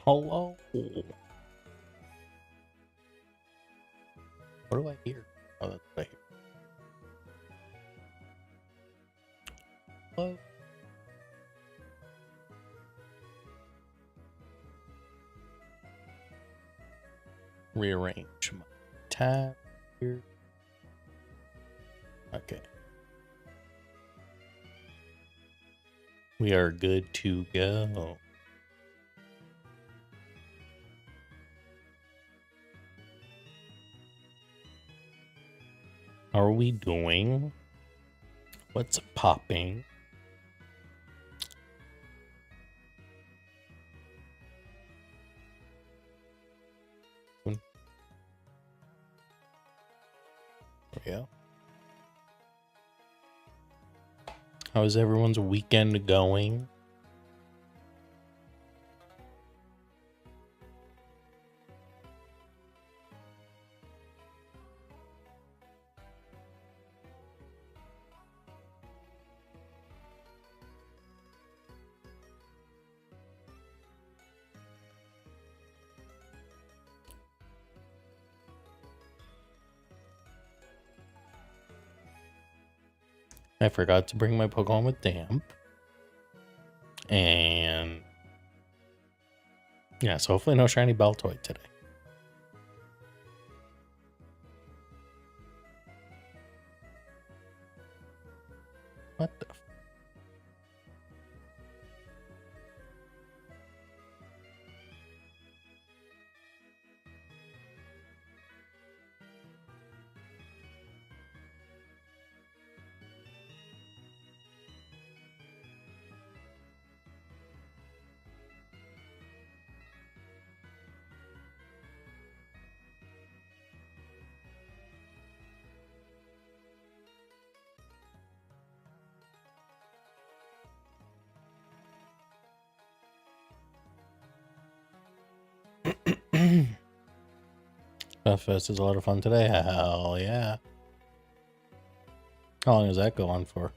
Hello. What do I hear? Oh, that's what I hear. Hello. Rearrange my tab here. Okay. We are good to go. How are we doing? What's popping? Yeah. How's everyone's weekend going? I forgot to bring my Pokemon with damp. And yeah, so hopefully no shiny Baltoy today. What the Death Fest is a lot of fun today. Hell yeah. How long does that go on for?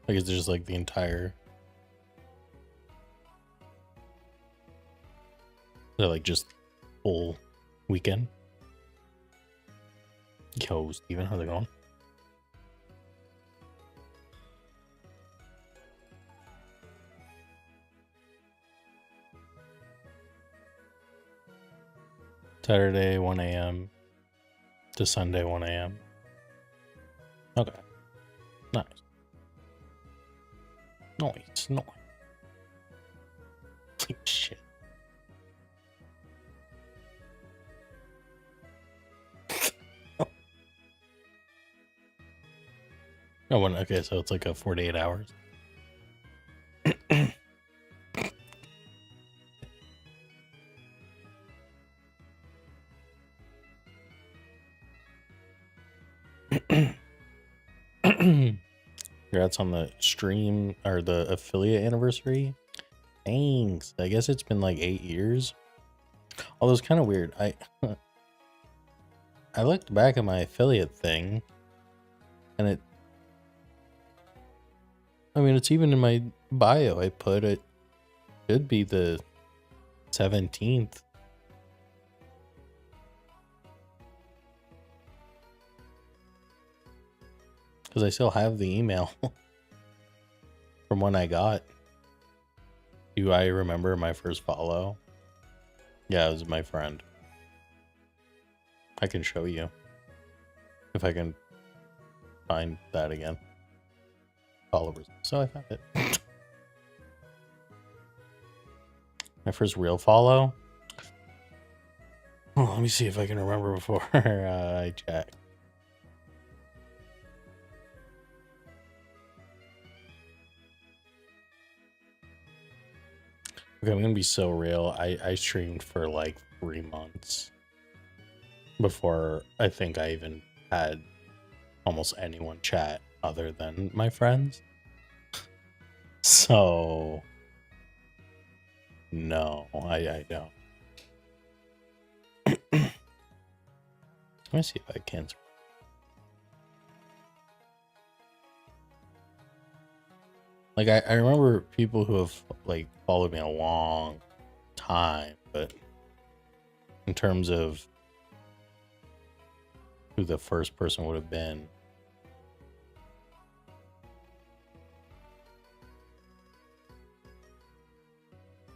Like, is it just like the entire... Is it like just full weekend? Yo, Steven, how's it going? Saturday, 1 a.m. to Sunday, 1 a.m. Okay. Nice. Nice. Like shit. Oh, okay, so it's like a 48 hours. Congrats on the stream or the affiliate anniversary. Thanks. I guess it's been like 8 years. Although it's kind of weird. I looked back at my affiliate thing and I mean, it's even in my bio. I put it should be the 17th. Because I still have the email from when I got. Do I remember my first follow? Yeah, it was my friend. I can show you. If I can find that again. Followers. So I found it. My first real follow? Oh, let me see if I can remember before I check. Okay, I'm gonna be so real. I streamed for like 3 months before I think I even had almost anyone chat other than my friends. So no, I don't. Let me see if I can. Like I remember people who have like followed me a long time, but in terms of who the first person would have been,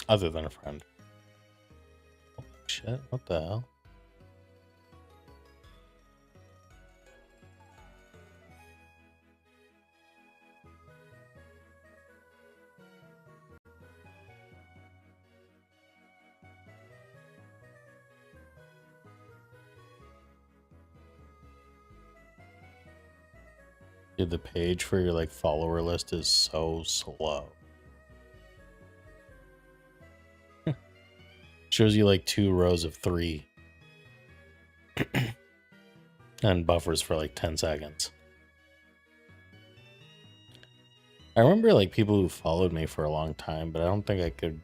other than a friend. Oh, shit, what the hell? Dude, the page for your like follower list is so slow. Shows you like 2 rows of 3 and buffers for like 10 seconds. I remember like people who followed me for a long time, but I don't think I could.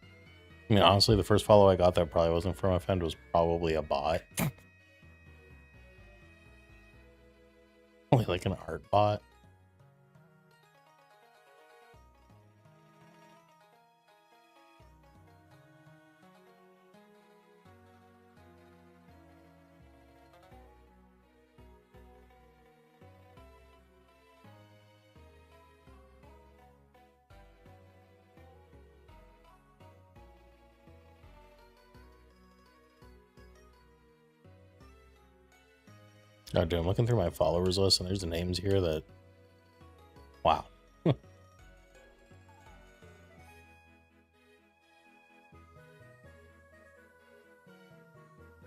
I mean, honestly, the first follow I got that probably wasn't from a friend was probably a bot. Only like an art bot. Oh, dude, I'm looking through my followers list and there's names here that. Wow.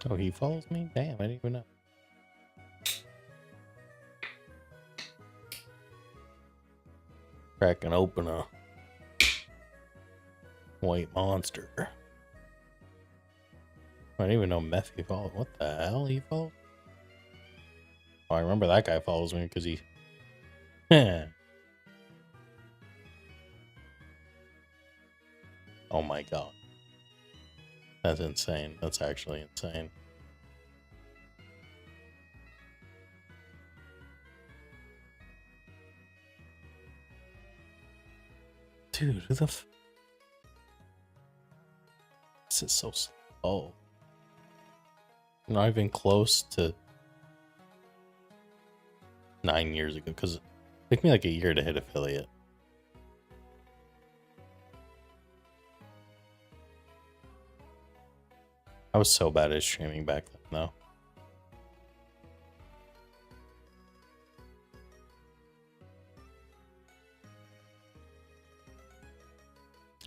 Oh, he follows me? Damn, I didn't even know. Cracking open a white monster. I didn't even know Meth he followed. What the hell he followed? Oh, I remember that guy follows me because he. Oh my god. That's insane. That's actually insane. Dude, who the f... This is so slow. Not even close to 9 years ago, because it took me like a year to hit affiliate. I was so bad at streaming back then, though.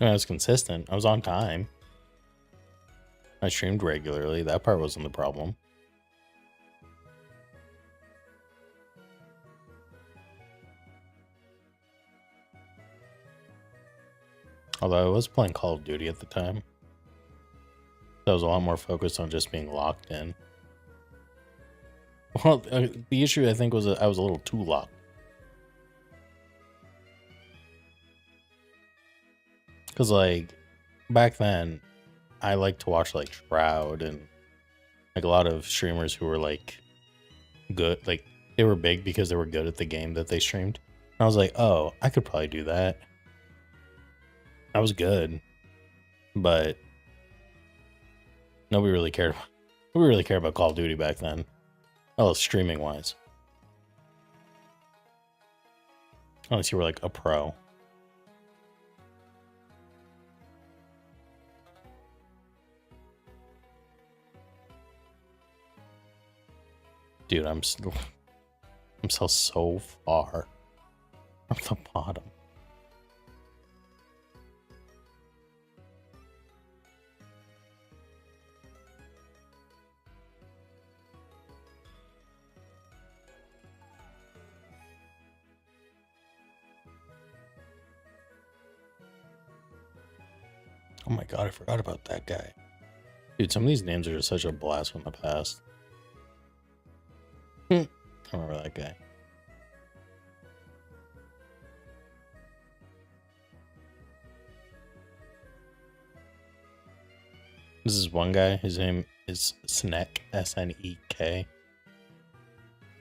I was consistent. I was on time. I streamed regularly. That part wasn't the problem. Although I was playing Call of Duty at the time. So I was a lot more focused on just being locked in. Well, the issue I think was that I was a little too locked. Because, like, back then, I liked to watch, like, Shroud and, like, a lot of streamers who were, like, good. Like, they were big because they were good at the game that they streamed. And I was like, oh, I could probably do that. I was good. But nobody really cared. Nobody really cared about Call of Duty back then. Oh, streaming-wise. Unless you were, like, a pro. Dude, I'm still so far from the bottom. Oh my god, I forgot about that guy. Dude, some of these names are just such a blast from the past. I remember that guy. This is one guy. His name is Snek, S-N-E-K.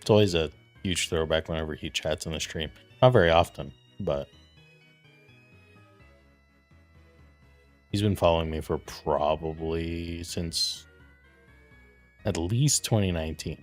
It's always a huge throwback whenever he chats in the stream. Not very often, but... He's been following me for probably since at least 2019.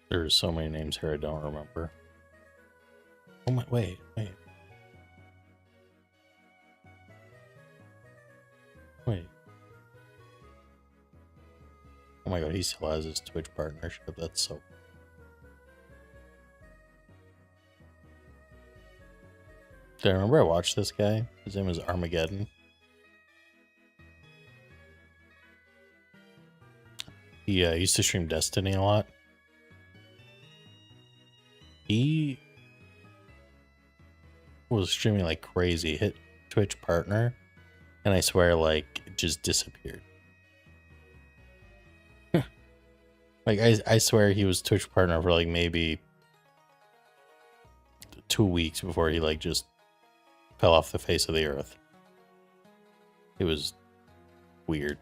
There's so many names here I don't remember. Oh my, wait. Oh my god, he still has his Twitch partnership. That's so... Do I remember I watched this guy? His name is Armageddon. He used to stream Destiny a lot. He was streaming like crazy, hit Twitch partner, and I swear, like, it just disappeared. Like, I swear he was Twitch partner for like maybe 2 weeks before he like just fell off the face of the earth. It was weird.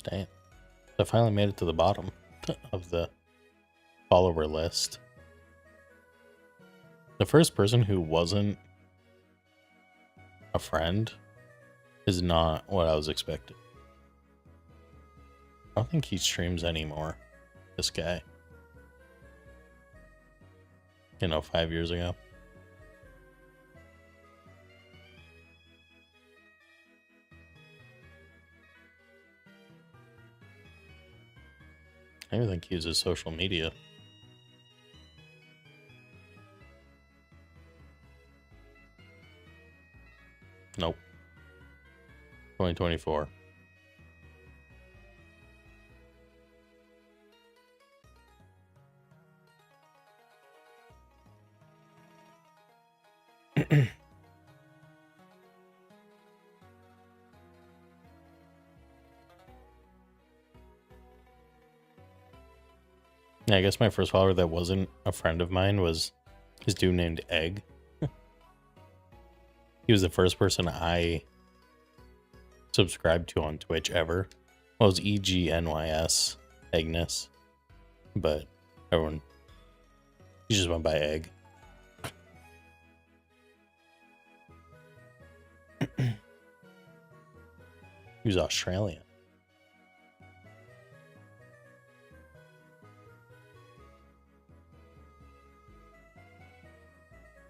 Damn. I finally made it to the bottom of the follower list. The first person who wasn't a friend is not what I was expecting. I don't think he streams anymore. This guy. 5 years ago. I don't think he uses social media. Nope. 2024. Yeah, I guess my first follower that wasn't a friend of mine was this dude named Egg. He was the first person I subscribed to on Twitch ever. Well, it was EGNYS, Agnes. But everyone, he just went by Egg. He was Australian.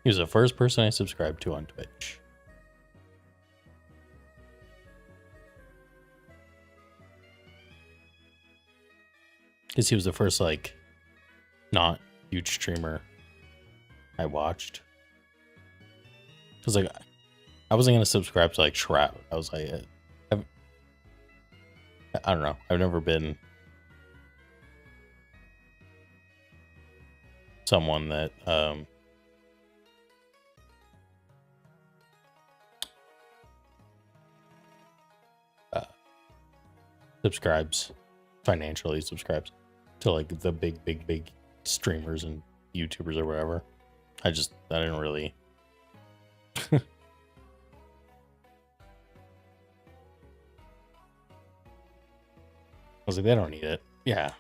He was the first person I subscribed to on Twitch. Because he was the first, like, not huge streamer I watched. Because, like, I wasn't going to subscribe to, like, Shroud. I was like, I don't know. I've never been someone that, financially subscribes to like the big streamers and YouTubers or whatever. I didn't really. I was like, they don't need it. Yeah.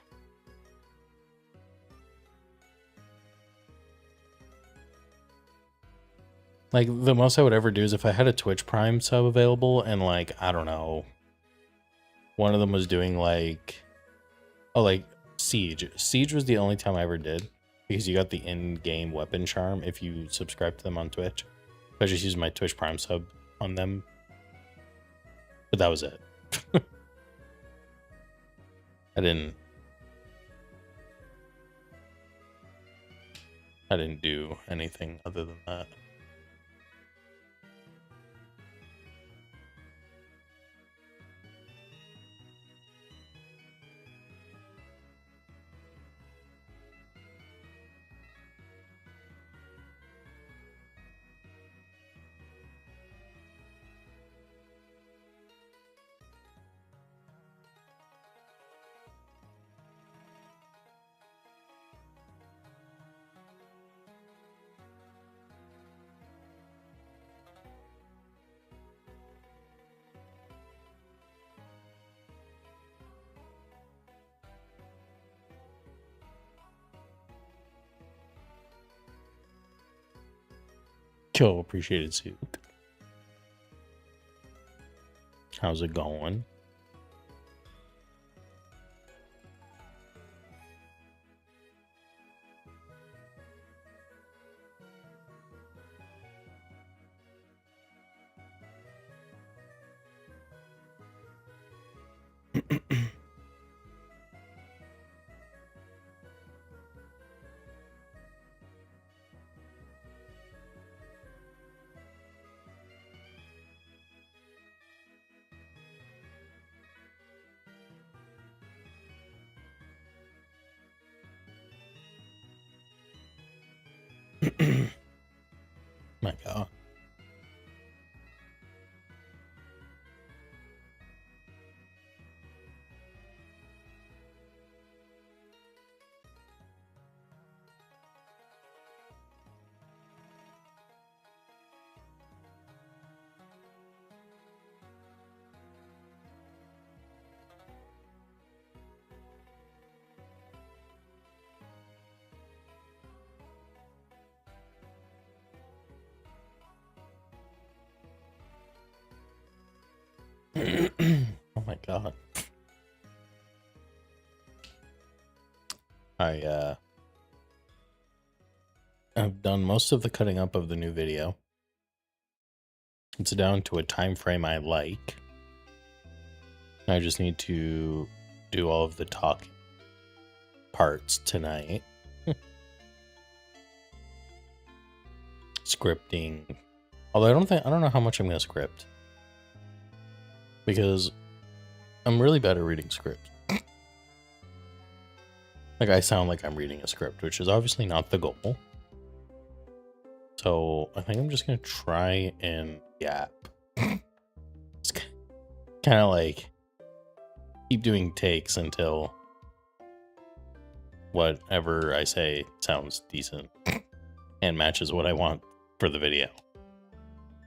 Like, the most I would ever do is if I had a Twitch Prime sub available and, like, I don't know, one of them was doing, like, like, Siege. Siege was the only time I ever did, because you got the in-game weapon charm if you subscribe to them on Twitch. I just used my Twitch Prime sub on them. But that was it. I didn't do anything other than that. Yo, appreciated soup. How's it going? My God. Oh my God. I've done most of the cutting up of the new video. It's down to a time frame I like. I just need to do all of the talk parts tonight. Scripting. Although I don't know how much I'm gonna script. Because I'm really bad at reading script. Like, I sound like I'm reading a script, which is obviously not the goal. So I think I'm just gonna try and yap. It's kind of like keep doing takes until whatever I say sounds decent and matches what I want for the video.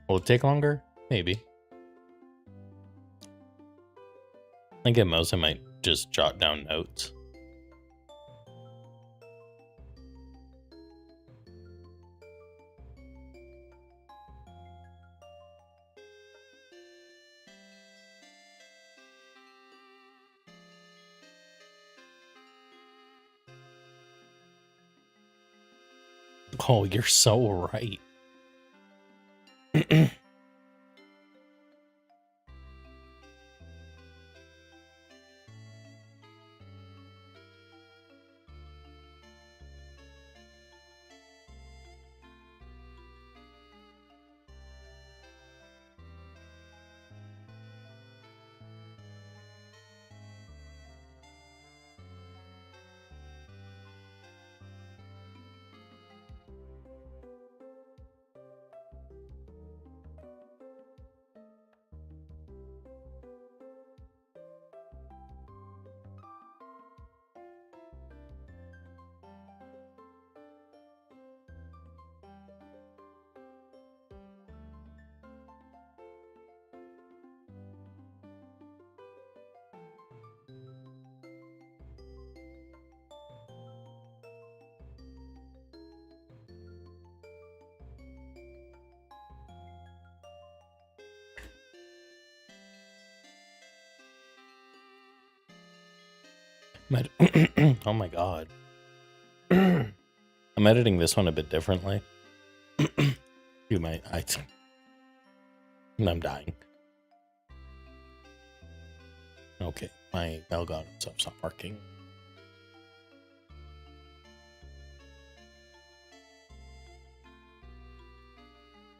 Will it take longer? Maybe. I think at most I might just jot down notes. Oh, you're so right. Oh my God. I'm editing this one a bit differently. I'm dying. Okay, my algorithm stuff's not working.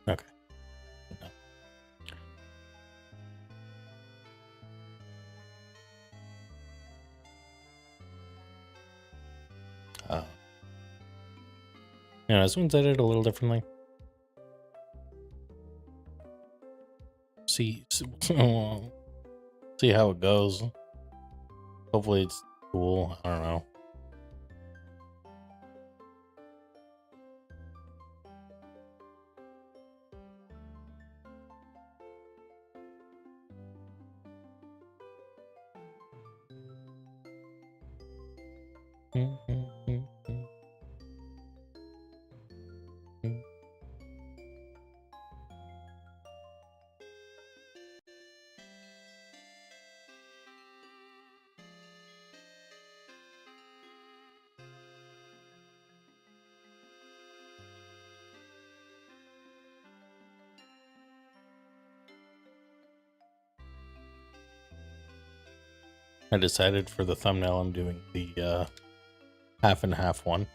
Okay. No. This one's edited a little differently. See how it goes. Hopefully it's cool. I don't know. I decided for the thumbnail I'm doing the half and half one.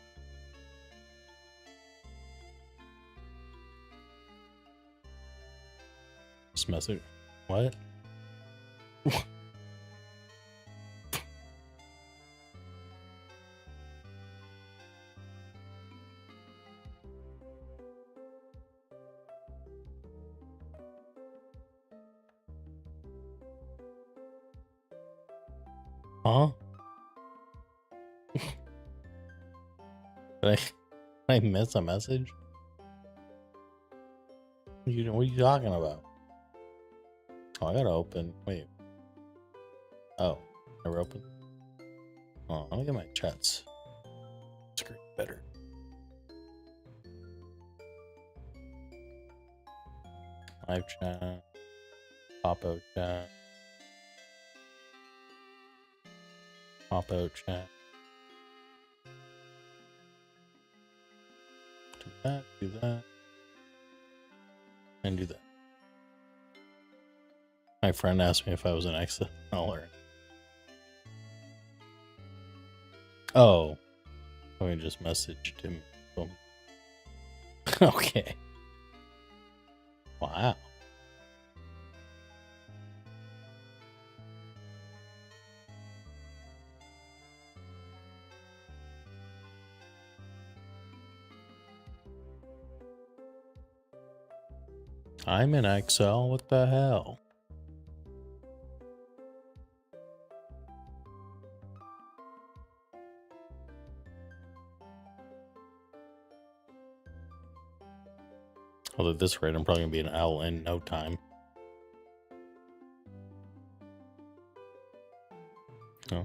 This message. What? Huh? Did I miss a message? What are you talking about? Oh, I gotta open. Wait. Oh, never open. Oh, let me get my chats screen better. Live chat. Popo chat. Popo chat. Do that, and do that. My friend asked me if I was an XLer. Oh, let me just message him. Boom. Okay. Wow. I'm in XL. What the hell? Although at this rate, I'm probably gonna be an L in no time. Oh.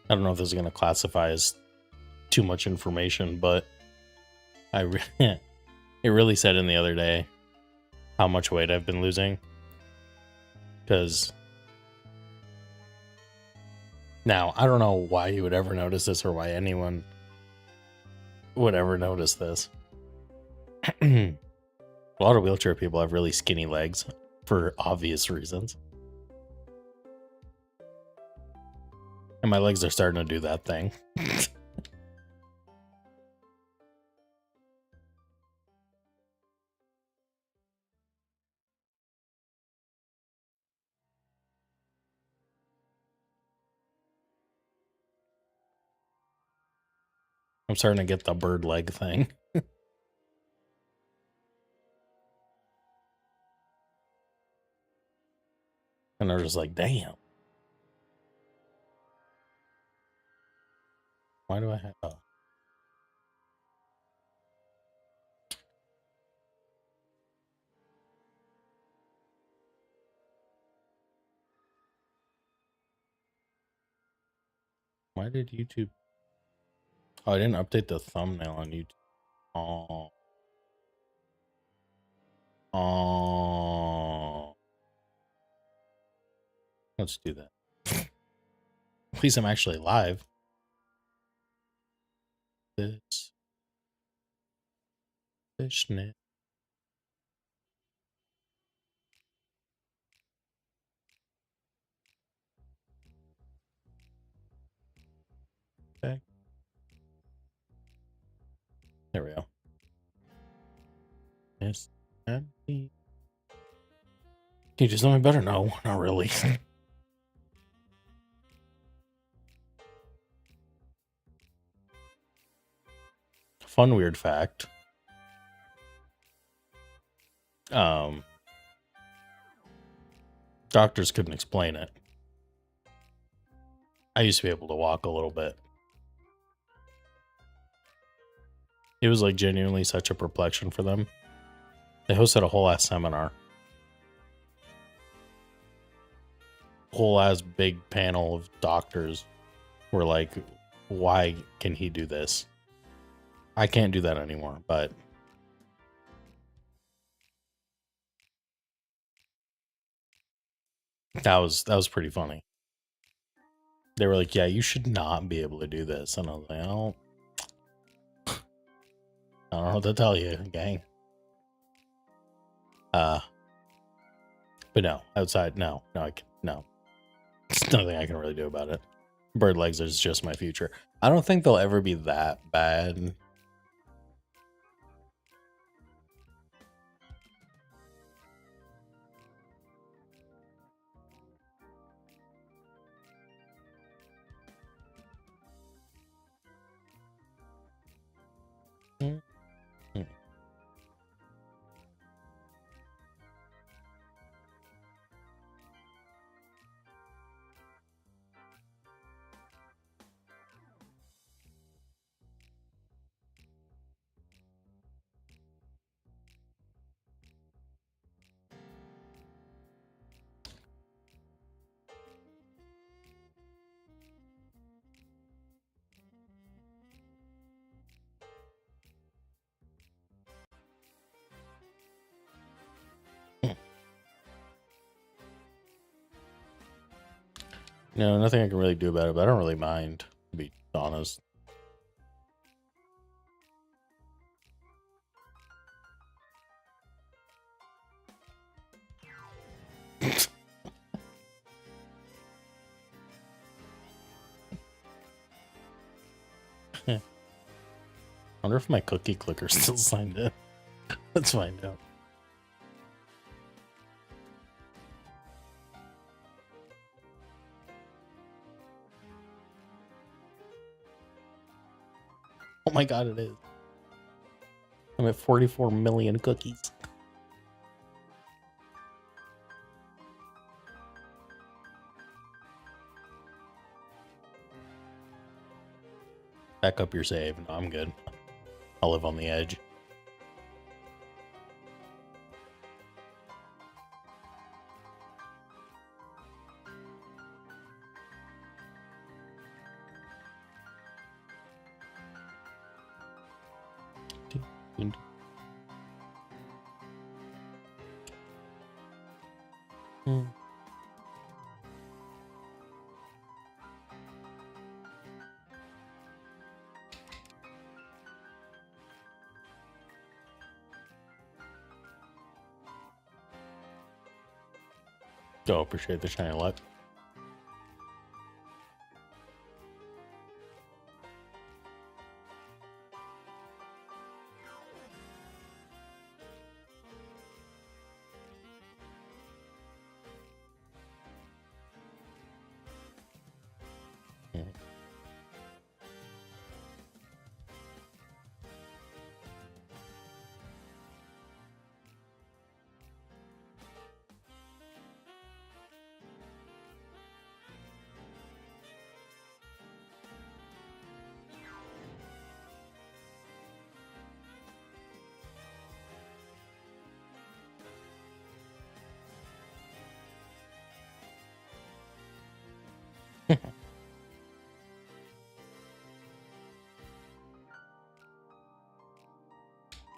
I don't know if this is gonna classify as too much information, but it really said in the other day how much weight I've been losing. Because now I don't know why you would ever notice this or why anyone would ever notice this. A lot of wheelchair people have really skinny legs for obvious reasons. And my legs are starting to do that thing. I'm starting to get the bird leg thing. And they're just like, damn. Why do I have... Oh. Why did YouTube? Oh, I didn't update the thumbnail on YouTube. Oh. Oh. Let's do that. At least I'm actually live. This fishnet. Back. There we go. Yes. Can you do something better? No, not really. Fun weird fact. Doctors couldn't explain it. I used to be able to walk a little bit. It was like genuinely such a perplexion for them. They hosted a whole ass seminar. Whole ass big panel of doctors were like, why can he do this? I can't do that anymore, but that was pretty funny. They were like, yeah, you should not be able to do this. And I was like, I don't know what to tell you, gang. But no, outside, no, no. There's nothing I can really do about it. Bird legs is just my future. I don't think they'll ever be that bad. No, nothing I can really do about it, but I don't really mind, to be honest. I wonder if my cookie clicker's still signed in. Let's find out. Oh my god, it is. I'm at 44 million cookies. Back up your save. No, I'm good. I'll live on the edge. Oh, appreciate the shiny luck.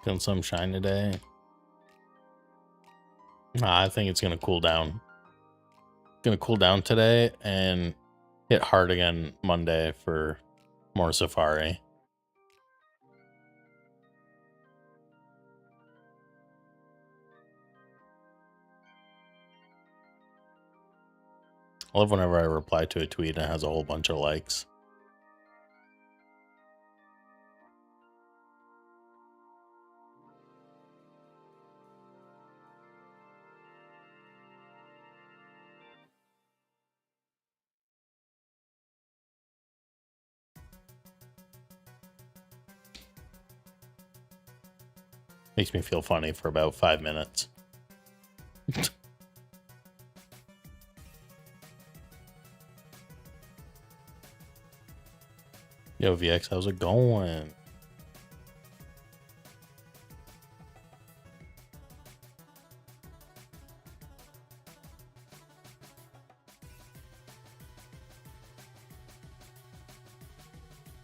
Feeling some shine today. I think it's gonna cool down. Gonna cool down today and hit hard again Monday for more Safari. I love whenever I reply to a tweet and it has a whole bunch of likes. Makes me feel funny for about 5 minutes. Yo, VX, how's it going?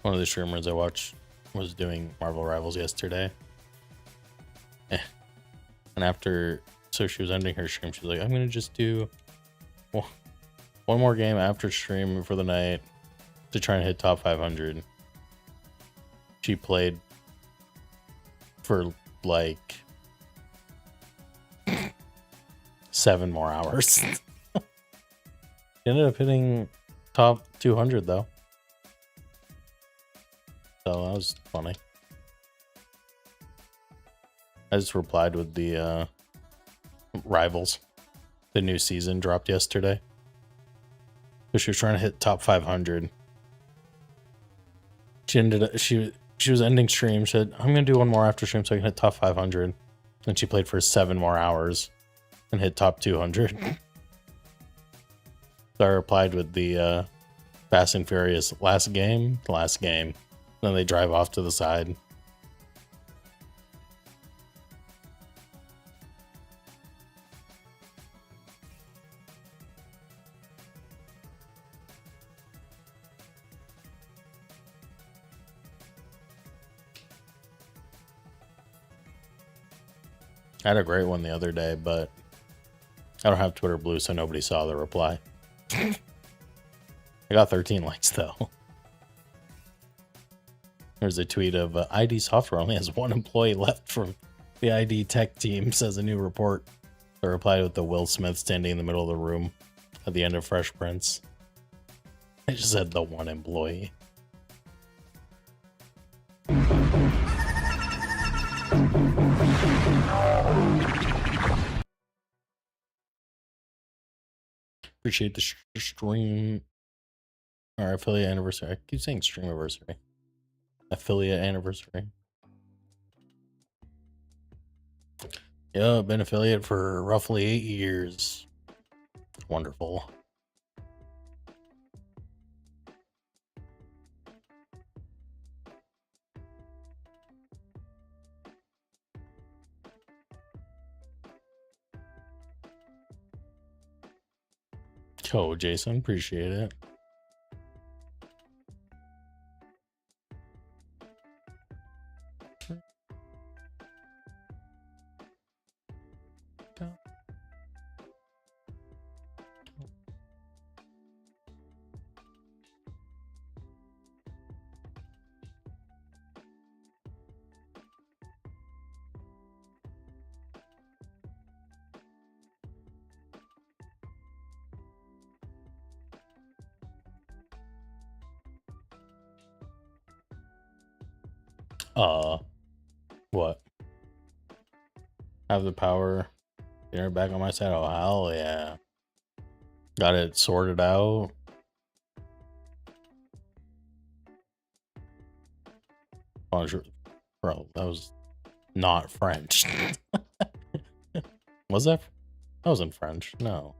One of the streamers I watched was doing Marvel Rivals yesterday. And after, so she was ending her stream, she was like, I'm going to just do one more game after stream for the night to try and hit top 500. She played for like 7 more hours. She ended up hitting top 200 though. So that was funny. I just replied with the Rivals. The new season dropped yesterday. So she was trying to hit top 500. She ended up, she was ending stream. She said, I'm gonna do one more after stream so I can hit top 500. And she played for 7 more hours and hit top 200. So I replied with the Fast and Furious last game. Then they drive off to the side. I had a great one the other day, but I don't have Twitter Blue, so nobody saw the reply. I got 13 likes, though. There's a tweet of ID Software only has 1 employee left from the ID tech team, says a new report. I replied with the Will Smith standing in the middle of the room at the end of Fresh Prince. I just said the 1 employee. Appreciate the stream. Our affiliate anniversary. I keep saying stream anniversary. Affiliate anniversary. Yeah, I've been affiliate for roughly 8 years. Wonderful. Cool, Jason. Appreciate it. What? Have the power. You're back on my side. Oh, hell yeah. Got it sorted out. Bonjour. Bro, that was not French. Was that? That wasn't French. No.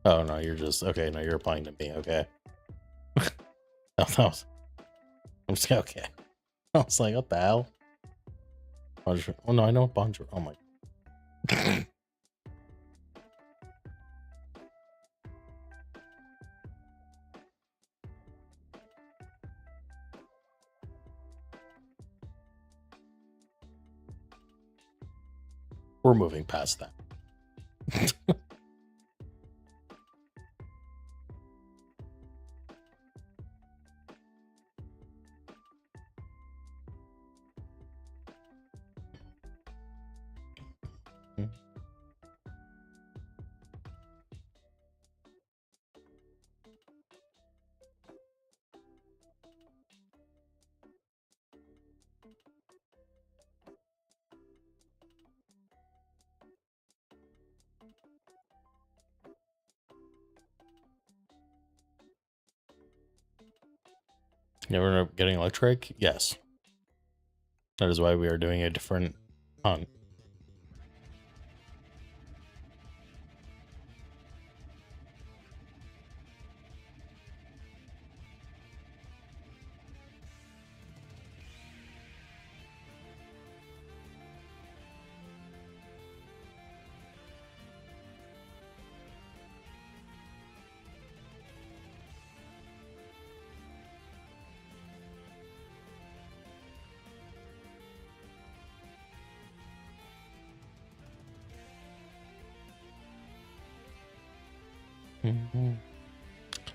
Oh, no, you're just... Okay, no, you're replying to me. Okay. That was... I'm just... Okay. I was like, what the hell? Bonjour. Oh, no, I know bonjour. Oh, my... We're moving past that. You ever end up getting electric? Yes. That is why we are doing a different hunt.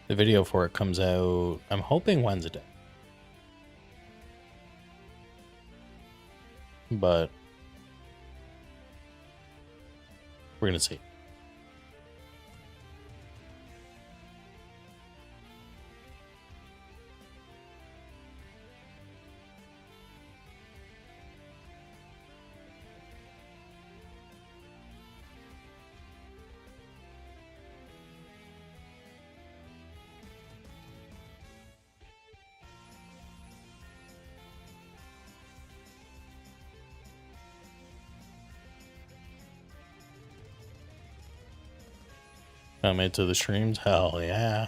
The video for it comes out, I'm hoping Wednesday. But we're going to see. Come into the streams? Hell yeah.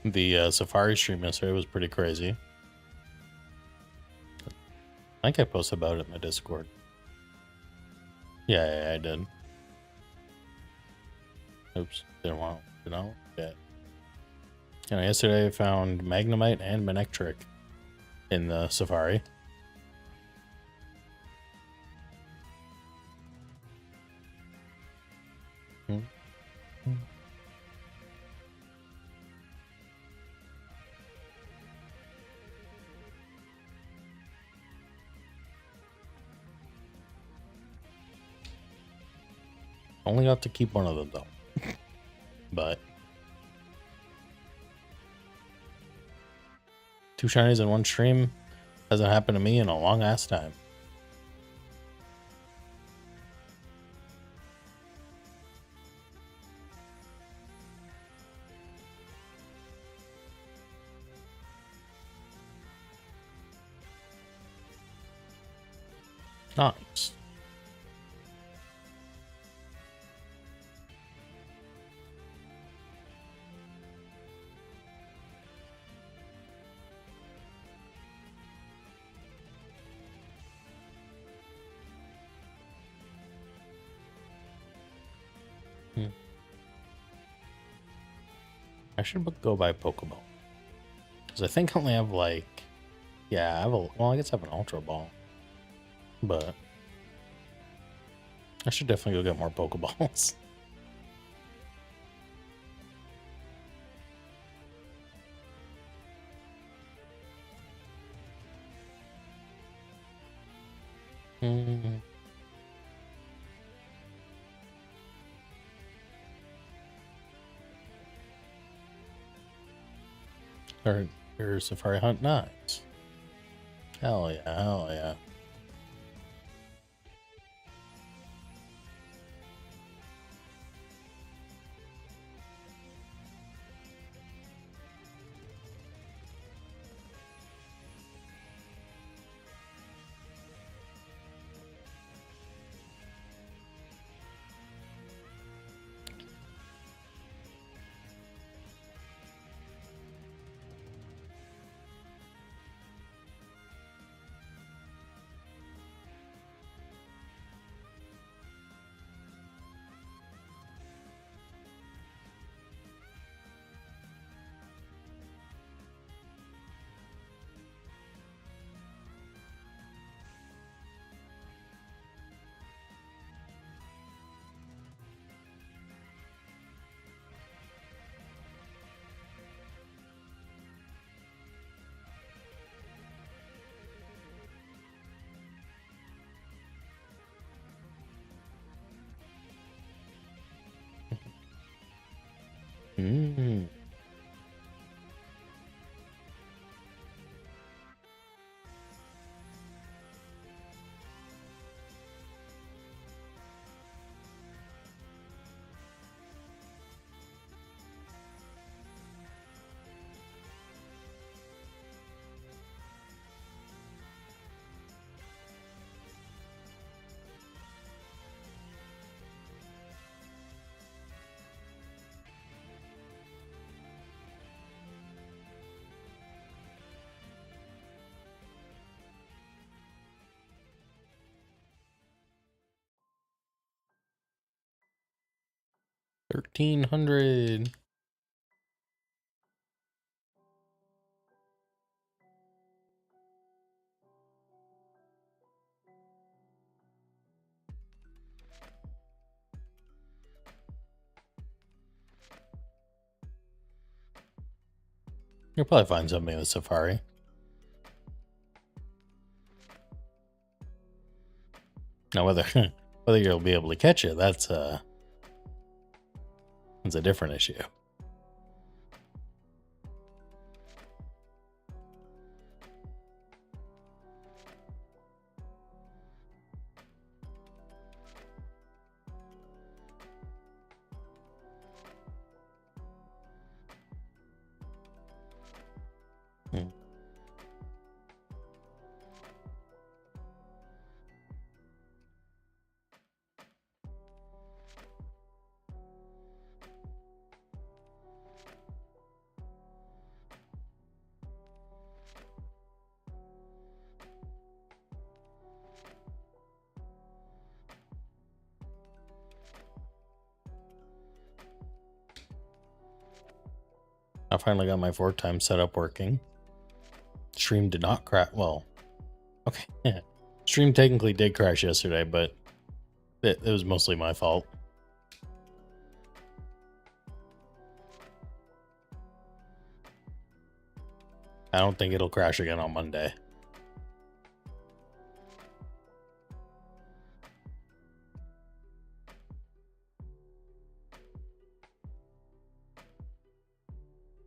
The Safari stream yesterday was pretty crazy. I think I posted about it in the Discord. Yeah, I did. Oops, didn't want to know. Yeah. Yesterday I found Magnemite and Manectric in the Safari. Only got to keep one of them though. But 2 shinies in one stream hasn't happened to me in a long ass time. Nice. I should go buy Pokeball. Because I think I only have like... Yeah, I have a... Well, I guess I have an Ultra Ball. But... I should definitely go get more Pokeballs. Or your Safari Hunt, nice. Hell yeah, hell yeah. Mm. $1,300. You'll probably find something in the Safari. Now whether whether you'll be able to catch it, that's a different issue. Hmm. I finally got my 4-time setup working. Stream did not crash. Well, okay. Yeah. Stream technically did crash yesterday, but it was mostly my fault. I don't think it'll crash again on Monday.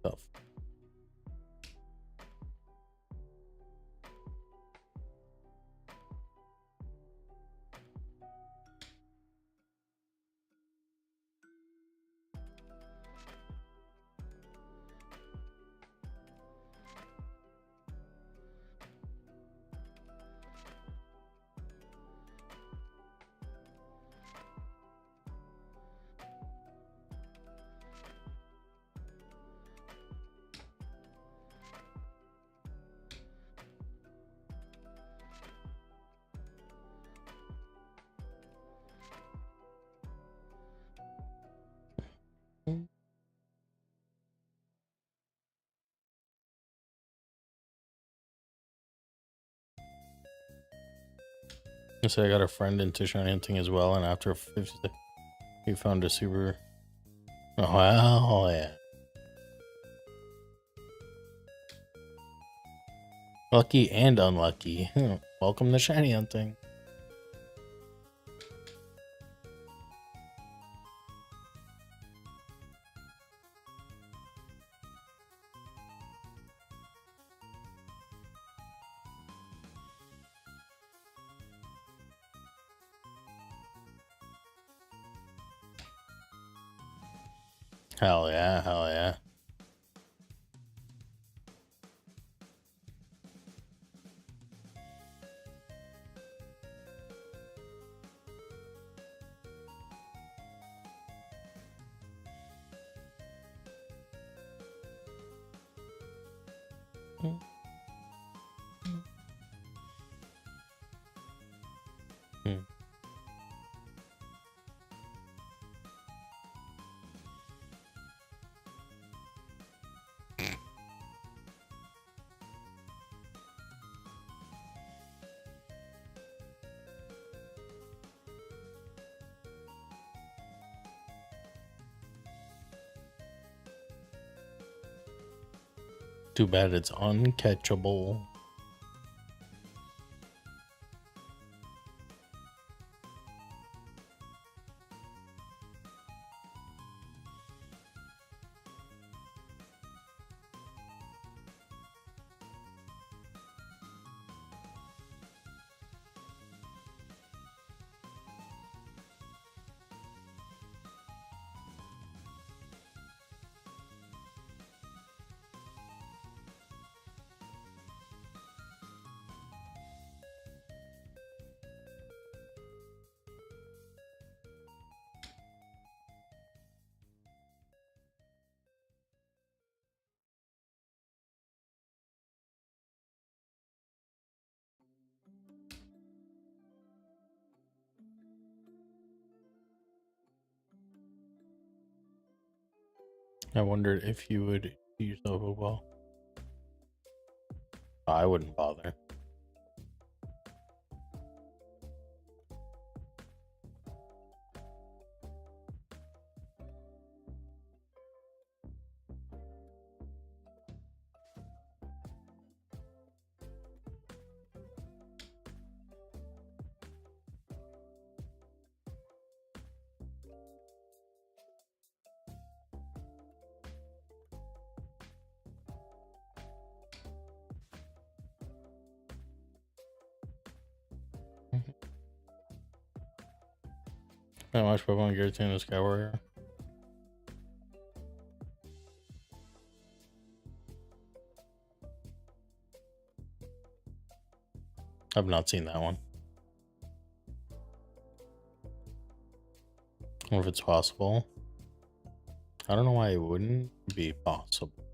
Tough. So I got a friend into shiny hunting as well, and after 50, he found a super. Oh well, yeah. Lucky and unlucky. Welcome to shiny hunting. Hell yeah, hell yeah. Hmm. Too bad it's uncatchable. I wondered if you would use Overwell. I wouldn't bother. I watched Pokemon Gear 2 in the Sky Warrior. I've not seen that one. Or if it's possible. I don't know why it wouldn't be possible.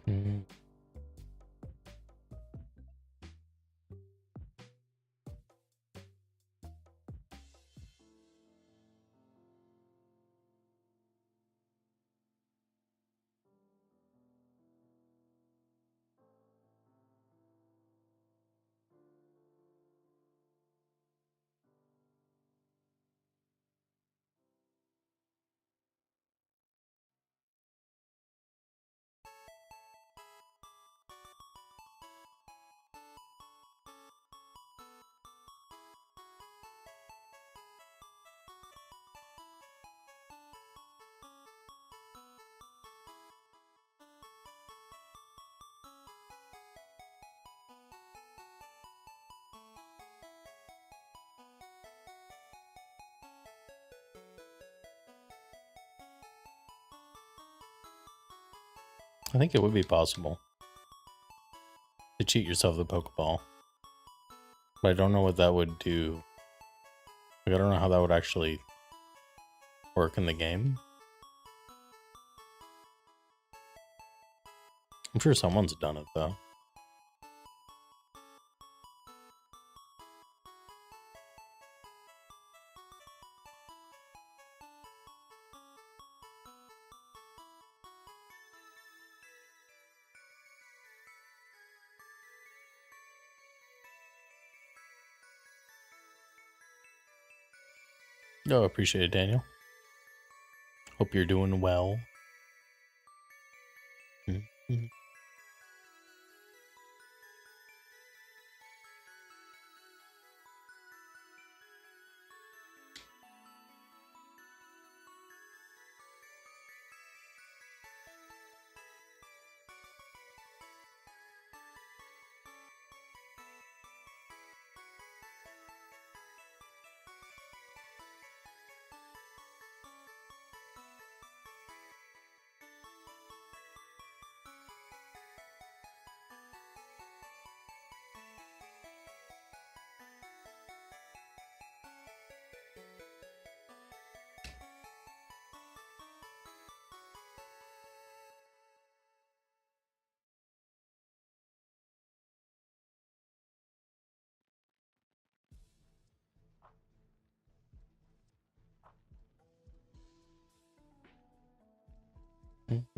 Mm. I think it would be possible to cheat yourself the Pokeball. But I don't know what that would do. Like, I don't know how that would actually work in the game. I'm sure someone's done it though. Oh, appreciate it, Daniel. Hope you're doing well. Mm-hmm.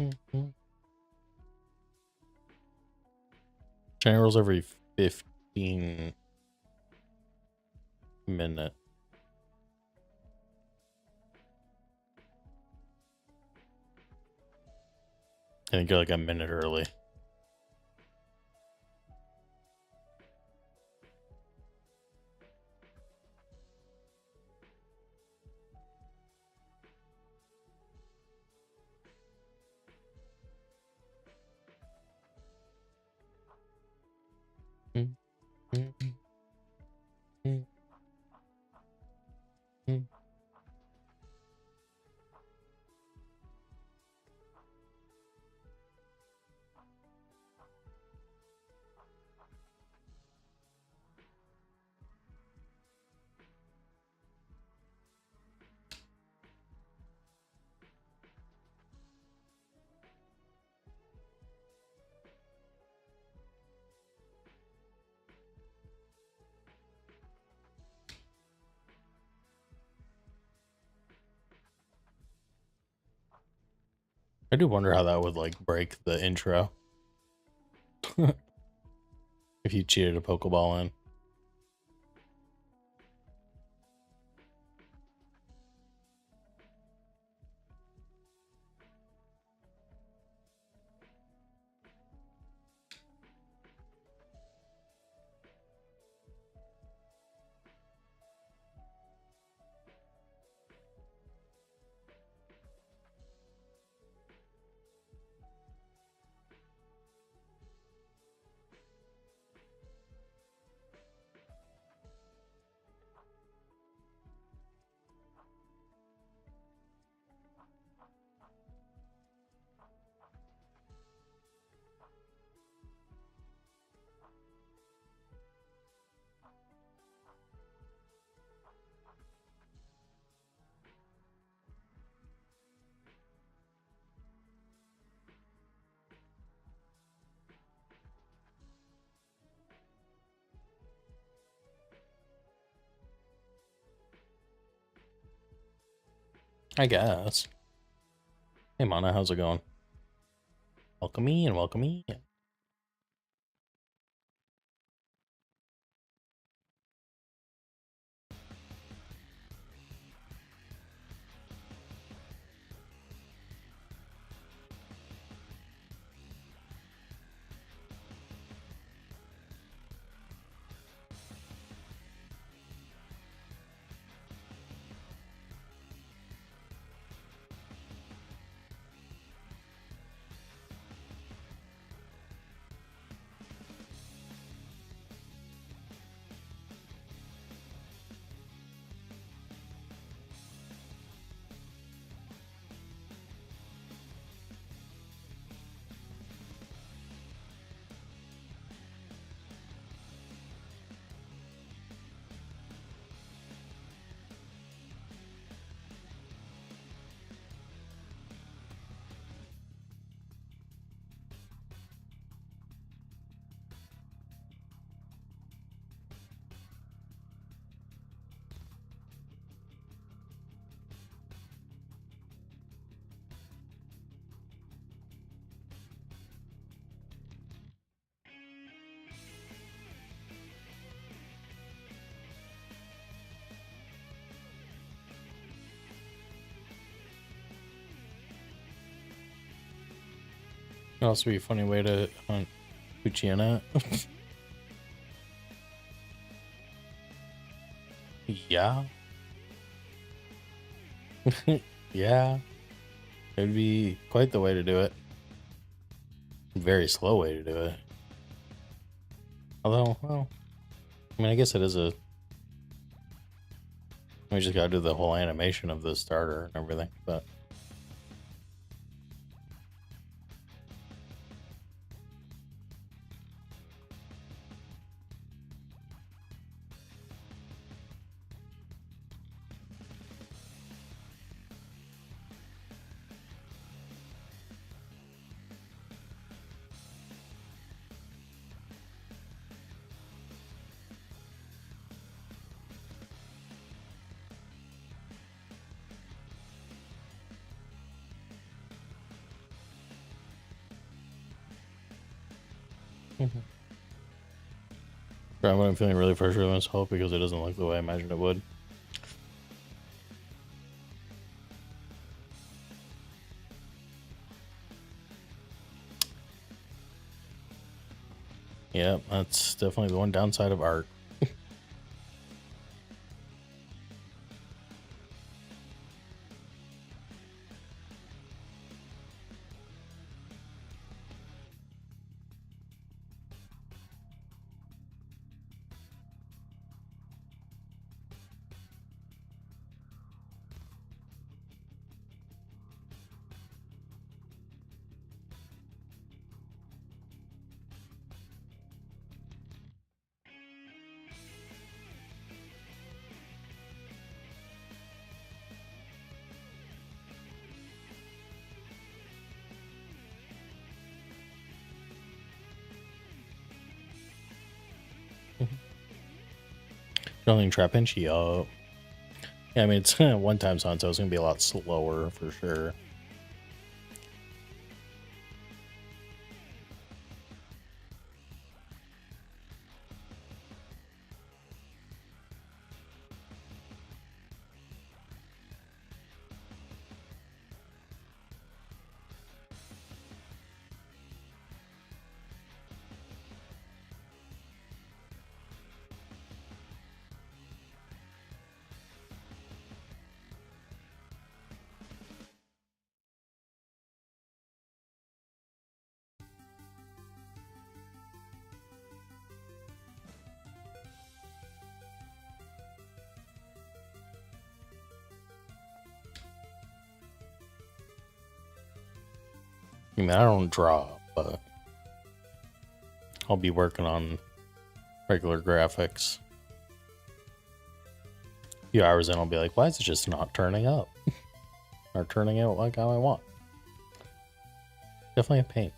Mm-hmm. China rolls every 15 minutes. I think you're like a minute early. I do wonder how that would like break the intro if you cheated a Pokeball in. I guess. Hey Mana, how's it going? Welcome in, welcome in. That'd also be a funny way to hunt Puchiana. Yeah. Yeah. It would be quite the way to do it. Very slow way to do it. Although, well, I mean, I guess it is a... We just gotta do the whole animation of the starter and everything, but... I'm feeling really frustrated with myself because it doesn't look the way I imagined it would. Yeah, that's definitely the one downside of art. Don't think Trapinch, yeah, I mean, it's a one-time sound, so it's going to be a lot slower for sure. I mean, I don't draw, but I'll be working on regular graphics. A few hours in, I'll be like, why is it just not turning up? Or turning out like how I want? Definitely a pain.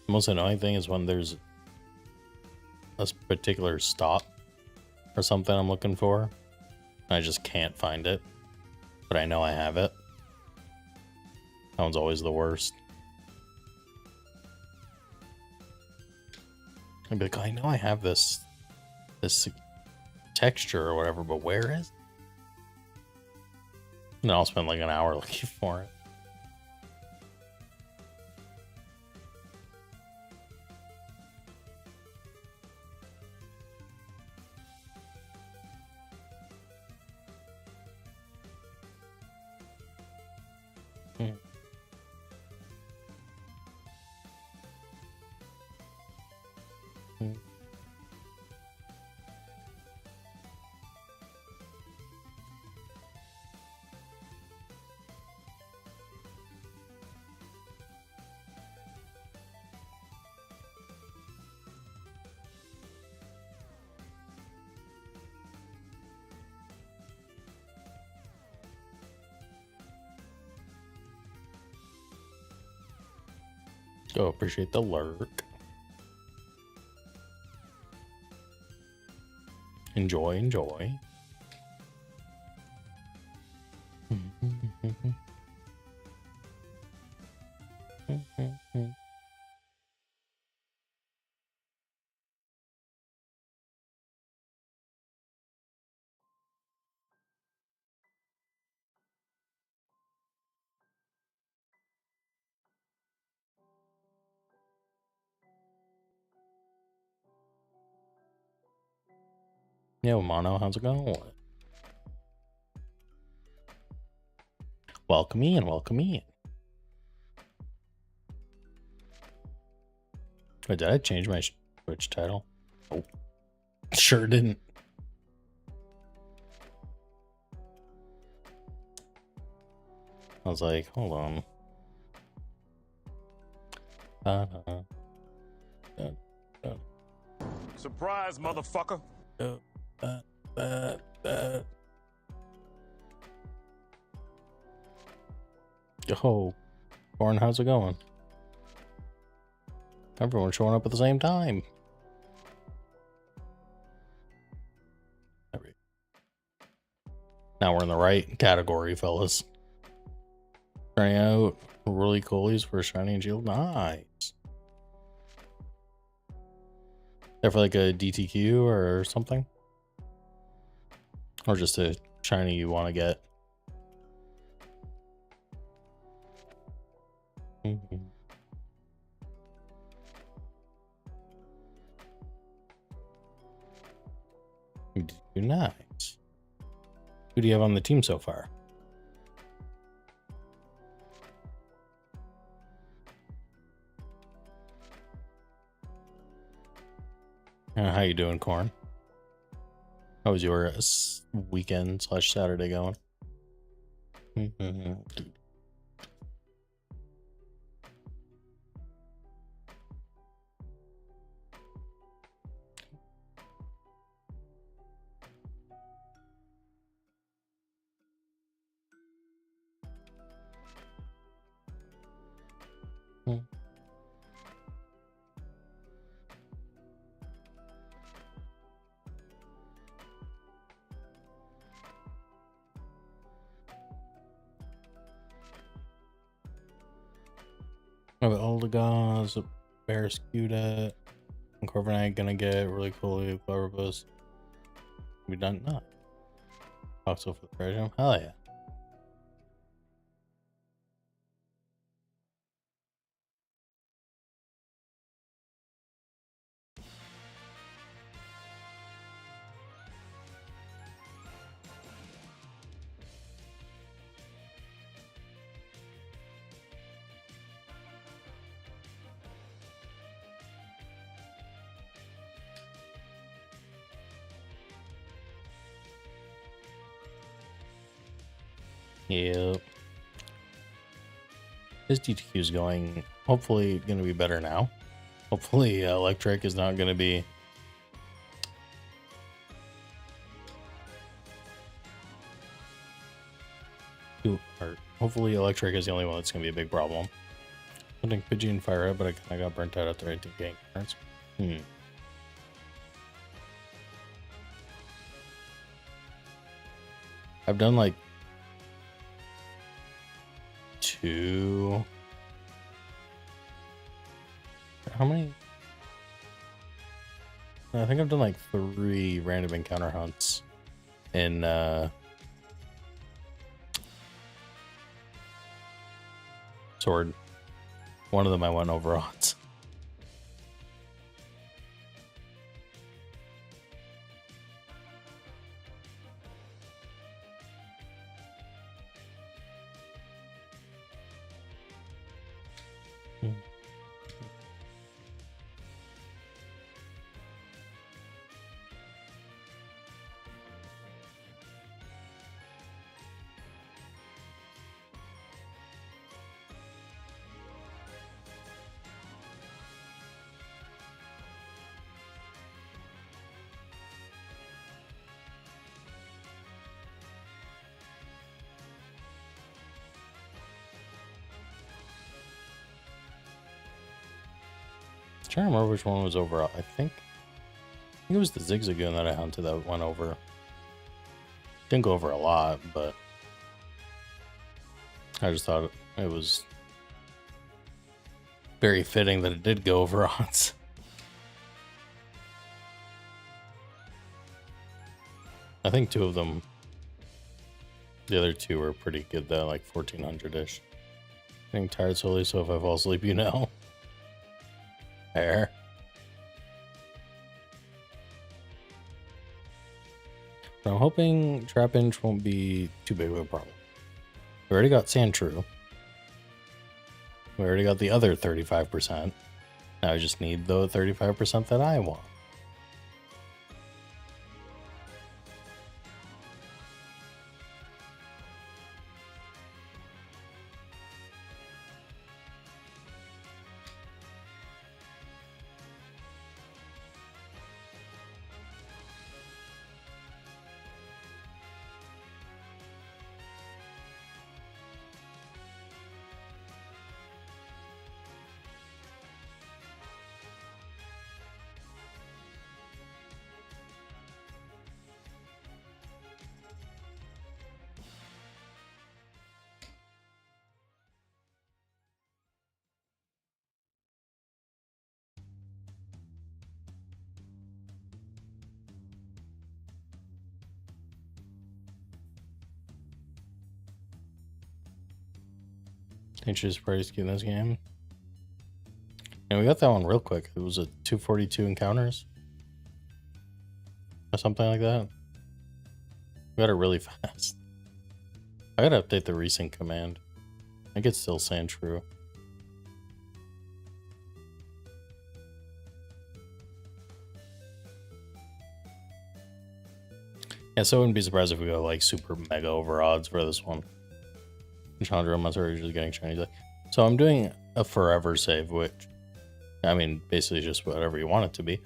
The most annoying thing is when there's a particular stop or something I'm looking for, and I just can't find it, but I know I have it. That one's always the worst. I'd be like, I know I have this texture or whatever, but where is it? And then I'll spend like an hour looking for it. Oh, appreciate the lurk. Enjoy, enjoy. Yo, Mono, how's it going? Welcome in, welcome in. Wait, did I change my Twitch title? Oh, sure didn't. I was like, hold on. Surprise, motherfucker. Yo, Born, how's it going? Everyone's showing up at the same time. Now we're in the right category, fellas. Trying out really coolies for shiny and shield. Nice. There for like a DTQ or something? Or just a shiny you want to get? Nice. Who do you have on the team so far? How you doing, Corn? How was your weekend / Saturday going? I have Eldegoss, Barraskewda, and Corviknight gonna get really cool Cloverbus. We done not. Also for the treasure. Hell yeah. Yep. His DTQ is going, hopefully, going to be better now. Hopefully, Electric is not going to be. Hopefully, Electric is the only one that's going to be a big problem. I think Pidgey and Fire Red, but I kind of got burnt out after I did getting cards. I've done like 2. How many? I think I've done like 3 random encounter hunts in Sword. One of them I went over odds. Trying to remember which one was over. I think it was the Zigzagoon that I hunted that went over. Didn't go over a lot, but I just thought it was very fitting that it did go over odds. I think 2 of them, the other 2 were pretty good though, like 1400-ish. Getting tired slowly, so if I fall asleep, you know. There. So I'm hoping Trapinch won't be too big of a problem. We already got Sandshrew. We already got the other 35%. Now I just need the 35% that I want. Nature's pretty cute in this game. And we got that one real quick. It was a 242 encounters. Or something like that. We got it really fast. I gotta update the resync command. I think it's still saying true. Yeah, so I wouldn't be surprised if we go like super mega over odds for this one. Chandra, I'm sorry, just getting shiny. So I'm doing a forever save, which I mean, basically just whatever you want it to be.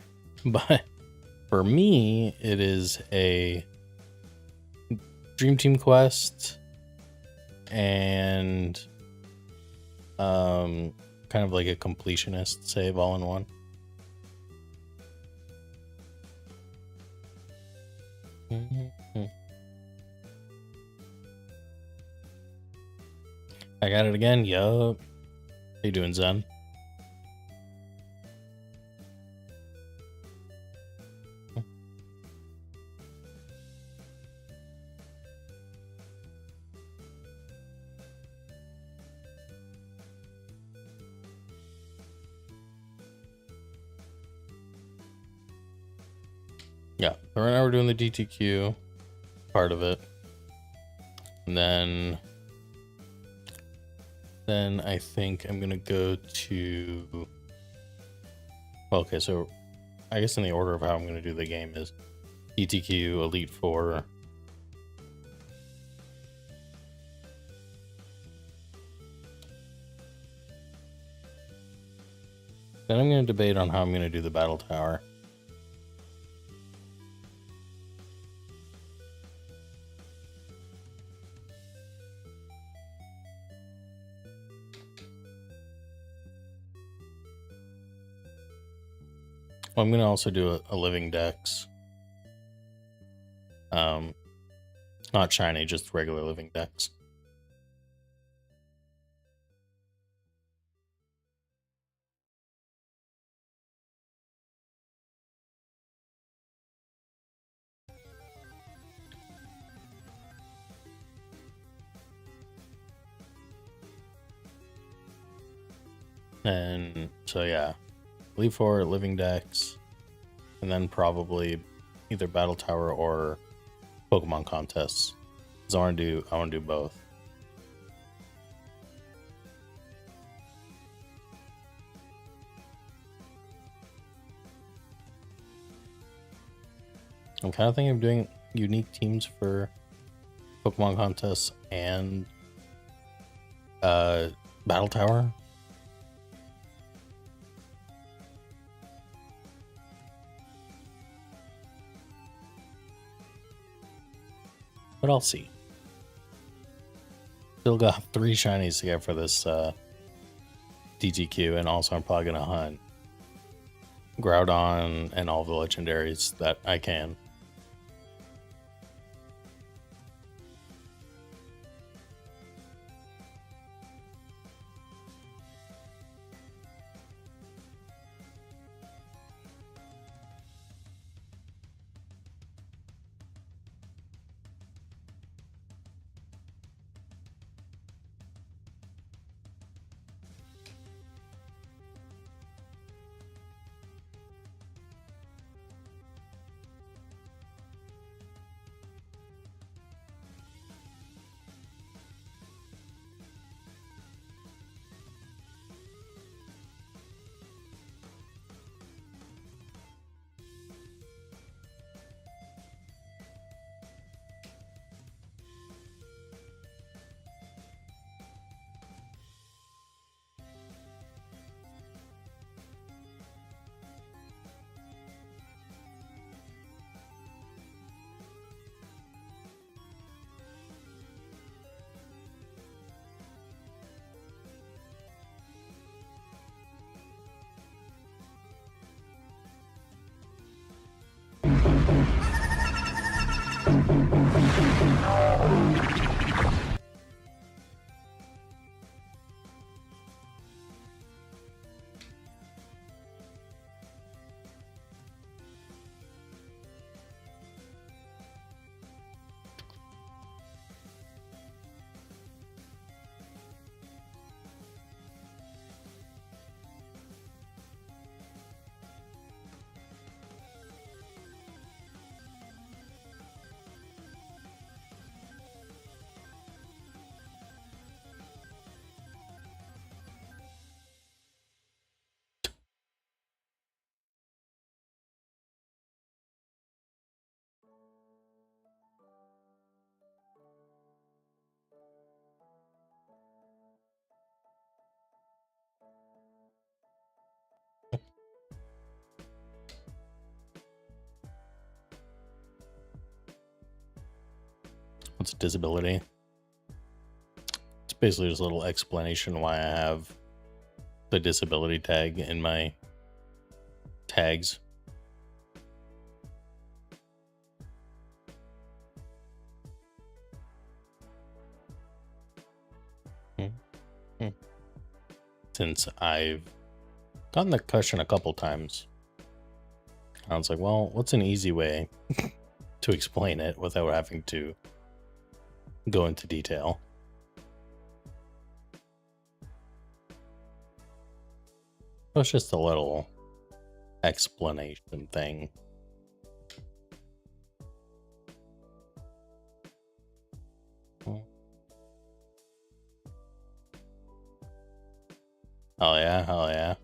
But for me, it is a Dream Team quest and kind of like a completionist save all in one. I got it again. Yup. How you doing, Zen? Yeah, so right now we're doing the DTQ part of it. And then I think I'm gonna go to, okay, so I guess in the order of how I'm gonna do the game is DTQ, Elite Four, then I'm gonna debate on how I'm gonna do the Battle Tower. Well, I'm gonna also do a Living Dex. Not shiny, just regular Living Dex. And so yeah, Elite Four, Living Dex, and then probably either Battle Tower or Pokemon contests. Because I want to do both. I'm kind of thinking of doing unique teams for Pokemon contests and Battle Tower. But I'll see. Still got 3 shinies to get for this DTQ, and also I'm probably gonna hunt Groudon and all the legendaries that I can. What's a disability? It's basically just a little explanation why I have the disability tag in my tags. Since I've gotten the question a couple times, I was like, well, what's an easy way to explain it without having to go into detail? So it's just a little explanation thing. Oh yeah, oh yeah.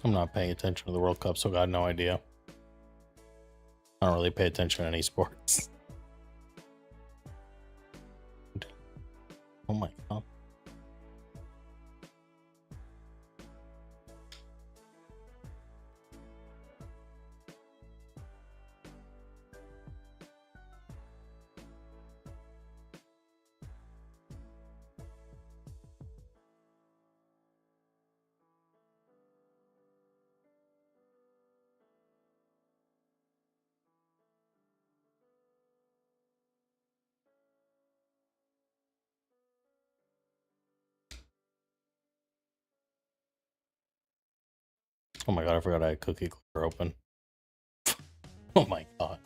I'm not paying attention to the World Cup, so I got no idea. I don't really pay attention to any sports. Oh my god. Oh my god, I forgot I had Cookie Clicker open. Oh my god.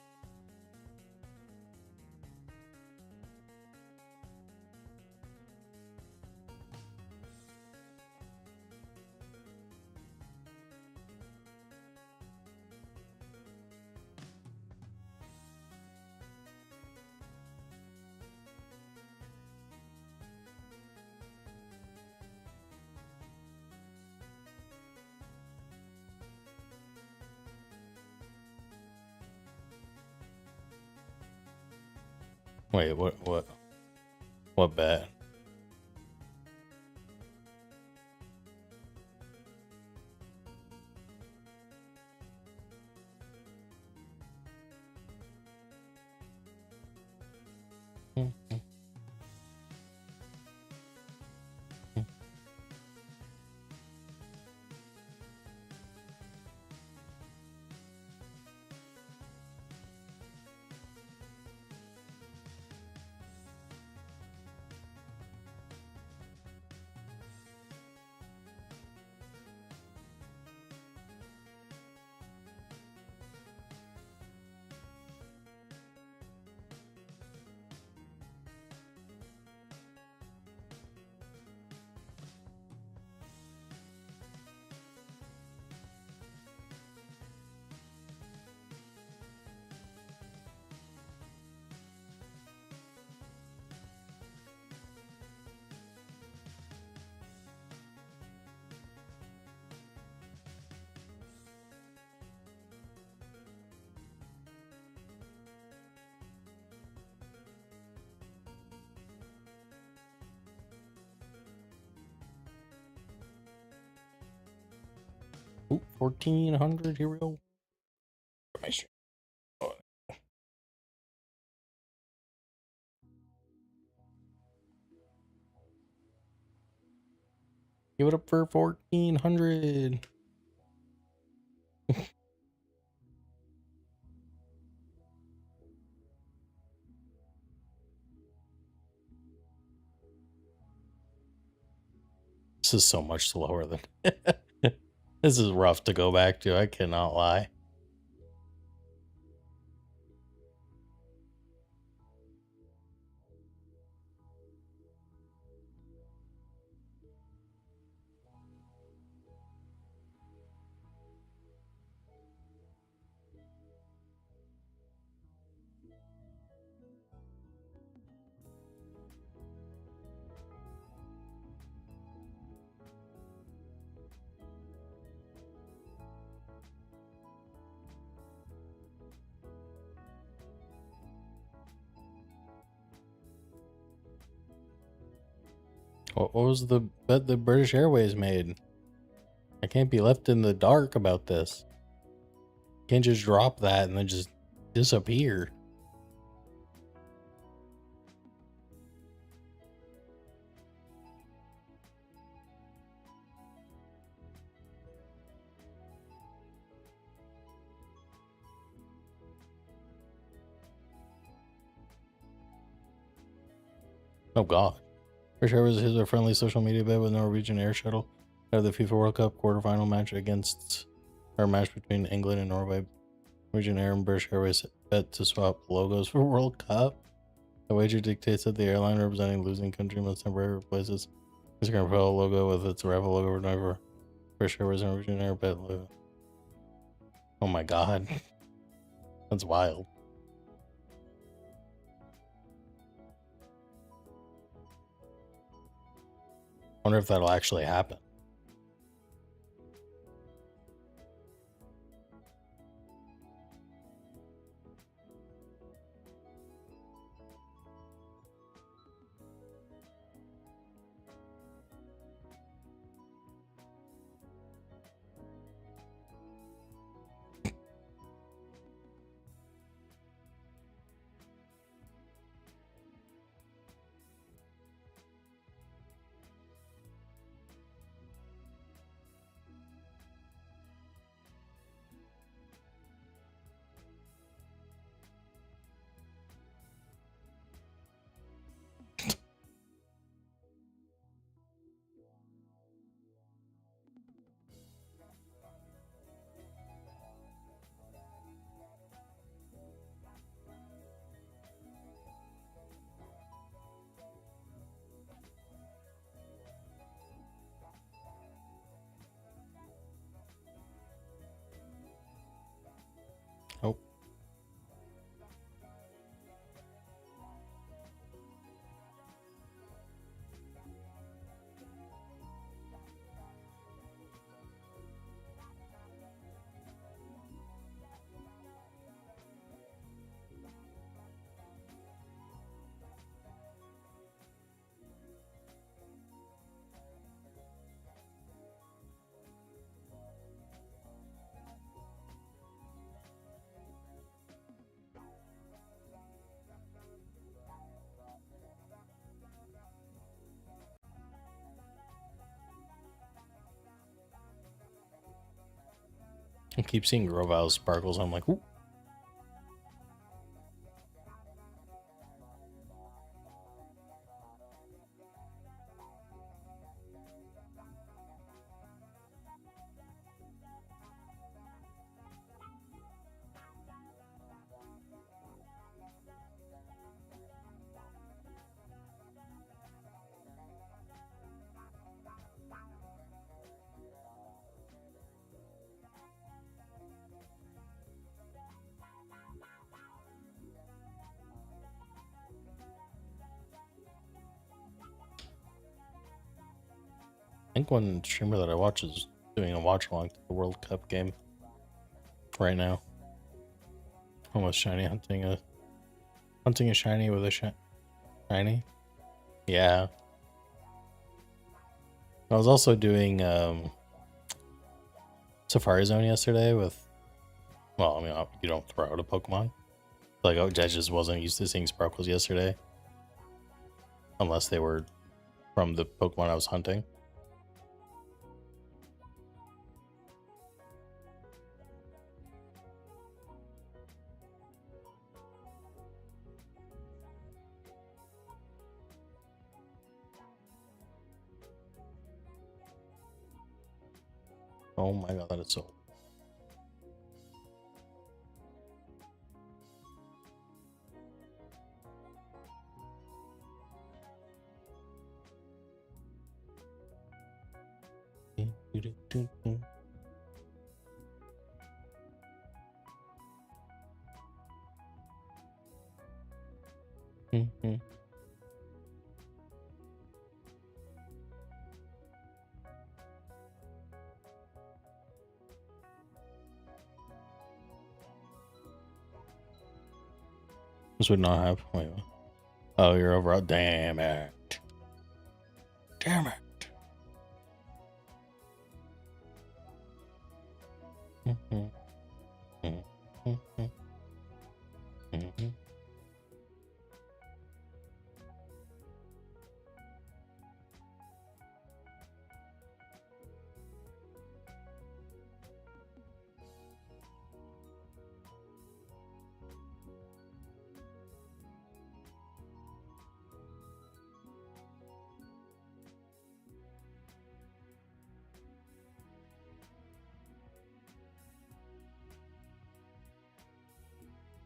Wait, what bet? Ooh, 1400, here we go. Give it up for 1400. This is so much slower than... This is rough to go back to, I cannot lie. What was the bet the British Airways made? I can't be left in the dark about this. Can't just drop that and then just disappear. Oh god. British Airways his a friendly social media bet with Norwegian Air Shuttle out of the FIFA World Cup quarterfinal match against our match between England and Norway. Norwegian Air and British Airways bet to swap logos for World Cup. The wager dictates that the airline representing losing country must temporarily replace its Instagram profile logo with its rival logo or never. British Airways and Norwegian Air bet logo. Oh my god. That's wild. Wonder if that'll actually happen. Oh. I keep seeing Grovile sparkles. I'm like, ooh. I think one streamer that I watch is doing a watch along to the World Cup game right now. Almost shiny hunting a shiny with a shiny. Yeah. I was also doing Safari Zone yesterday with, well, I mean, you don't throw out a Pokemon. Like, I just wasn't used to seeing sparkles yesterday. Unless they were from the Pokemon I was hunting. Oh my god, that is so. This would not have. Wait, what? Oh, you're over. Damn it. Damn it.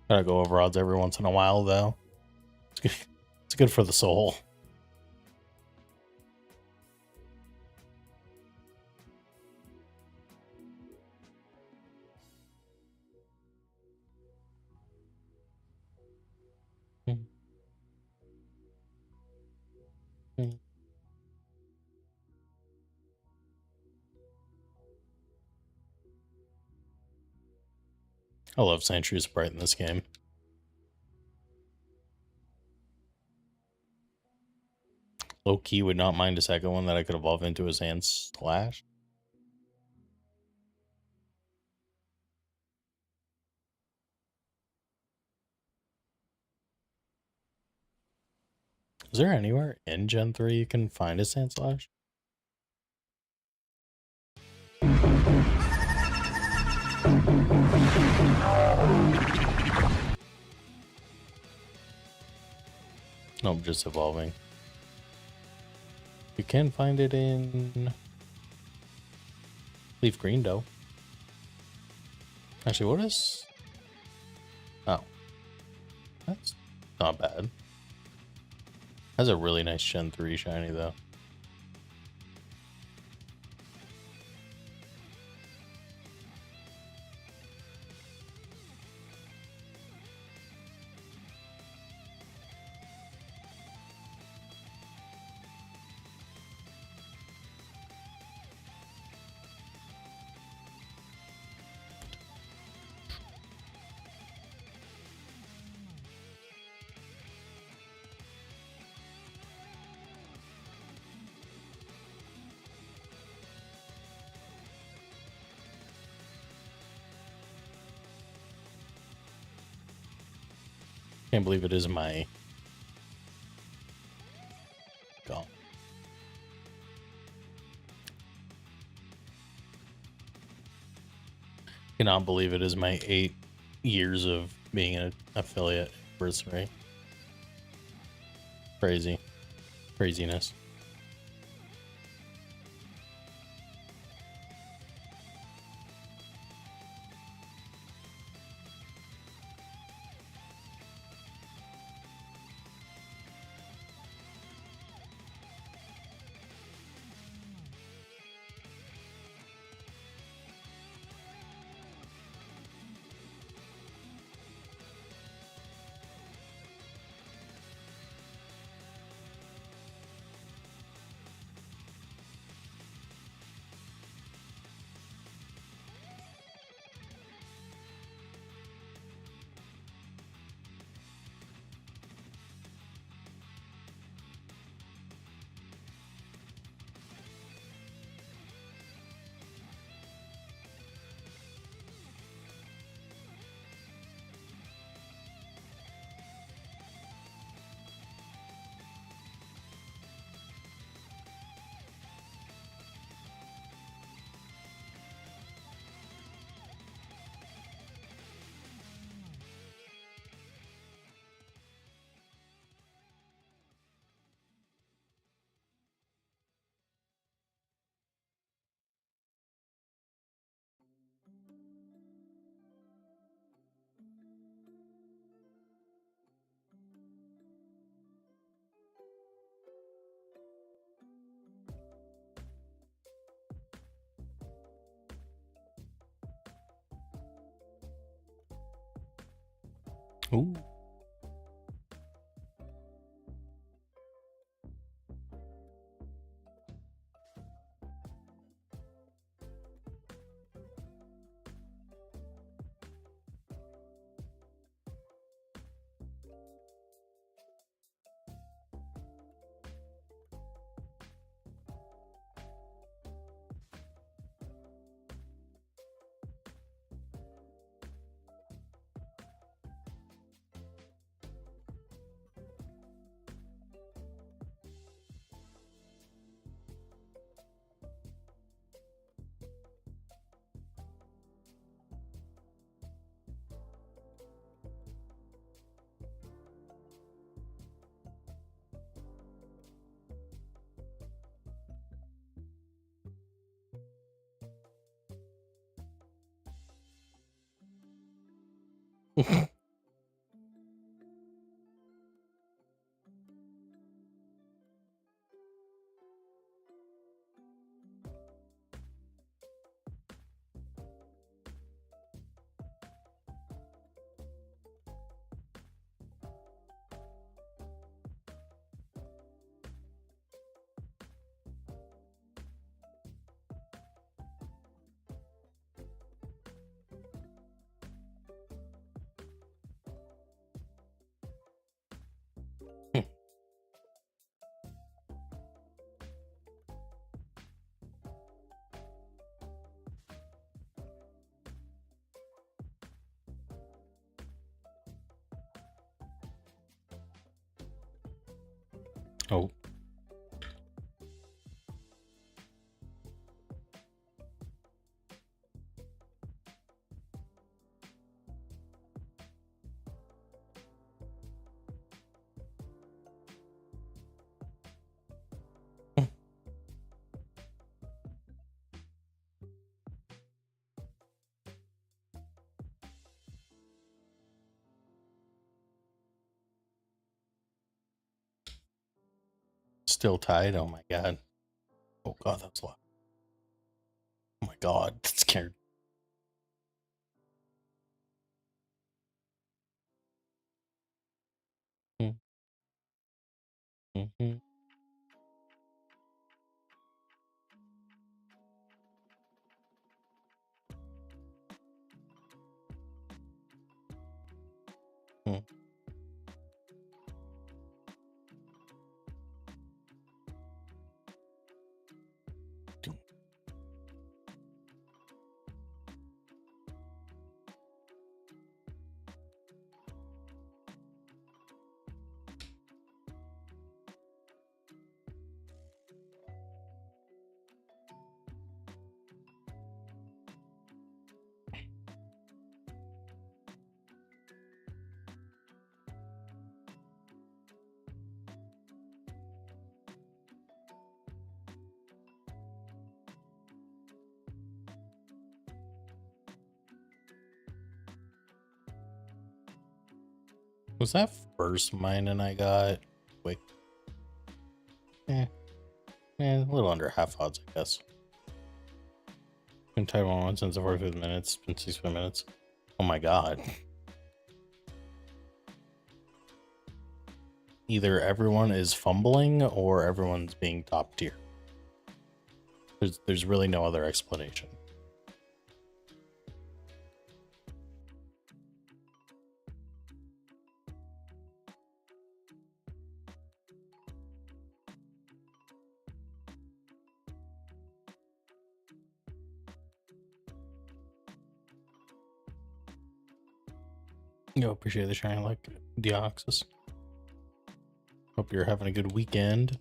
Gotta go over odds every once in a while, though. It's good for the soul. I love Sanctuary Sprite in this game. Low key would not mind a second one that I could evolve into a Sand Slash. Is there anywhere in Gen 3 you can find a Sand Slash? Nope, just evolving. You can find it in Leaf Green, though. Actually, what is... Oh. That's not bad. That's a really nice Gen 3 shiny, though. Can't believe it is my... Go. Cannot believe it is my 8 years of being an affiliate anniversary. Crazy. Craziness. Ooh. Oh. Still tied. Oh my god. Oh god, that was loud. Oh my god, that scared. Mm-hmm. Was that first mining I got? Wait. A little under half odds, I guess. Been tied 1 since the 45 minutes. Been 65 minutes. Oh my god. Either everyone is fumbling or everyone's being top tier. There's really no other explanation. Yo, appreciate the sharing, like Deoxys. Hope you're having a good weekend.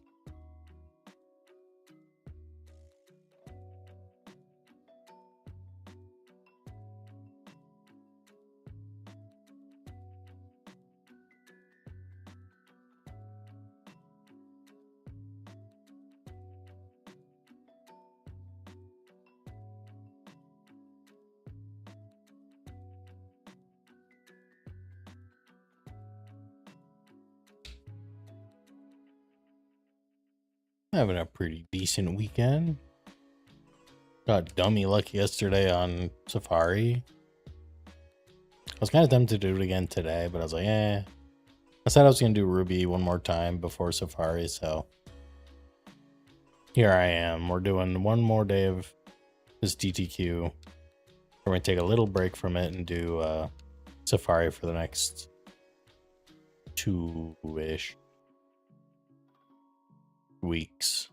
Having a pretty decent weekend. Got dummy lucky yesterday on Safari. was kind of tempted to do it again today, but I was like, eh. I said I was going to do Ruby one more time before Safari, so here I am. We're doing one more day of this DTQ. We're going to take a little break from it and do Safari for the next 2-ish weeks.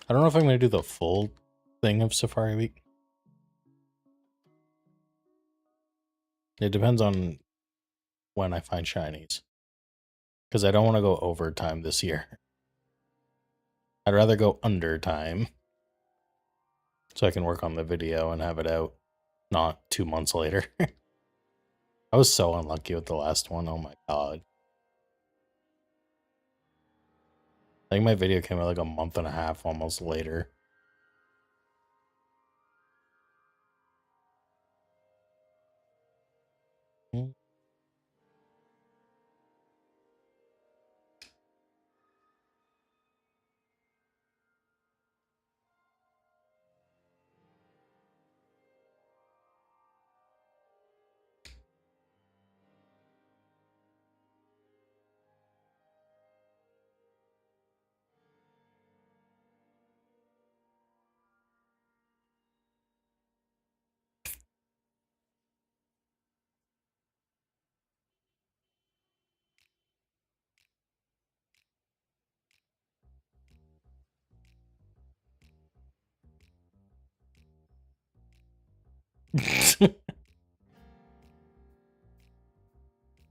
I don't know if I'm going to do the full thing of Safari Week. It depends on when I find shinies. Because I don't want to go overtime this year. I'd rather go under time. So I can work on the video and have it out not 2 months later. I was so unlucky with the last one. Oh my god. I think my video came out like a month and a half almost later.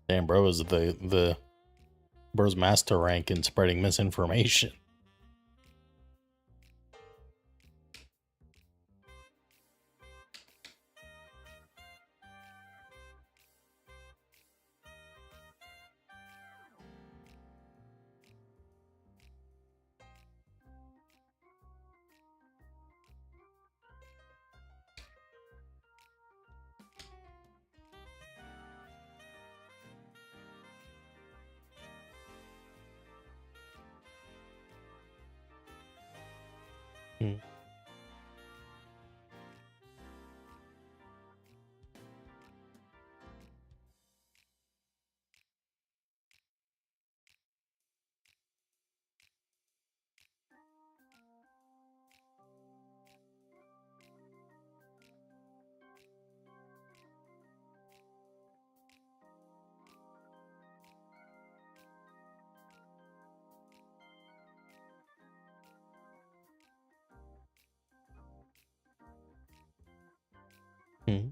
Damn, bro is the bro's master rank in spreading misinformation. Hmm. Hmm.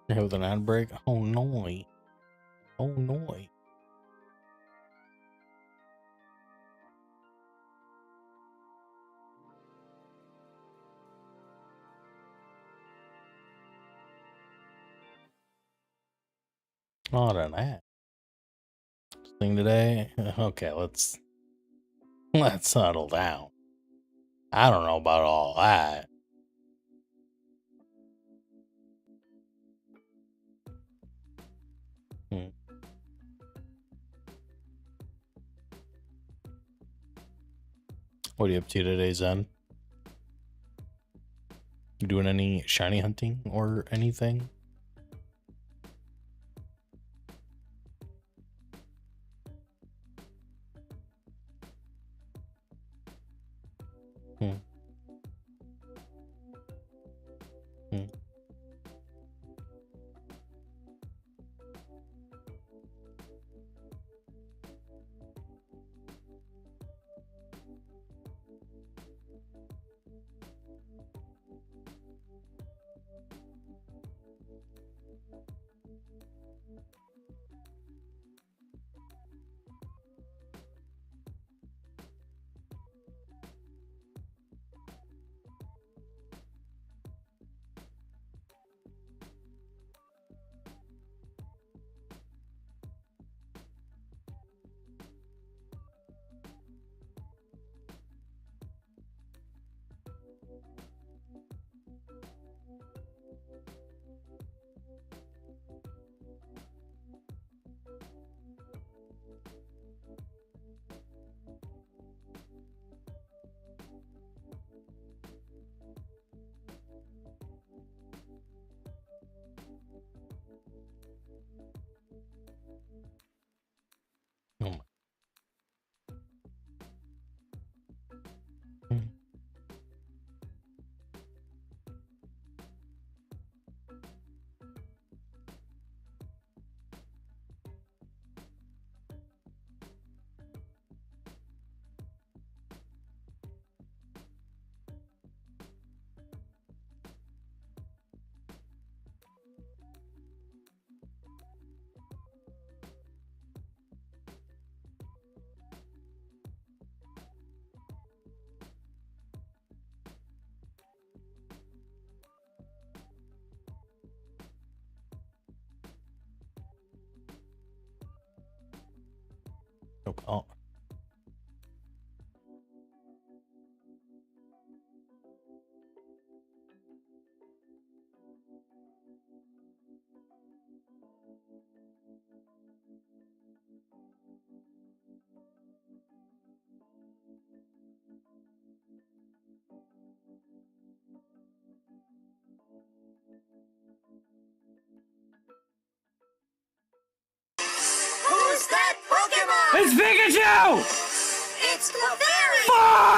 With an ad break? Oh no. Oh no. Not an ad thing today. Okay, let's settle down. I don't know about all that. What are you up to today, Zen? You doing any shiny hunting or anything? Hmm. Hmm. Oh my. Hmm. Okay. Oh. Who's that Pokemon? It's Pikachu! It's Clefairy!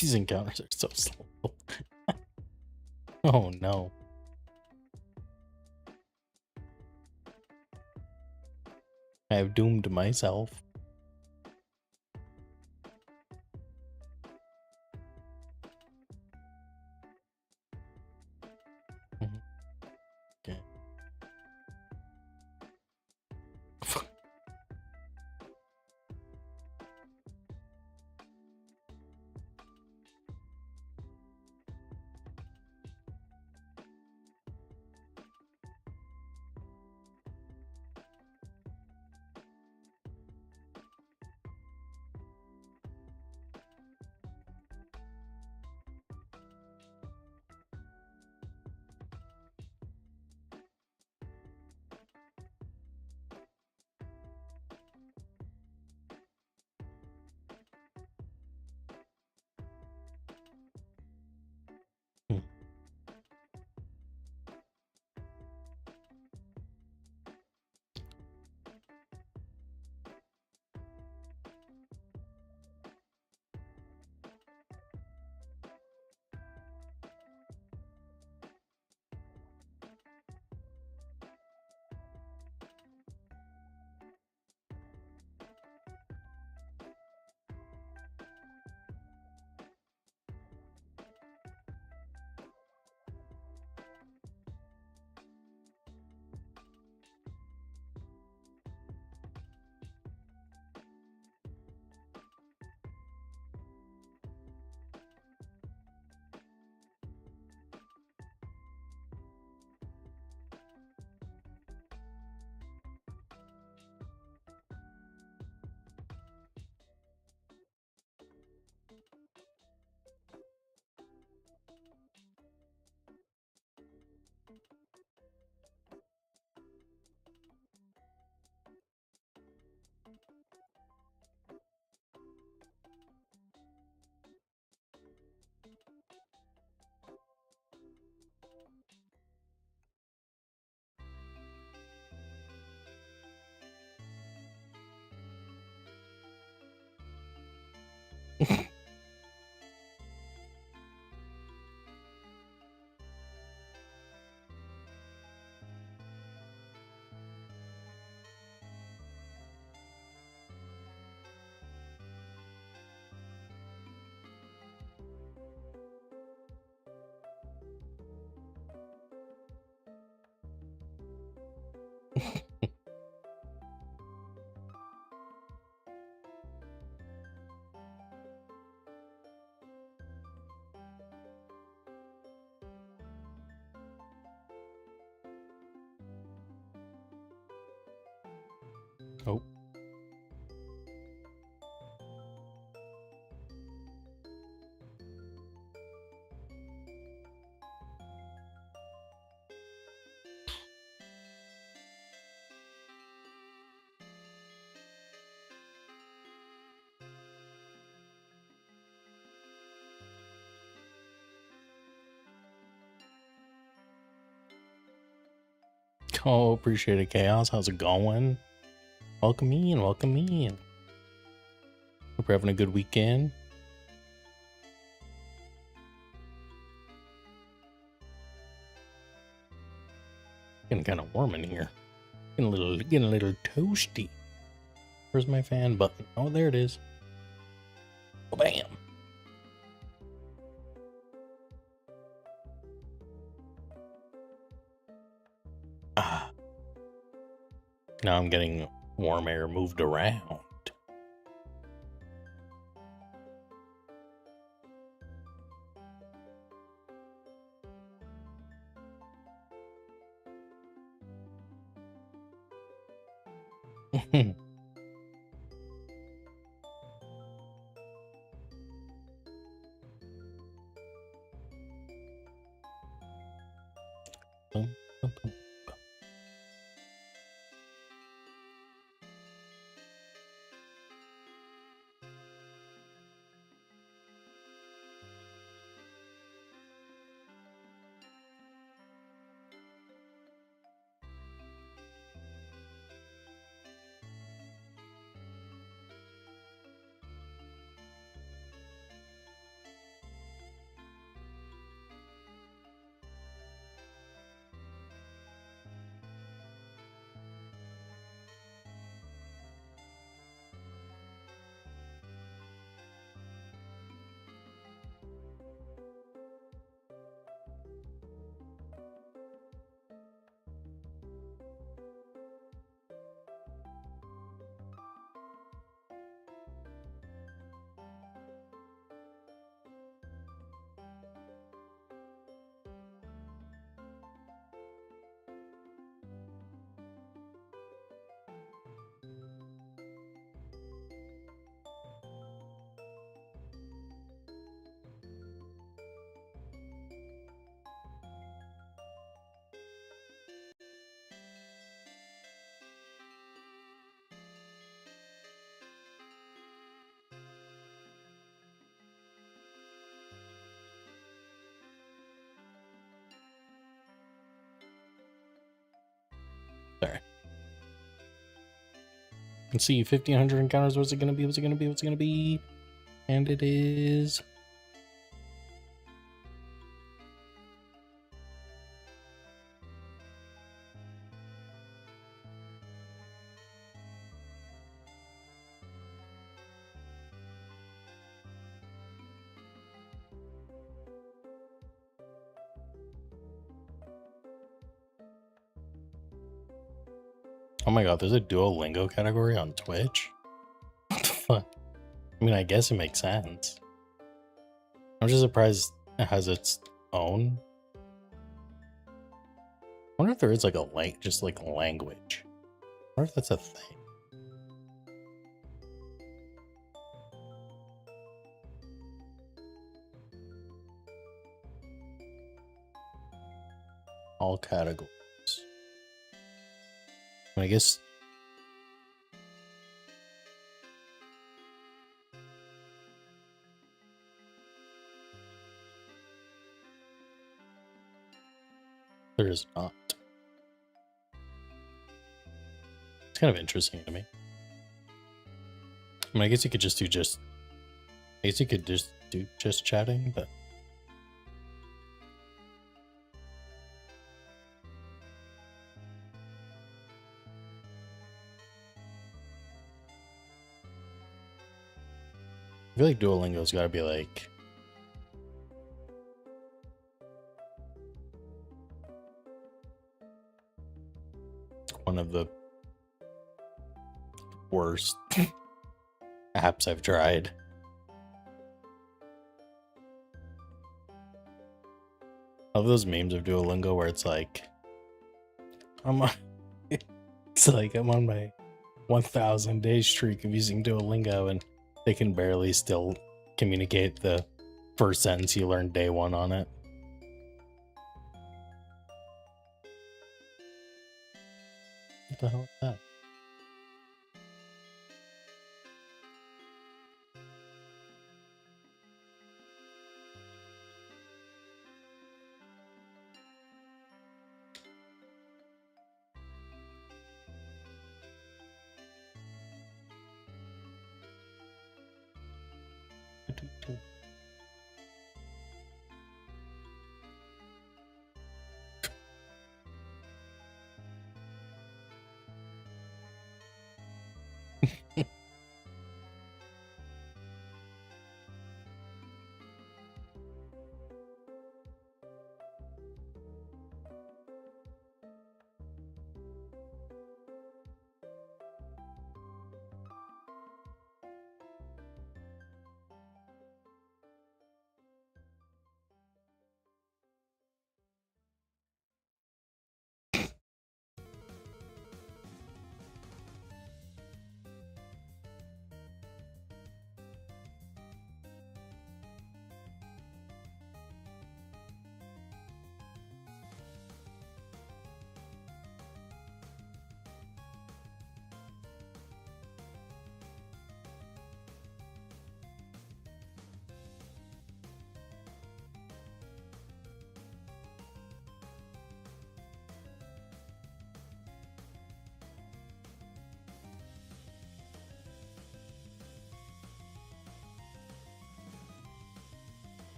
These encounters are so slow. Oh no. I have doomed myself. Okay. Oh. Oh, appreciate it, Chaos. How's it going? Welcome in, welcome in. Hope you're having a good weekend. Getting kind of warm in here. Getting a little toasty. Where's my fan button? Oh, there it is. Oh, bam. Ah. Now I'm getting warm air moved around. Let's see, 1500 encounters. What's it gonna be? What's it gonna be? What's it gonna be? And it is. Oh my god, there's a Duolingo category on Twitch? What the fuck? I mean, I guess it makes sense. I'm just surprised it has its own. I wonder if there is like a just like language. I wonder if that's a thing. All categories. I guess. There is not. It's kind of interesting to me. I mean, I guess you could just do I guess you could just do just chatting, but. I feel like Duolingo's got to be like one of the worst apps I've tried. I love those memes of Duolingo where it's like it's like I'm on my 1,000 day streak of using Duolingo and they can barely still communicate the first sentence you learned day one on it. What the hell is that?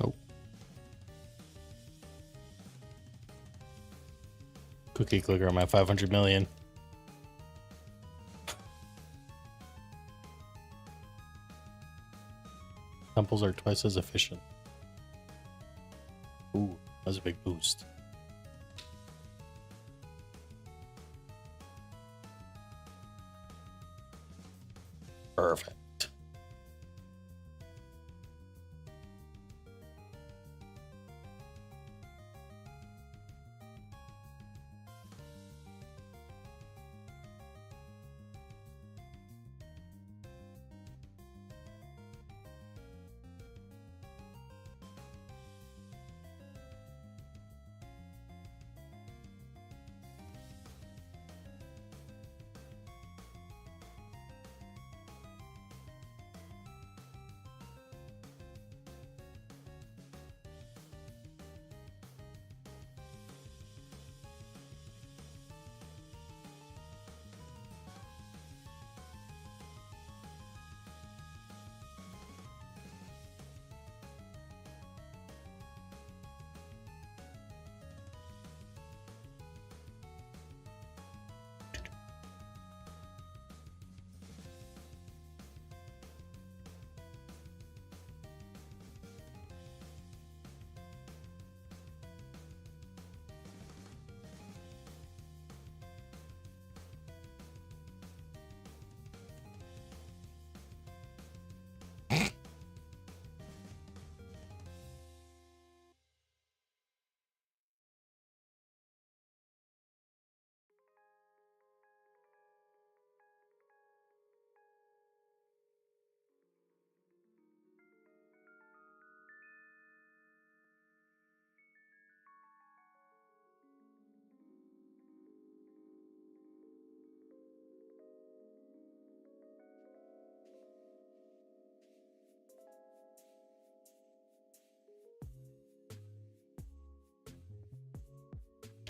Oh. Cookie clicker on my 500 million. Temples are twice as efficient. Ooh, that's a big boost. Perfect.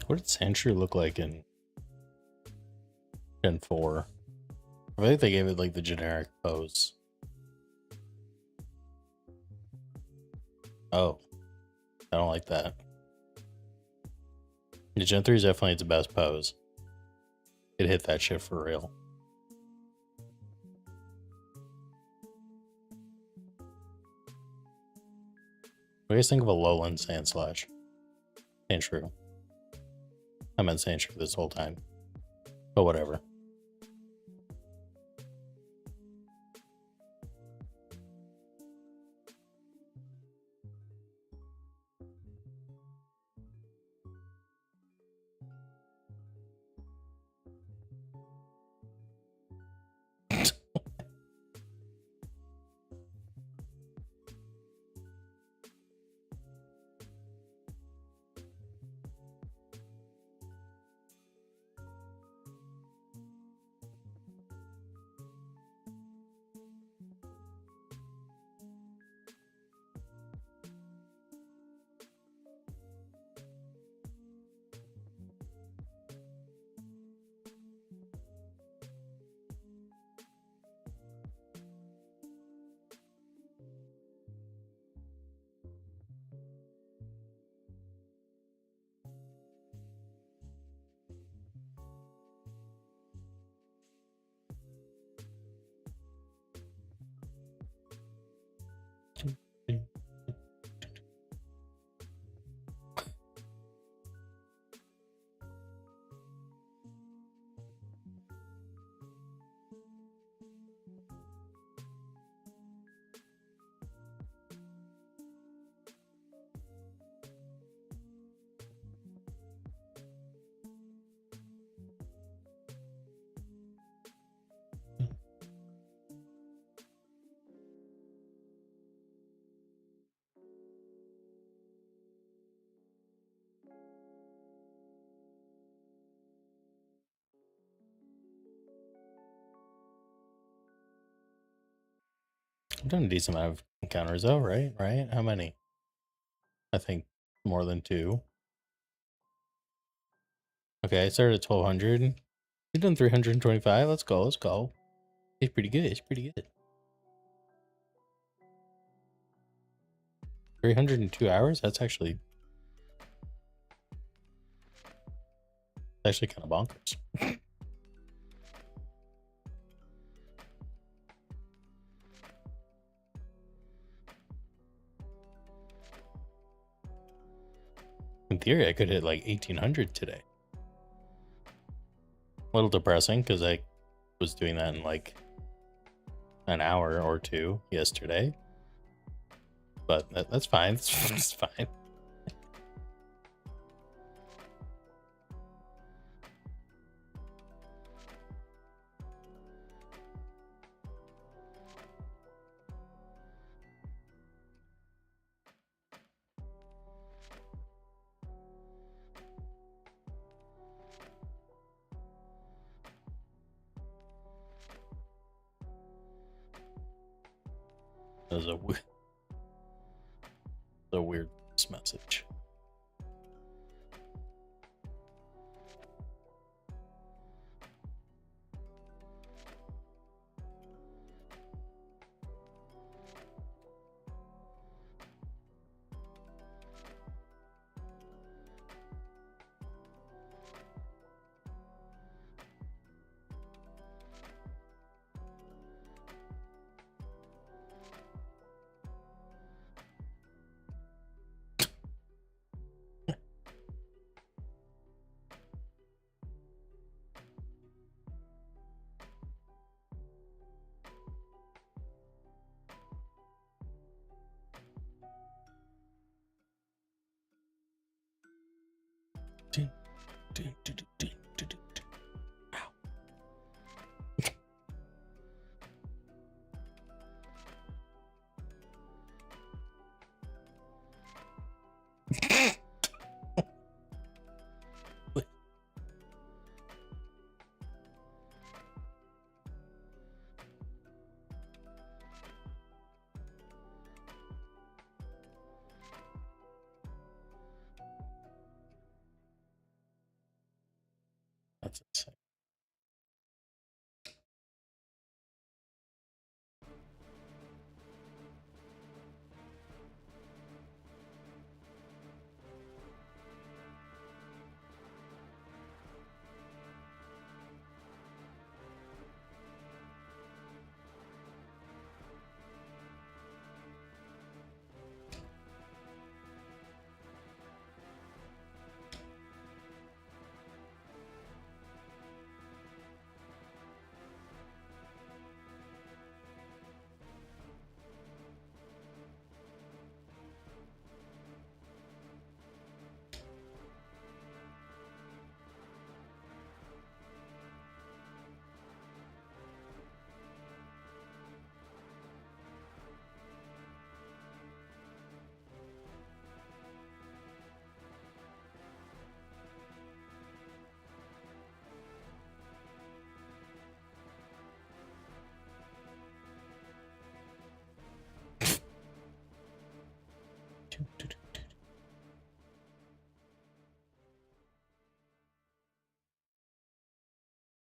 What did Sandshrew look like in Gen 4? I think they gave it like the generic pose. Oh, I don't like that. The Gen 3 is definitely its best pose. It hit that shit for real. What do you guys think of a lowland sand slash? Sandshrew. I meant Sandshrew this whole time. But whatever. I've done a decent amount of encounters though, right? Right? How many? I think more than 2. Okay, I started at 1200. You've done 325. Let's go. Let's go. It's pretty good. It's pretty good. 302 hours? That's actually kind of bonkers. In theory, I could hit like 1800 today. A little depressing because I was doing that in like an hour or 2 yesterday. But that's fine. It's fine. That was a weird message. That's insane.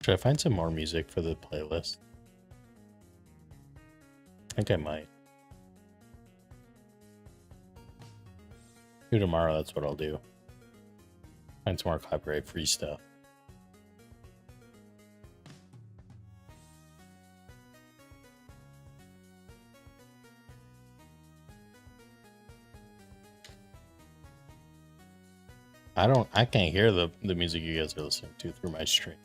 Should I find some more music for the playlist? I think I might. Maybe tomorrow, that's what I'll do. Find some more copyright-free stuff. I can't hear the music you guys are listening to through my stream.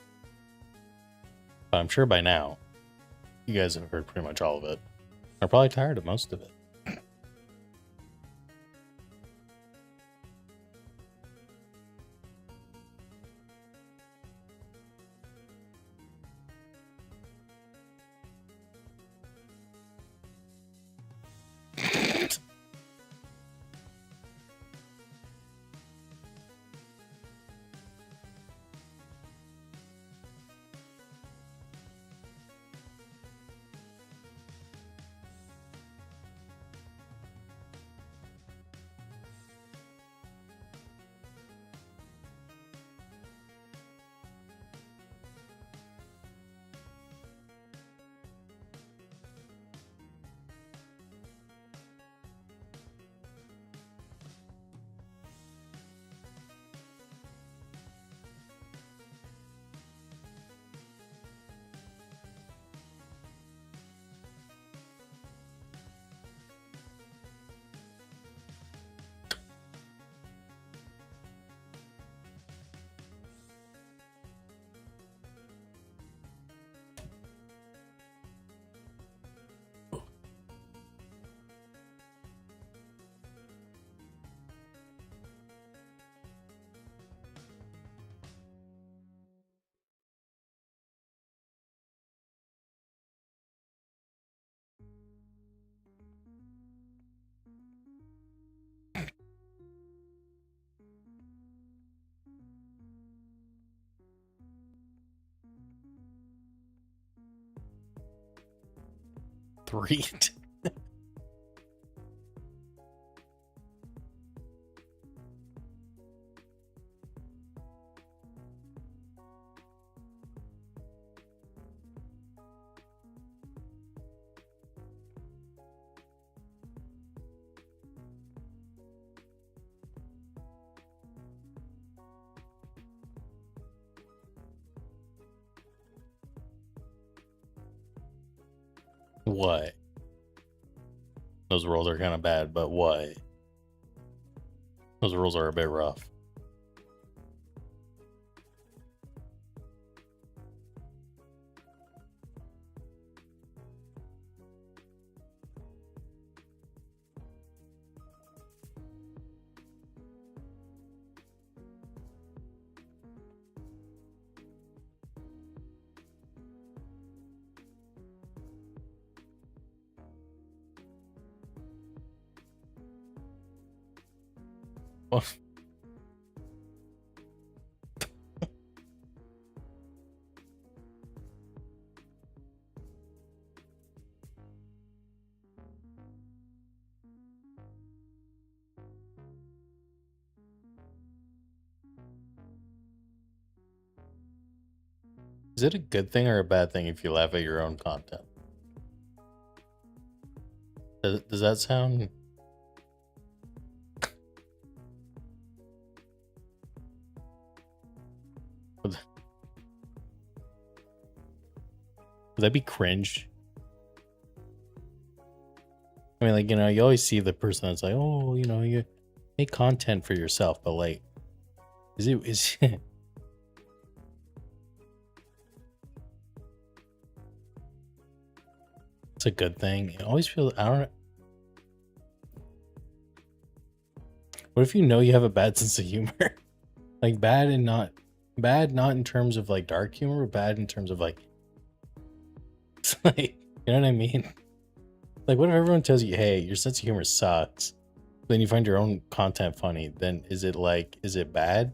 But I'm sure by now, you guys have heard pretty much all of it. I'm probably tired of most of it. Three. What? Those rules are kind of bad, but what? Those rules are a bit rough. What? Is it a good thing or a bad thing if you laugh at your own content? Does that sound... Would that be cringe? I mean, like, you know, you always see the person that's like, oh, you know, you make content for yourself, but like, is it's a good thing? I always feel, I don't know. What if you know you have a bad sense of humor? Like bad not in terms of like dark humor, but bad in terms of like, it's like, you know what I mean? Like, what if everyone tells you, hey, your sense of humor sucks, then you find your own content funny, then is it like, is it bad?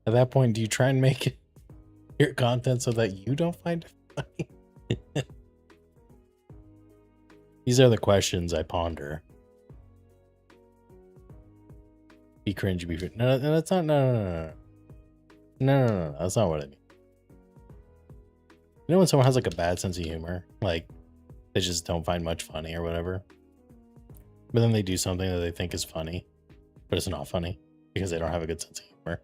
At that point, do you try and make your content so that you don't find it funny? These are the questions I ponder. Be cringe, be no, that's not, no, that's not what I mean. You know when someone has like a bad sense of humor, like they just don't find much funny or whatever, but then they do something that they think is funny, but it's not funny because they don't have a good sense of humor.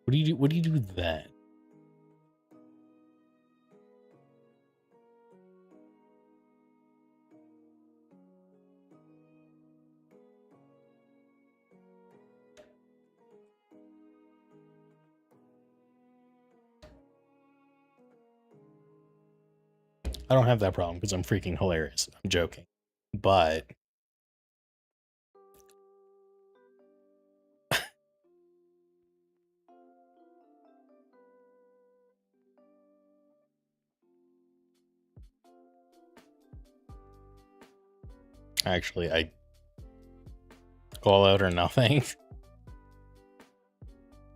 What do you do? What do you do with that? I don't have that problem because I'm freaking hilarious. I'm joking. But actually, I call out or nothing.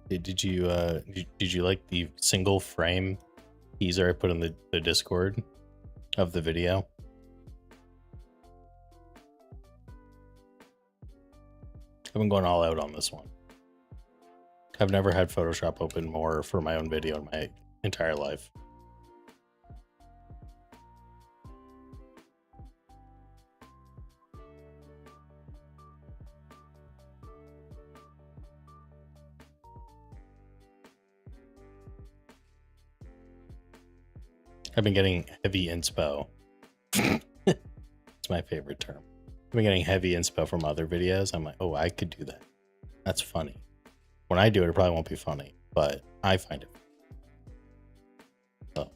Did you like the single frame teaser I put in the Discord of the video? I've been going all out on this one. I've never had Photoshop open more for my own video in my entire life. I've been getting heavy inspo. It's my favorite term. I've been getting heavy inspo from other videos. I'm like, oh, I could do that. That's funny. When I do it, it probably won't be funny, but I find it. Oh.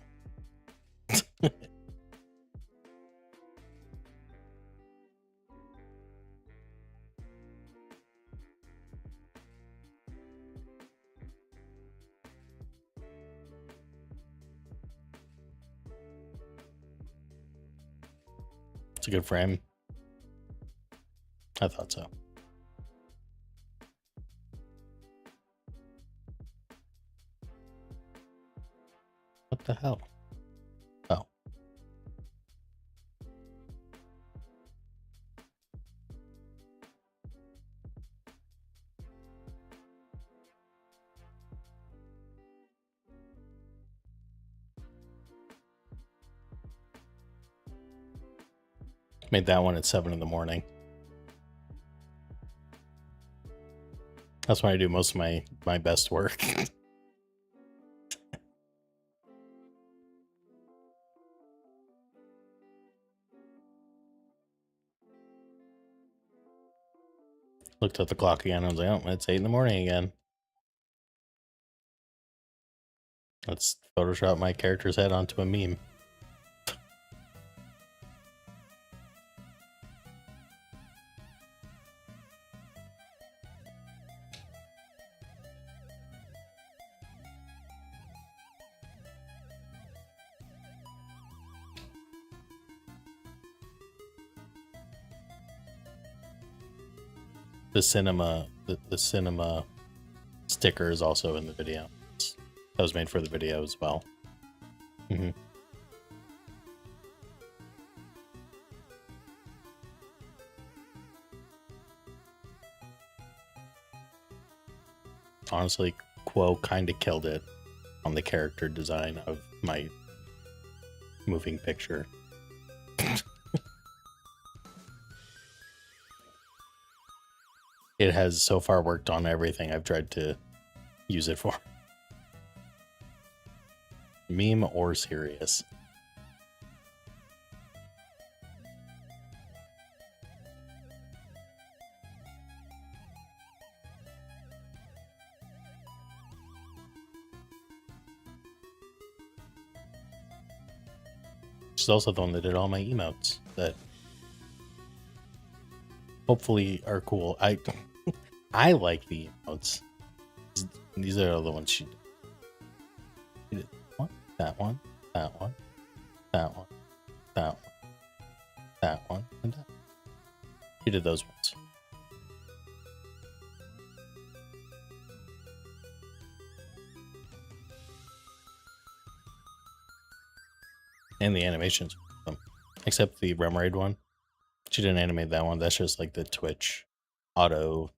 It's a good frame. I thought so. What the hell? Oh. Made that one at 7 in the morning. That's when I do most of my best work. Looked at the clock again. I was like, oh, it's 8 in the morning again. Let's Photoshop my character's head onto a meme. The cinema sticker is also in the video. That was made for the video as well. Mm-hmm. honestly, Quo kind of killed it on the character design of my moving picture. It has so far worked on everything I've tried to use it for. Meme or serious. She's also the one that did all my emotes that hopefully are cool. I like the emotes. These are the ones she did. What? That one, that one, that one, that one, that one, and that. She did those ones. And the animations, except the Remoraid one. She didn't animate that one. That's just like the Twitch auto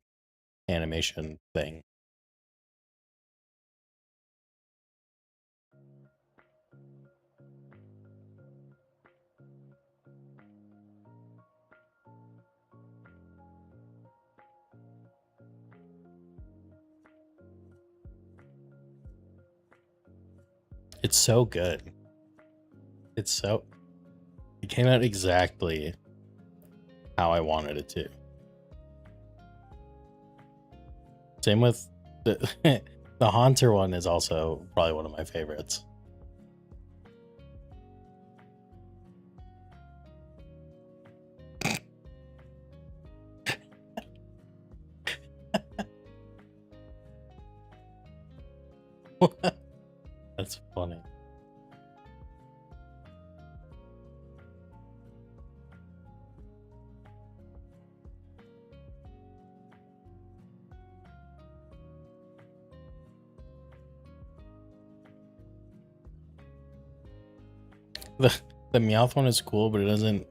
animation thing. It's so good. It came out exactly how I wanted it to. Same with the the Haunter one is also probably one of my favorites. That's funny. The Meowth one is cool, but it doesn't,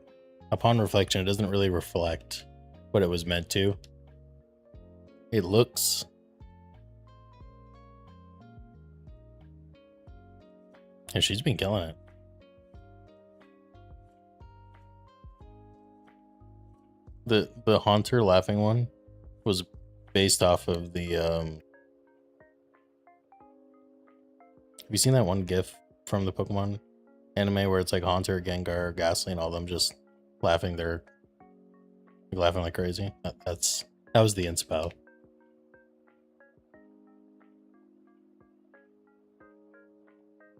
upon reflection, it doesn't really reflect what it was meant to. It looks and she's been killing it. The Haunter laughing one was based off of the have you seen that one GIF from the Pokemon anime where it's like Haunter, Gengar, Ghastly, and all of them just laughing? They're laughing like crazy. That was the inspo.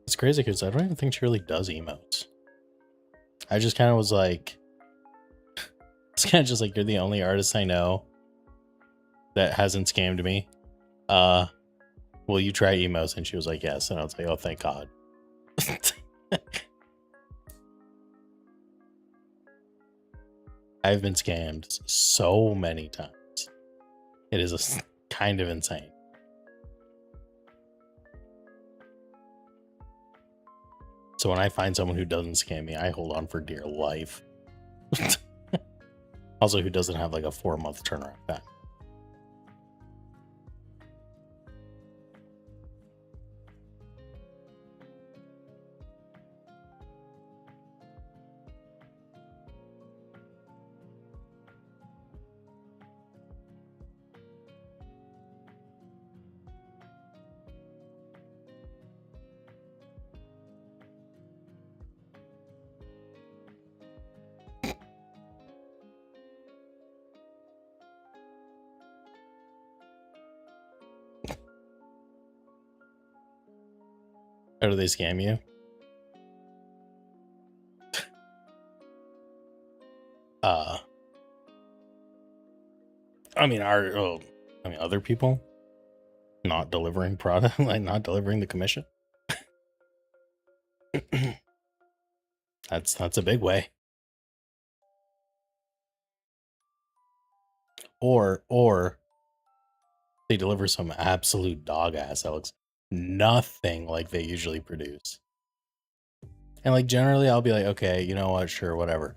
It's crazy because I don't even think she really does emotes. I just kind of was like, it's kind of just like, you're the only artist I know that hasn't scammed me. Will you try emotes? And she was like, yes. And I was like, oh, thank God. I've been scammed so many times. It is kind of insane. So when I find someone who doesn't scam me, I hold on for dear life. Also, who doesn't have like a 4-month turnaround time. How do they scam you? I mean, other people not delivering product, like not delivering the commission. That's a big way. Or they deliver some absolute dog ass that looks nothing like they usually produce. And like generally I'll be like, okay, you know what, sure, whatever.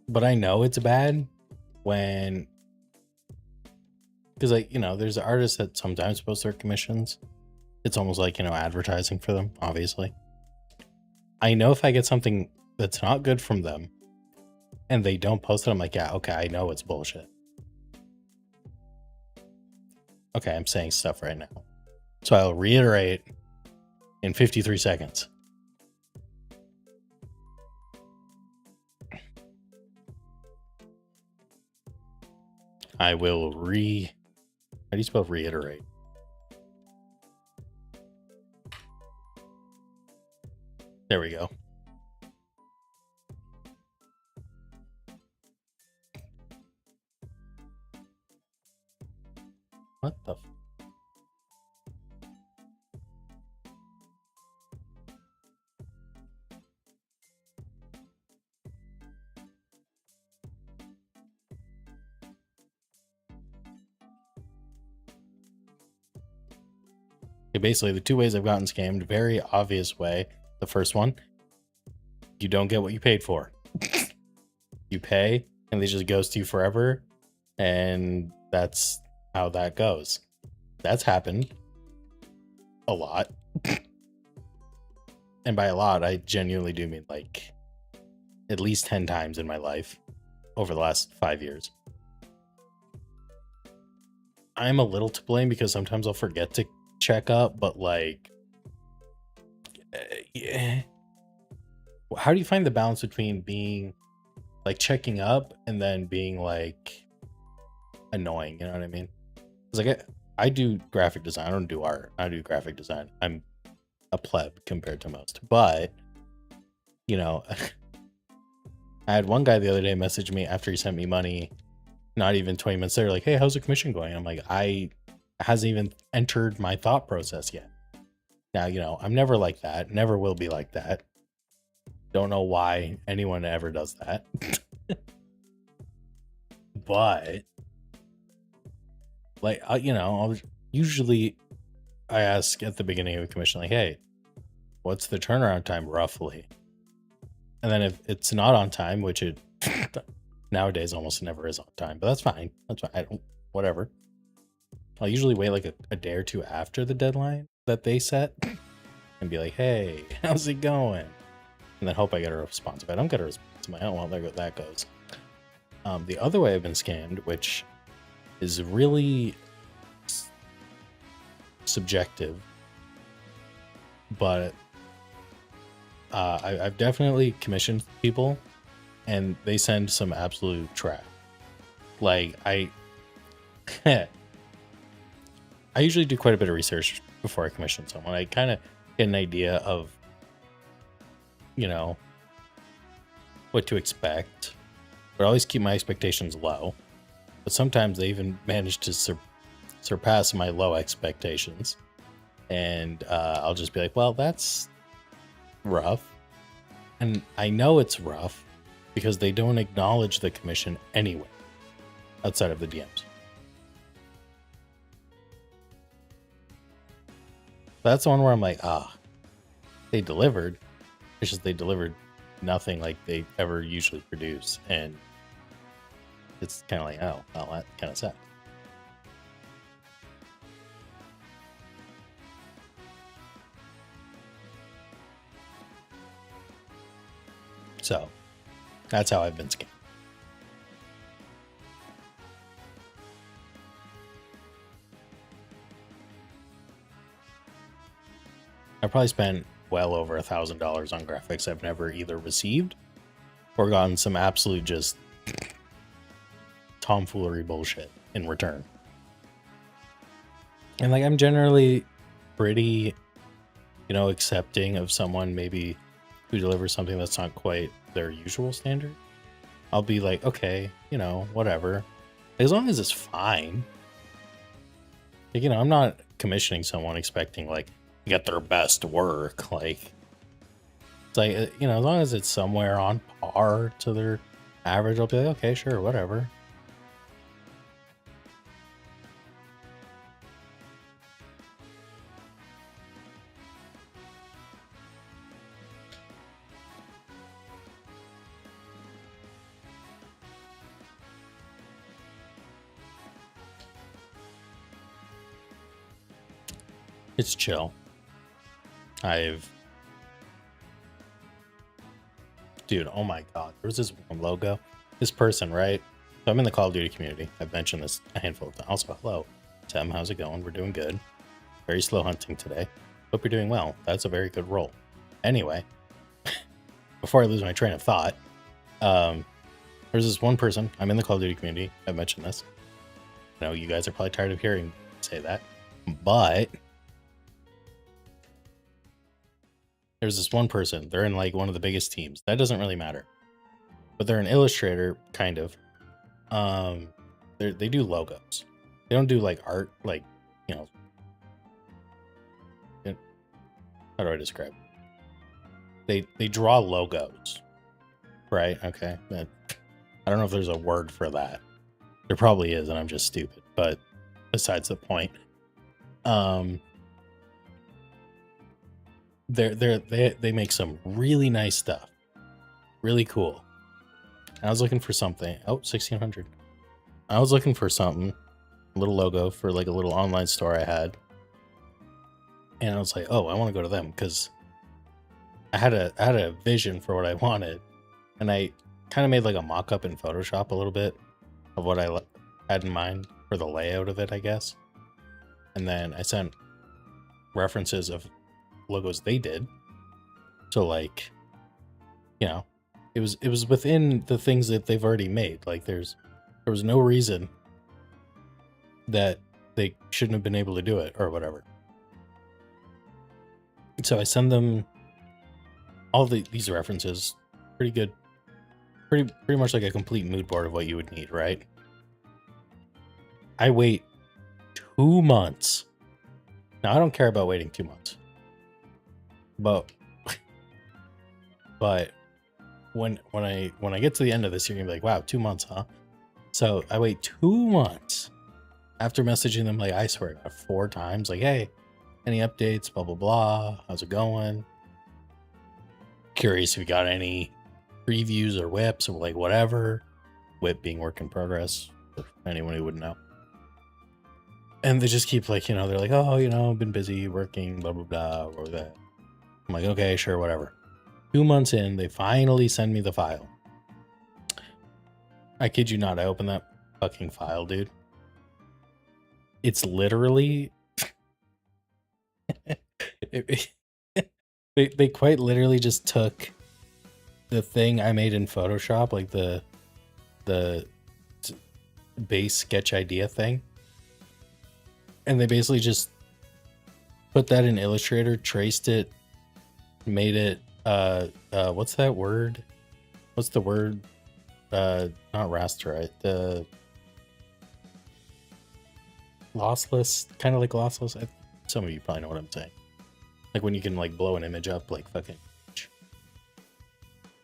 But I know it's bad when because like, there's artists that sometimes post their commissions. It's almost like, advertising for them, obviously. I know if I get something that's not good from them and they don't post it, I'm like, yeah, okay, I know it's bullshit. Okay, I'm saying stuff right now. So I'll reiterate in 53 seconds. I will how do you spell reiterate? There we go. What the Okay, basically the two ways I've gotten scammed, very obvious way. The first one, you don't get what you paid for. You pay and they just ghost you forever, and that's how that goes. That's happened a lot. And by a lot, I genuinely do mean like at least 10 times in my life over the last 5 years. I'm a little to blame because sometimes I'll forget to check up, but like, yeah. How do you find the balance between being like checking up and then being like annoying? You know what I mean? Because like I do graphic design. I don't do art. I do graphic design. I'm a pleb compared to most, but I had one guy the other day message me after he sent me money, not even 20 minutes later, like, hey, how's the commission going? I'm like, it hasn't even entered my thought process yet. Now, I'm never like that. Never will be like that. Don't know why anyone ever does that. But like, I'll usually I ask at the beginning of a commission, like, hey, what's the turnaround time roughly? And then if it's not on time, which it nowadays almost never is on time, but that's fine. That's fine. Whatever. I'll usually wait like a day or two after the deadline that they set and be like, hey, how's it going? And then hope I get a response. If I don't get a response, I don't know how that goes. The other way I've been scammed, which is really subjective, but I've definitely commissioned people and they send some absolute trash. Like I usually do quite a bit of research before I commission someone. I kind of get an idea of, what to expect, but I always keep my expectations low. But sometimes they even manage to surpass my low expectations. And I'll just be like, well, that's rough. And I know it's rough because they don't acknowledge the commission anyway, outside of the DMs. That's the one where I'm like, they delivered. It's just they delivered nothing like they ever usually produce. And it's kind of like, oh, well, that kind of sucks. So that's how I've been scammed. I probably spent well over $1,000 on graphics I've never either received or gotten some absolute just tomfoolery bullshit in return. And like, I'm generally pretty, accepting of someone maybe who delivers something that's not quite their usual standard. I'll be like, okay, whatever. As long as it's fine. Like, I'm not commissioning someone expecting like get their best work. Like, it's like, as long as it's somewhere on par to their average, I'll be like, okay, sure, whatever. It's chill. Dude, oh my god, there was this one logo. This person, right? So I'm in the Call of Duty community. I've mentioned this a handful of times. Also, hello, Tim, how's it going? We're doing good. Very slow hunting today. Hope you're doing well. That's a very good roll. Anyway, before I lose my train of thought, there's this one person. I'm in the Call of Duty community. I've mentioned this. I know you guys are probably tired of hearing me say that, but there's this one person. They're in like one of the biggest teams. That doesn't really matter, but they're an illustrator, kind of. They do logos. They don't do like art, like, you know. How do I describe it? They draw logos, right? Okay. I don't know if there's a word for that. There probably is, and I'm just stupid. But besides the point, they make some really nice stuff, really cool. And I was looking for something. Oh, 1600. I was looking for something, a little logo for like a little online store I had, and I was like, oh, I want to go to them because I had a vision for what I wanted, and I kind of made like a mock-up in Photoshop a little bit of what I had in mind for the layout of it, I guess. And then I sent references of logos they did. So like, you know, it was within the things that they've already made. Like there was no reason that they shouldn't have been able to do it or whatever. So I send them all these references, pretty good, pretty much like a complete mood board of what you would need, right? I wait 2 months. Now I don't care about waiting 2 months, but when I get to the end of this, you're gonna be like, wow, 2 months, huh? So I wait 2 months after messaging them, like I swear, 4 times, like, hey, any updates, blah blah blah, how's it going? Curious if you got any previews or whips or like whatever. Whip being work in progress for anyone who wouldn't know. And they just keep like, you know, they're like, oh, you know, been busy working, blah blah blah, or that. I'm like, okay, sure, whatever. 2 months in, they finally send me the file. I kid you not, I open that fucking file, dude. It's literally they quite literally just took the thing I made in Photoshop, like the base sketch idea thing, and they basically just put that in Illustrator, traced it, made it what's that word? What's the word? Not rasterite, the lossless, kind of like lossless. Some of you probably know what I'm saying. Like when you can like blow an image up like fucking.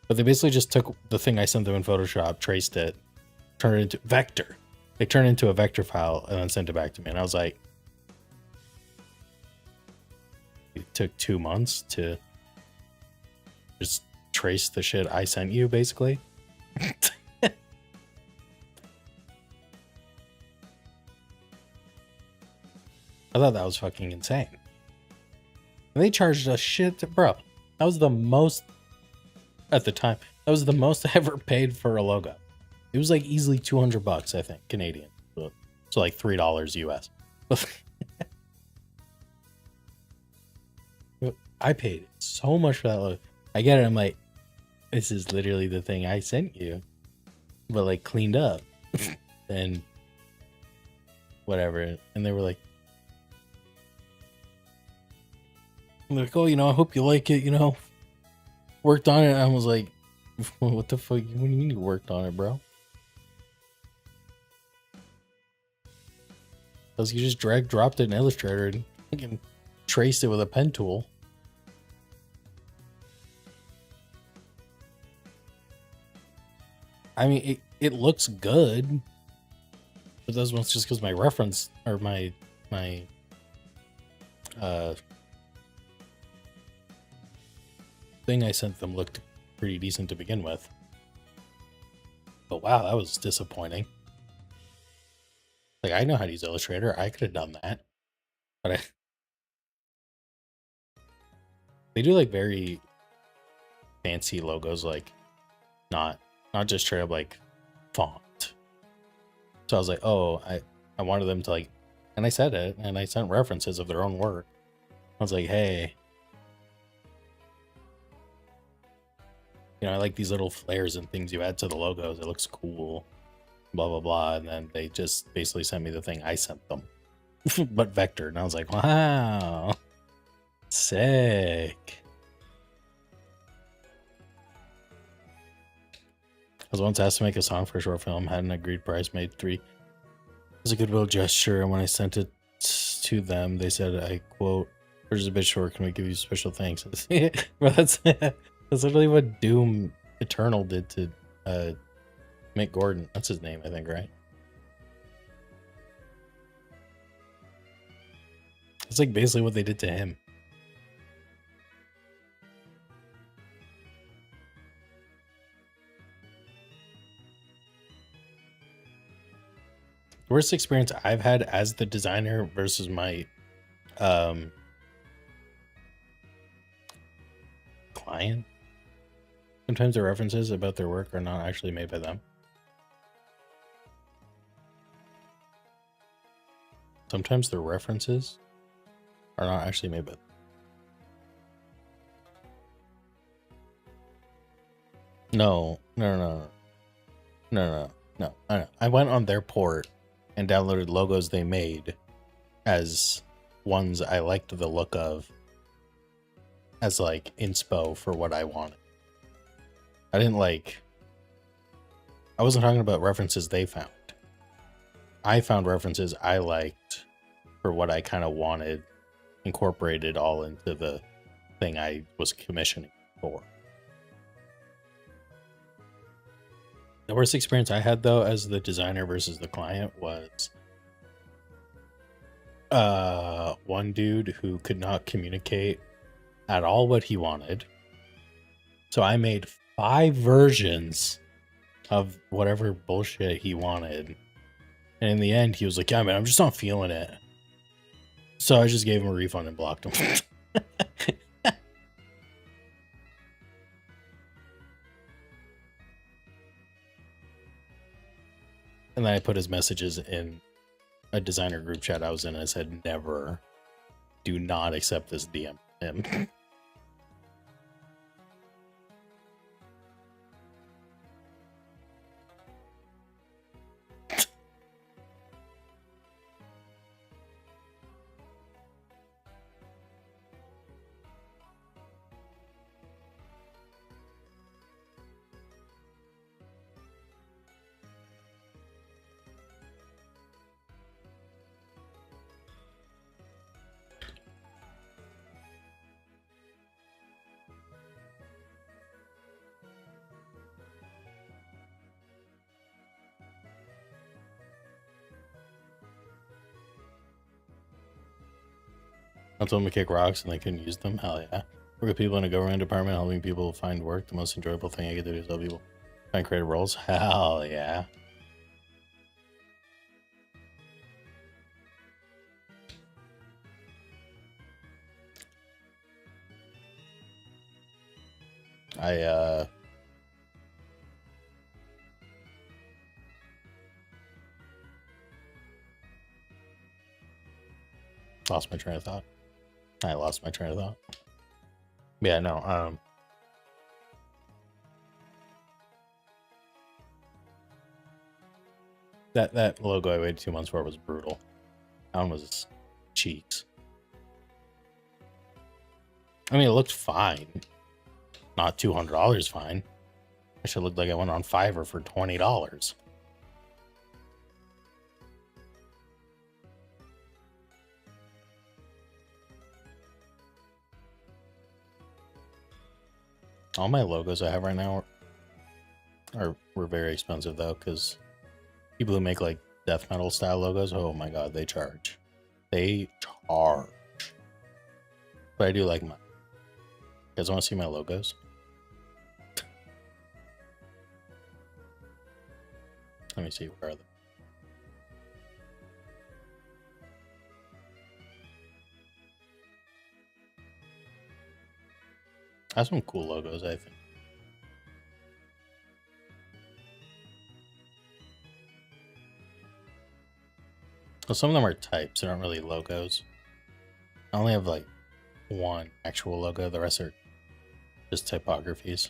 But they basically just took the thing I sent them in Photoshop, traced it, turned it into vector. They turned it into a vector file and then sent it back to me. And I was like, it took 2 months to just trace the shit I sent you, basically. I thought that was fucking insane. And they charged us shit, bro. That was the most at the time. That was the most I ever paid for a logo. It was like easily $200, I think, Canadian. So like $3 US. I paid so much for that logo. I get it. I'm like, this is literally the thing I sent you, but like cleaned up and whatever. And they were like, oh, you know, I hope you like it, you know, worked on it. I was like, what the fuck? What do you mean you worked on it, bro? Because you just dropped it in Illustrator and fucking traced it with a pen tool. I mean, it looks good, but that's just because my reference or my thing I sent them looked pretty decent to begin with. But wow, that was disappointing. Like, I know how to use Illustrator. I could have done that, but They do like very fancy logos, like not just straight up like font. So I was like, oh, I wanted them to like, and I said it, and I sent references of their own work. I was like, hey, you know, I like these little flares and things you add to the logos. It looks cool, blah, blah, blah. And then they just basically sent me the thing I sent them, but vector. And I was like, wow, sick. I was once asked to make a song for a short film, had an agreed price, made 3. It was a goodwill gesture. And when I sent it to them, they said, I quote, "We're just a bit short. Can we give you special thanks?" Bro, that's literally what Doom Eternal did to Mick Gordon. That's his name, I think, right? It's like basically what they did to him. The worst experience I've had as the designer versus my client. Sometimes the references about their work are not actually made by them. Sometimes the references are not actually made by them. No. I went on their port and downloaded logos they made as ones I liked the look of as like inspo for what I wanted. I wasn't talking about references they found. I found references I liked for what I kind of wanted, incorporated all into the thing I was commissioning for. The worst experience I had, though, as the designer versus the client was one dude who could not communicate at all what he wanted. So I made 5 versions of whatever bullshit he wanted. And in the end, he was like, yeah, man, I'm just not feeling it. So I just gave him a refund and blocked him. And then I put his messages in a designer group chat I was in and I said, never, do not accept this DM from him. I told them to kick rocks and they couldn't use them. Hell yeah. Work with people in a government department, helping people find work. The most enjoyable thing I get to do is help people find creative roles. Hell yeah. I lost my train of thought. Yeah, no, that logo I waited 2 months for was brutal. That one was cheeks. I mean, it looked fine. Not $200 fine. I should look like I went on Fiverr for $20. All my logos I have right now were very expensive though, because people who make like death metal style logos, oh my god, they charge. They charge. But I do like mine. You guys want to see my logos? Let me see, where are they? Has some cool logos, I think. Well, some of them are types, they're not really logos. I only have like one actual logo, the rest are just typographies.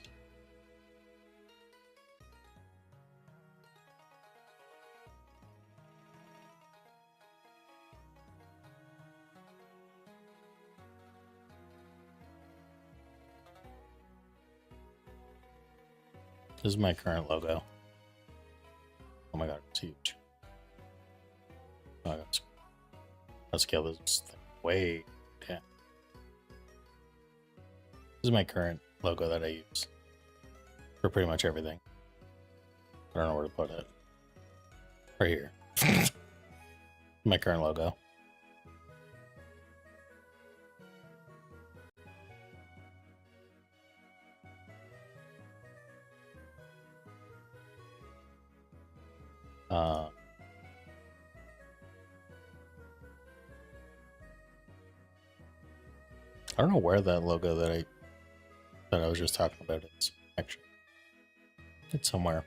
This is my current logo. Oh my god, it's huge. Oh, I'll scale this thing way down. This is my current logo that I use for pretty much everything. I don't know where to put it. Right here. My current logo. I don't know where that logo that I was just talking about is. Actually, it's somewhere.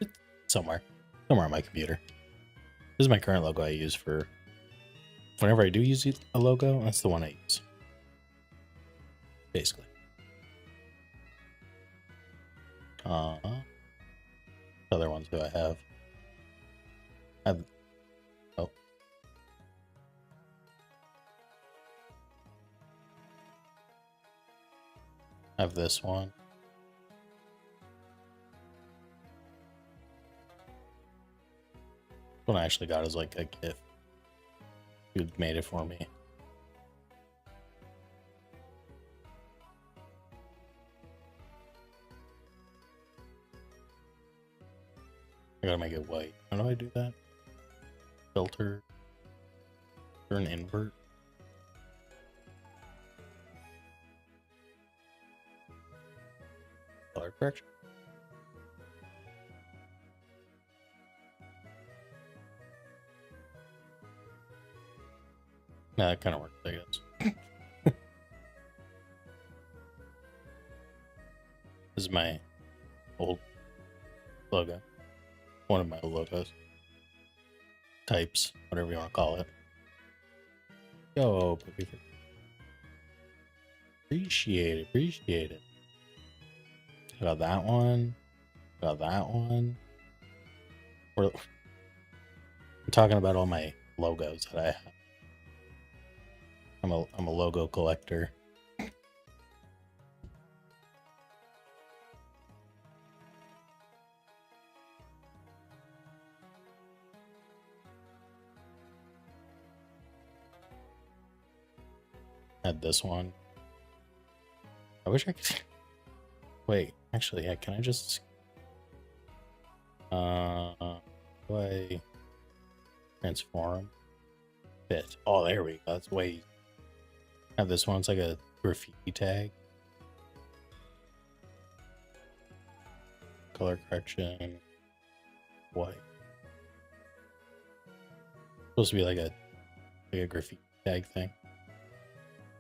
It's somewhere on my computer. This is my current logo I use for whenever I do use a logo. That's the one I use, basically. Other ones do I have? Oh. I have this one. One I actually got is like a gift. Dude made it for me. I gotta make it white. How do I do that? Filter. Or an invert? Color correction. Nah, that kind of works, I guess. This is my old logo. One of my old logos. Types, whatever you want to call it. Yo, appreciate it, appreciate it. Got that one. Got that one. I'm talking about all my logos that I have. I'm a logo collector. Had this one. I wish I could. Wait, actually, yeah. Can I just? Do I transform? Fit. Oh, there we go. That's way. I have this one. It's like a graffiti tag. Color correction. White. Supposed to be like a graffiti tag thing.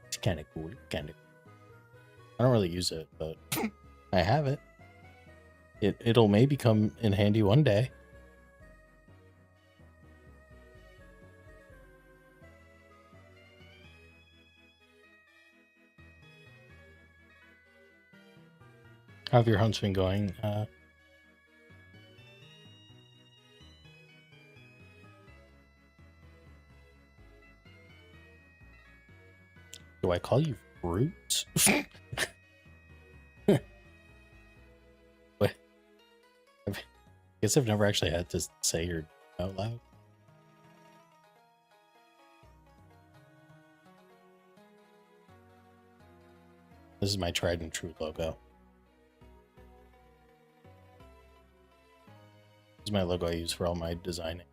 It's kind of cool. Kind of. I don't really use it, but I have it. It'll maybe come in handy one day. How have your hunts been going? Do I call you fruit? What? I guess I've never actually had to say your out loud. This is my tried and true logo. This is my logo I use for all my designing.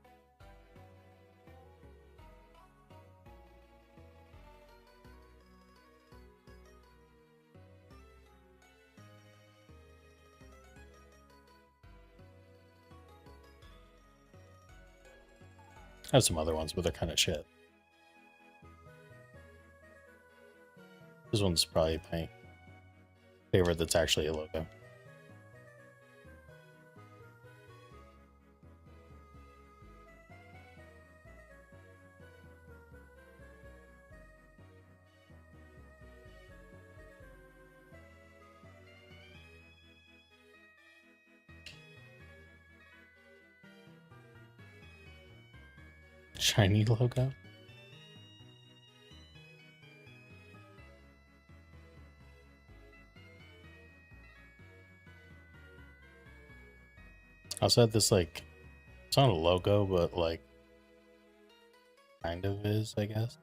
I have some other ones, but they're kind of shit. This one's probably my favorite that's actually a logo. Shiny logo? I also had this, like, it's not a logo, but, like, kind of is, I guess.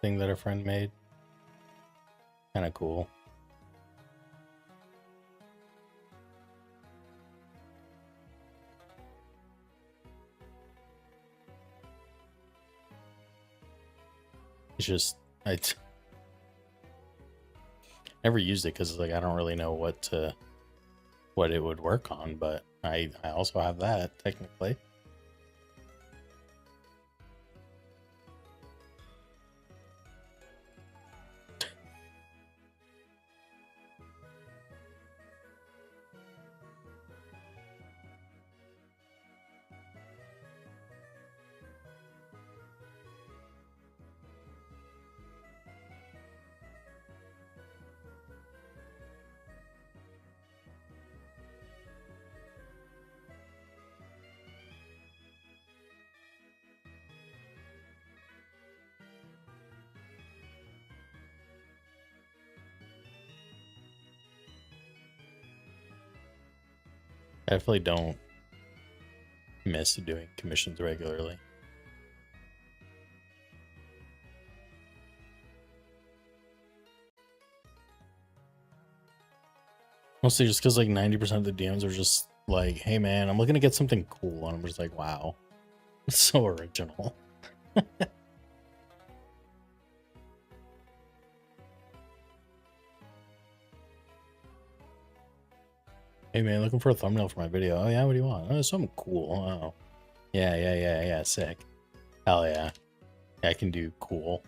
Thing that a friend made. Kind of cool. It's just, I never used it because, like, I don't really know what it would work on, but I also have that, technically. I definitely don't miss doing commissions regularly. Mostly just because, like, 90% of the DMs are just like, hey man, I'm looking to get something cool. And I'm just like, wow, it's so original. Hey man, looking for a thumbnail for my video. Oh yeah, what do you want? Oh, something cool. Oh. Yeah, sick. Hell yeah. I can do cool.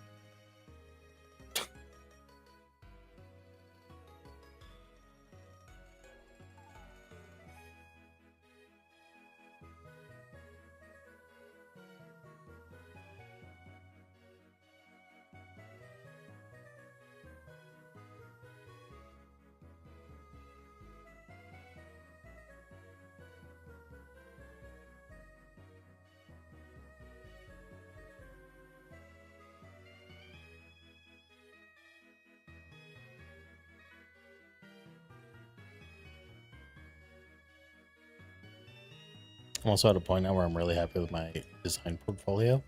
I'm also at a point now where I'm really happy with my design portfolio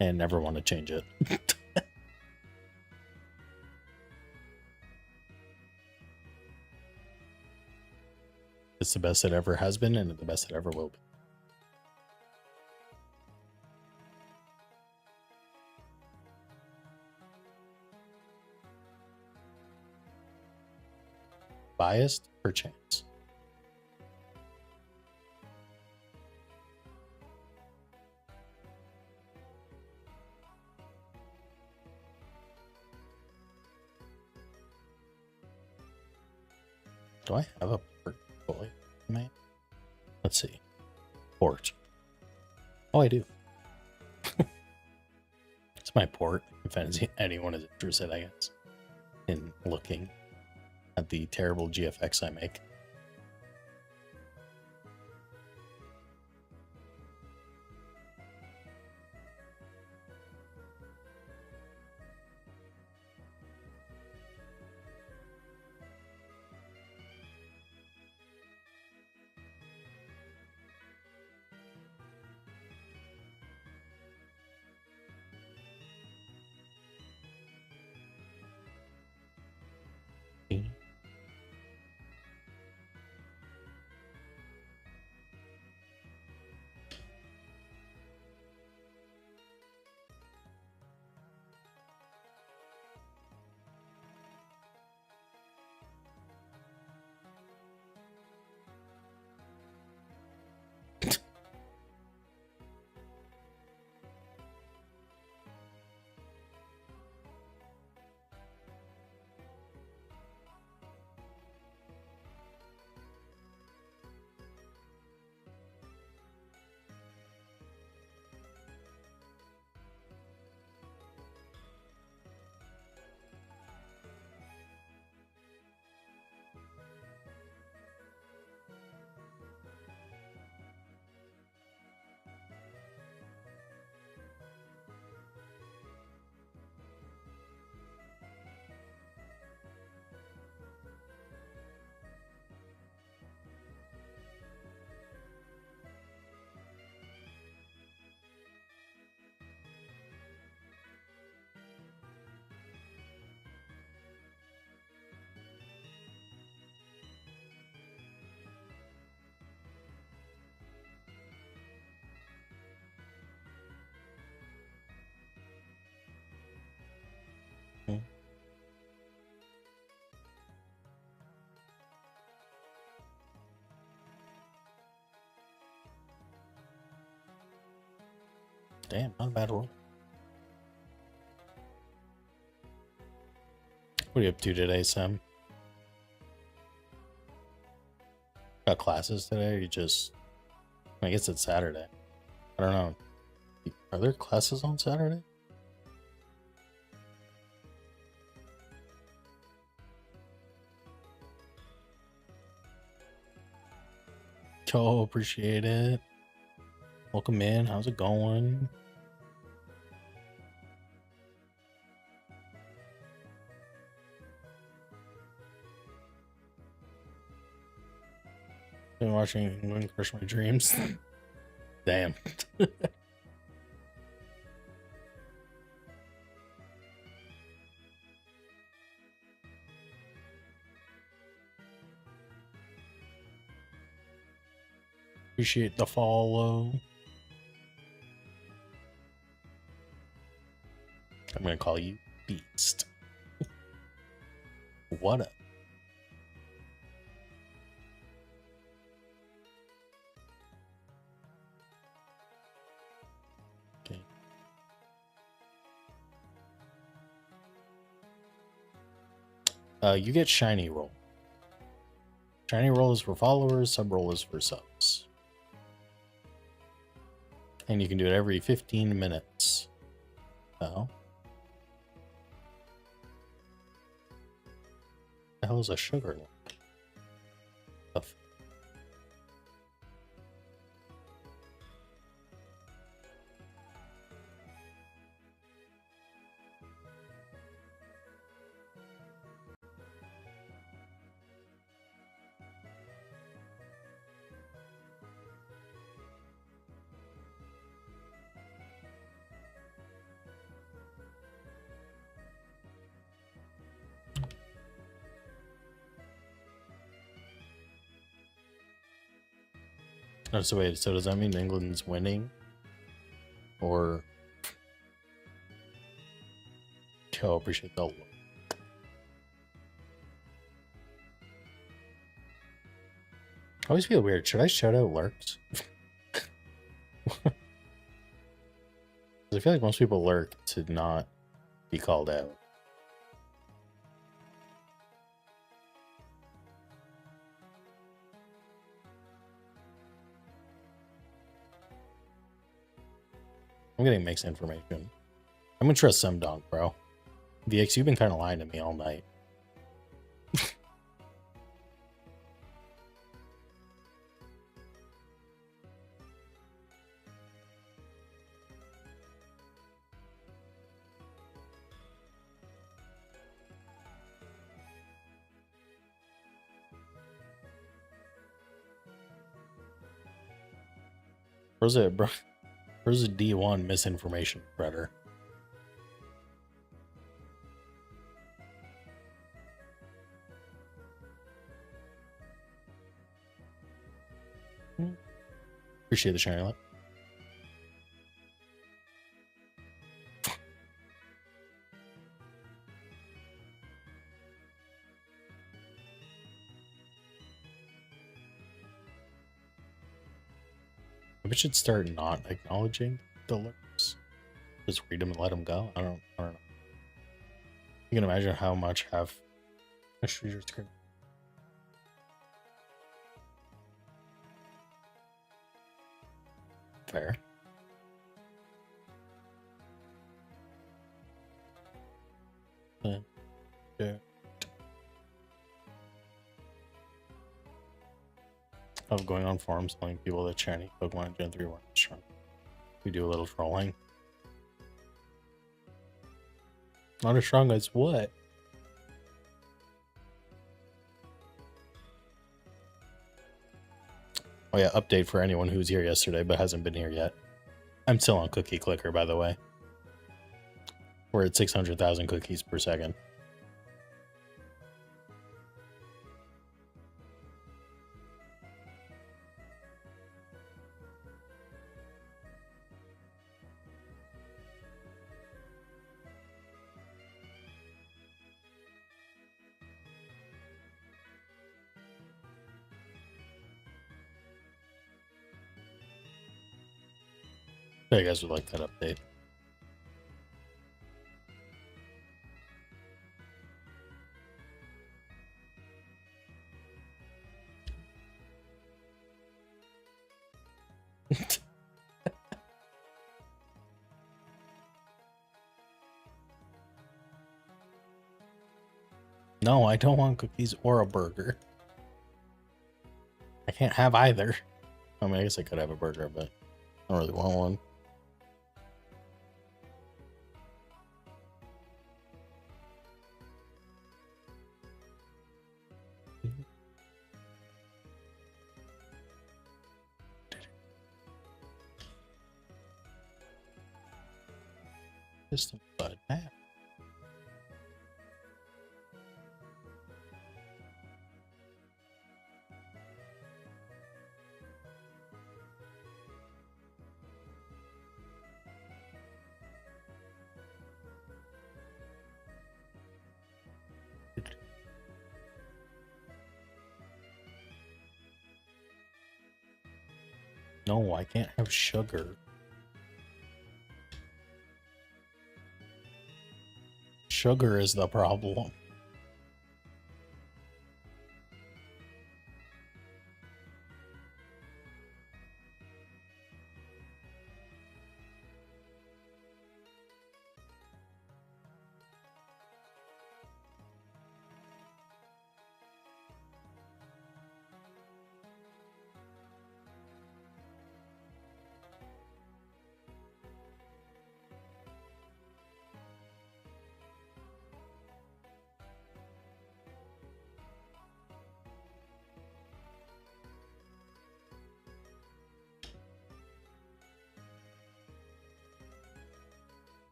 and never want to change it. It's the best it ever has been and the best it ever will be. Biased, perchance. Do I have a portfolio? Let's see. Port. Oh, I do. It's my port, if anyone is interested, I guess, in looking at the terrible GFX I make. Damn, not a bad roll. What are you up to today, Sam? Got classes today? Or you just... I guess it's Saturday. I don't know. Are there classes on Saturday? Oh, appreciate it. Welcome in. How's it going? Been watching England crush my dreams. Damn. Appreciate the follow. I'm gonna call you Beast. What up? Okay. You get shiny roll. Shiny roll is for followers, sub roll is for subs. And you can do it every 15 minutes. So. The hell is a sugar lump? Oh, so wait, so does that mean England's winning? Or... Oh, appreciate the look. I always feel weird. Should I shout out lurks? I feel like most people lurk to not be called out. I'm getting mixed information. I'm gonna trust some dog, bro. VX, you've been kind of lying to me all night. Where's it, bro? Where's a D1 misinformation spreader? Appreciate the sharing. Light. We should start not acknowledging the lurks. Just read them and let them go. I don't know. You can imagine how much have a shooter screen. Fair. Yeah. Of going on forums telling people that shiny Pokemon in Gen 3 weren't strong. We do a little trolling. Not as strong as what? Oh yeah, update for anyone who was here yesterday but hasn't been here yet. I'm still on Cookie Clicker, by the way. We're at 600,000 cookies per second. So you guys would like that update. No, I don't want cookies or a burger. I can't have either. I mean, I guess I could have a burger, but I don't really want one. Just a bud. No, I can't have sugar. Sugar is the problem.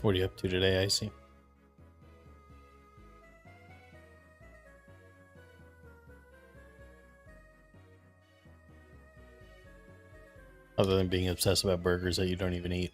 What are you up to today, Icy? Other than being obsessed about burgers that you don't even eat.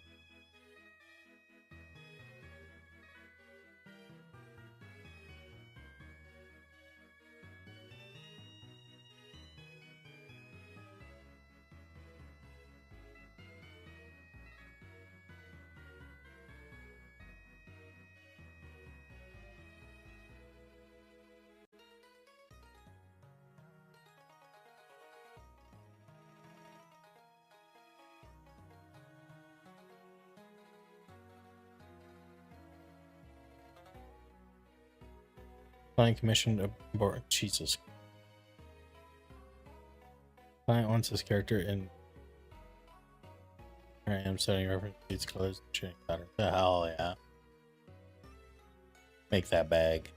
Client commissioned a board. Jesus. Client wants his character in. I am setting reference to colors and shooting patterns. The hell yeah. Make that bag.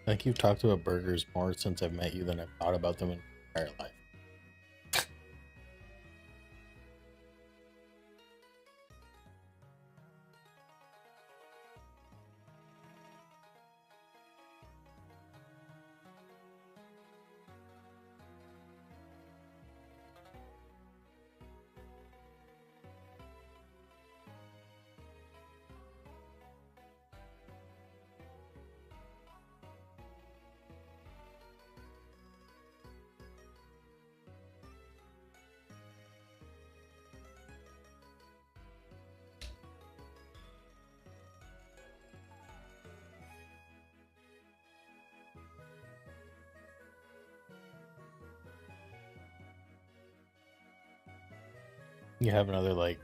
I think you've talked about burgers more since I've met you than I've thought about them in my entire life. You have another like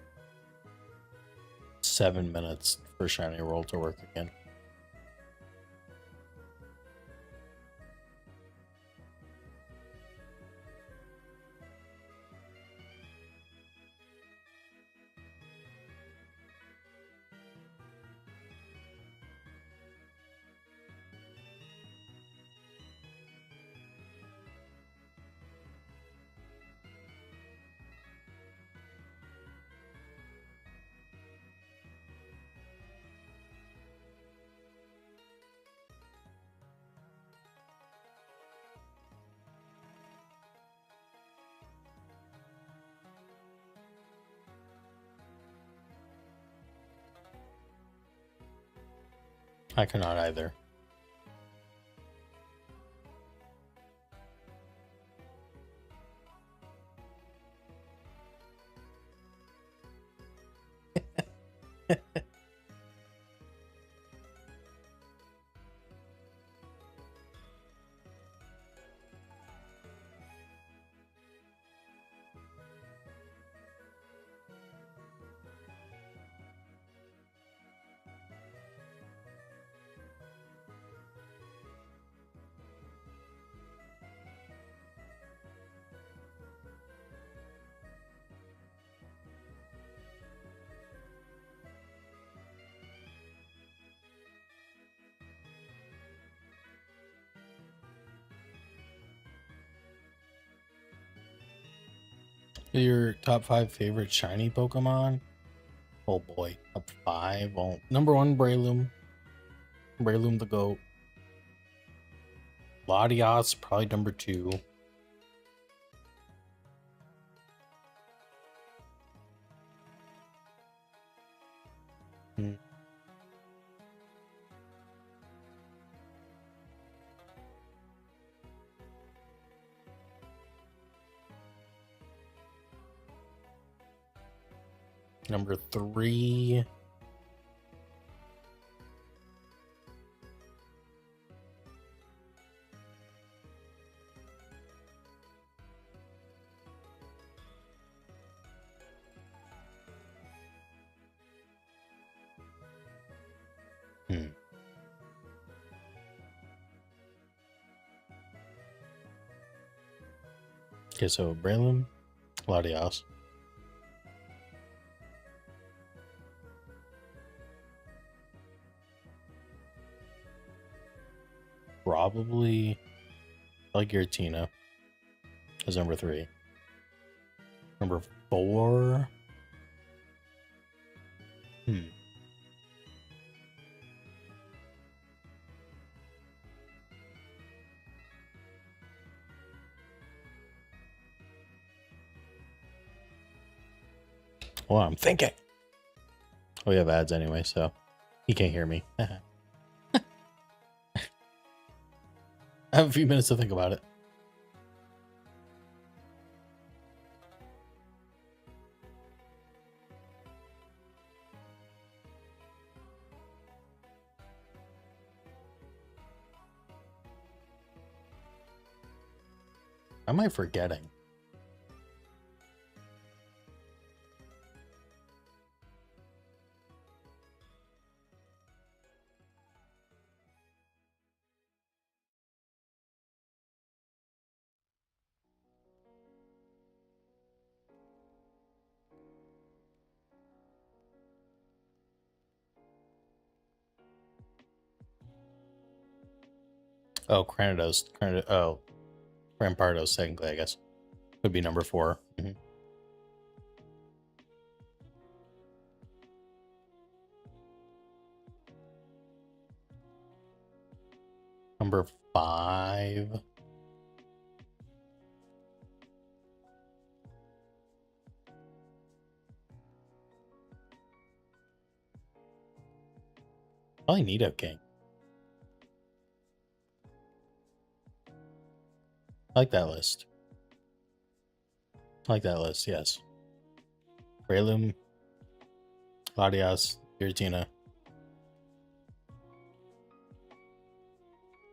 7 minutes for Shiny Roll to work again. I cannot either. Your top 5 favorite shiny Pokemon? Oh boy, top 5. Well, number 1, Breloom. Breloom the GOAT. Latias, probably number 2. Hmm. Number 3. Okay, so Breloom, Latias. Probably like Giratina as number 3. Number 4. Well, I'm thinking. We have ads anyway, so he can't hear me. I have a few minutes to think about it. Am I forgetting? Oh, oh, Rampardos, technically, I guess. Would be number 4. Number 5. Probably Nidoking. I like that list. I like that list, yes. Breloom, Latias, Giratina.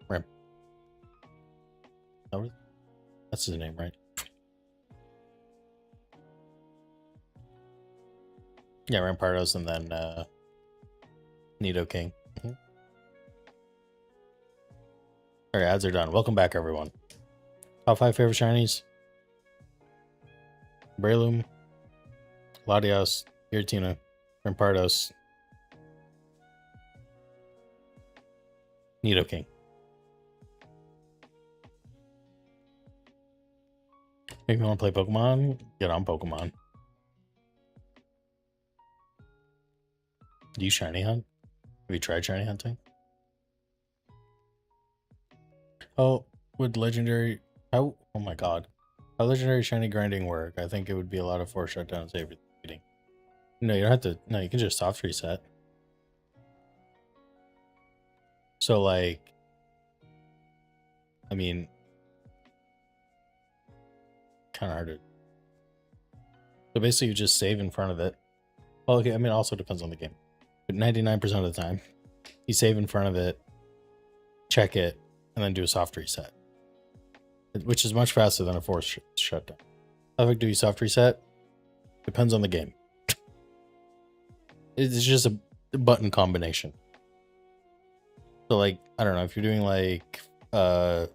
Ram. That's his name, right? Yeah, Rampardos, and then Nido King. Alright, ads are done. Welcome back, everyone. Top 5 favorite shinies. Breloom, Latios, Giratina, Rampardos, Nido King. If you want to play Pokemon, get on Pokemon. Do you shiny hunt? Have you tried shiny hunting? Oh, would legendary... Oh my god. How legendary shiny grinding work? I think it would be a lot of 4 shutdowns every meeting. No, you don't have to... No, you can just soft reset. So, like... I mean... Kind of hard to... So basically you just save in front of it. Well, okay, I mean, it also depends on the game. But 99% of the time, you save in front of it, check it, and then do a soft reset. Which is much faster than a forced shutdown. How quick do you soft reset? Depends on the game. It's just a button combination. So, like, I don't know, if you're doing, like, Fire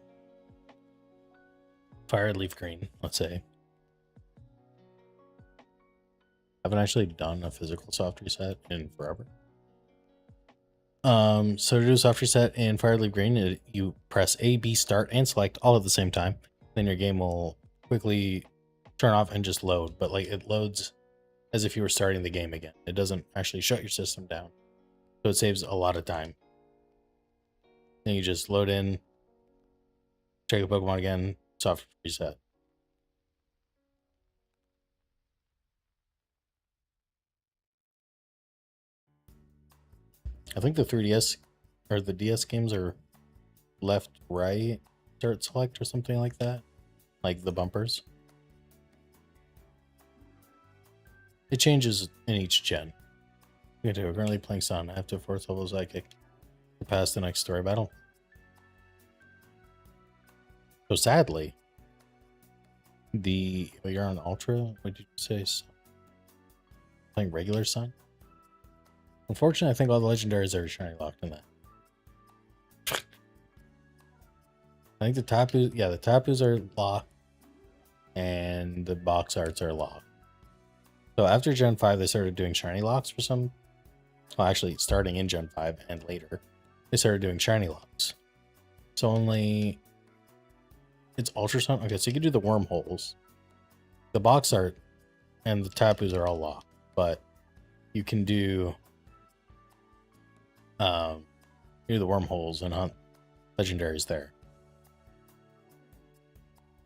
Leaf Green, let's say. I haven't actually done a physical soft reset in forever. So to do a soft reset in Fire Leaf Green, you press A, B, start, and select all at the same time. Then your game will quickly turn off and just load. But like it loads as if you were starting the game again. It doesn't actually shut your system down. So it saves a lot of time. Then you just load in, check a Pokemon again, soft reset. I think the 3DS or the DS games are left, right, start, select, or something like that. Like the bumpers. It changes in each gen. We're currently playing Sun. I have to 4th level Psychic to pass the next story battle. So sadly, you're on Ultra? What did you say? Playing regular Sun? Unfortunately, I think all the legendaries are shiny locked in that. I think the Tapu, yeah, the Tapus are locked, and the box arts are locked. So after Gen 5, they started doing shiny locks for some. Well, actually, starting in Gen 5 and later, they started doing shiny locks. So only it's Ultra Sun. Okay, so you can do the wormholes, the box art, and the Tapus are all locked, but you can do the wormholes and hunt legendaries there.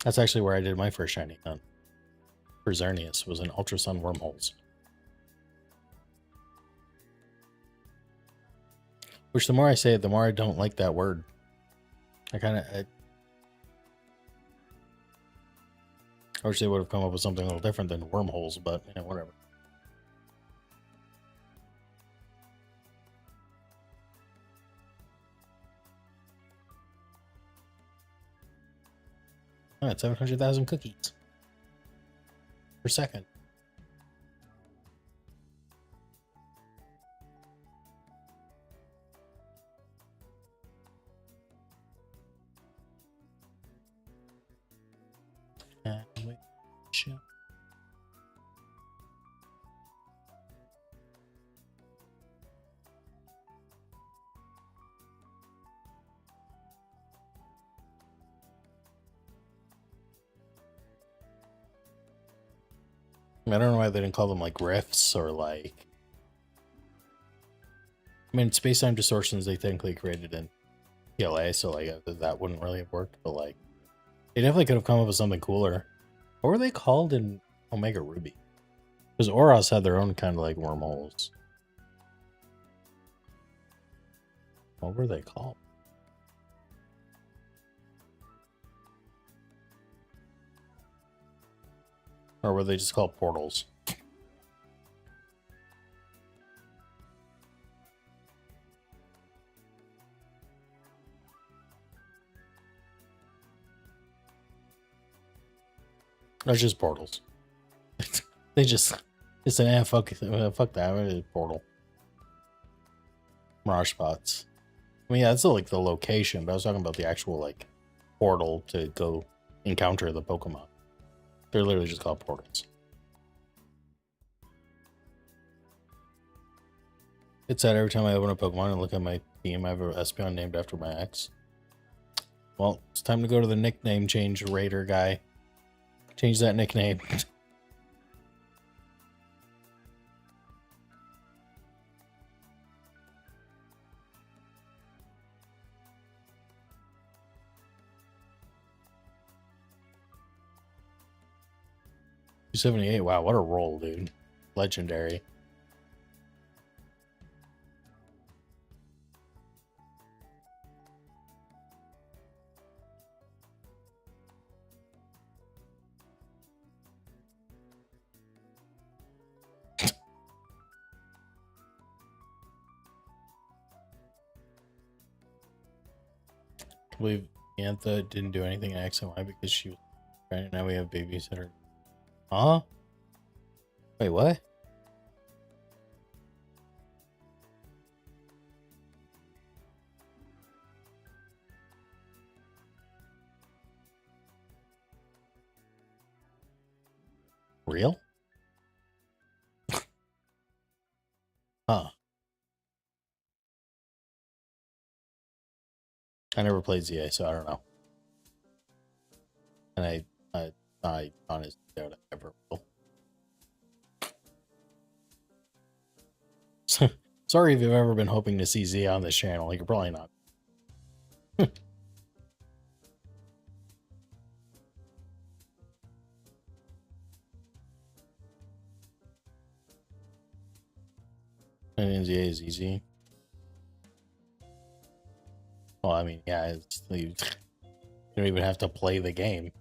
That's actually where I did my first shiny hunt for Xerneas, was in Ultra Sun wormholes. Which the more I say it, the more I don't like that word. I wish they would have come up with something a little different than wormholes, but you know, whatever. Oh, it's 700,000 cookies per second. Wait, shit. I don't know why they didn't call them like rifts or like. I mean, space-time distortions they technically created in PLA, so like that wouldn't really have worked. But like, they definitely could have come up with something cooler. What were they called in Omega Ruby? Because Oros had their own kind of like wormholes. What were they called? Or were they just called portals? They're just portals. They just said, fuck that, it's a portal. Mirage spots. I mean, yeah, that's like the location, but I was talking about the actual like portal to go encounter the Pokemon. They're literally just called portals. It's sad every time I open a Pokemon and look at my team, I have a Espeon named after my ex. Well, it's time to go to the nickname change raider guy. Change that nickname. $278. Wow, what a roll, dude. Legendary. I believe Antha didn't do anything in X and Y because she was pregnant. Now we have babysitter. Huh? Wait, what? Real? Huh. I never played ZA, so I don't know. And I honestly doubt I ever will. Sorry if you've ever been hoping to see Z on this channel. You're probably not. And ZA is easy. Well, I mean, yeah, it's, you don't even have to play the game.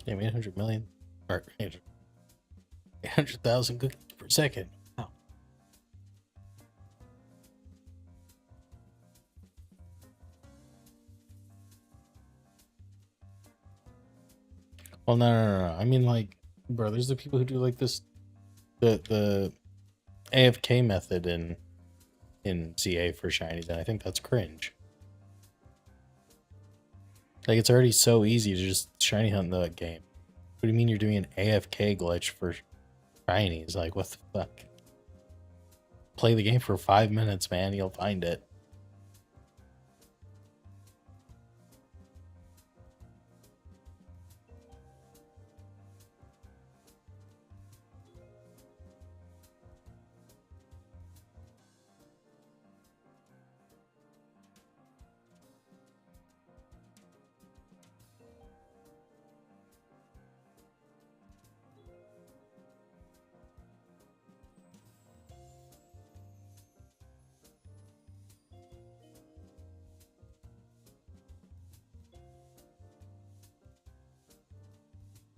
Damn, 800 million or 800,000 cookies per second. Wow. Well, no. I mean, like, bro, there's the people who do like this, the AFK method in CA for shinies, and I think that's cringe. Like, it's already so easy to just shiny hunt the game. What do you mean you're doing an AFK glitch for shinies? Like, what the fuck? Play the game for 5 minutes, man. You'll find it.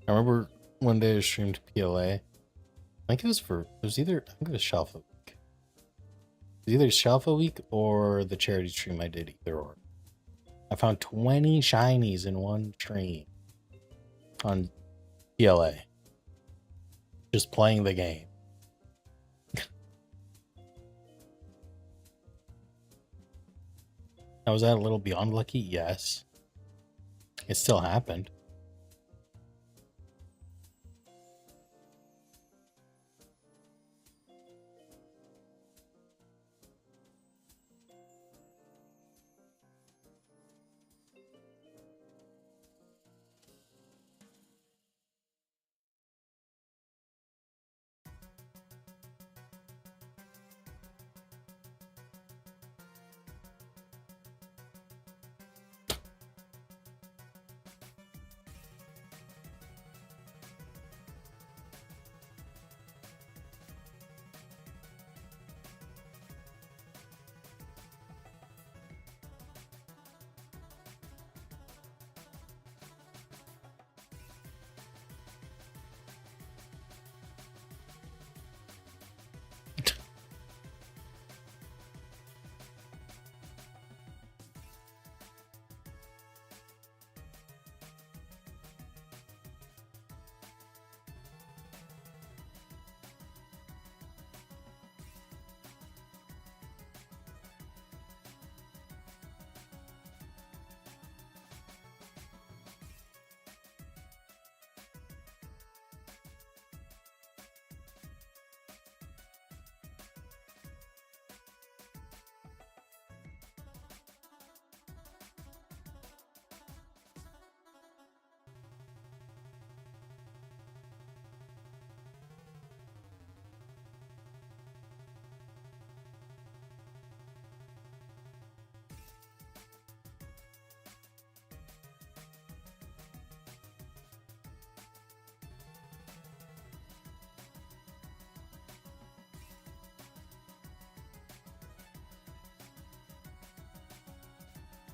I remember one day I streamed PLA. I think it was Shalfa week. It was either Shalfa week or the charity stream I did, either or. I found 20 shinies in one stream on PLA. Just playing the game. Now, was that a little beyond lucky? Yes. It still happened.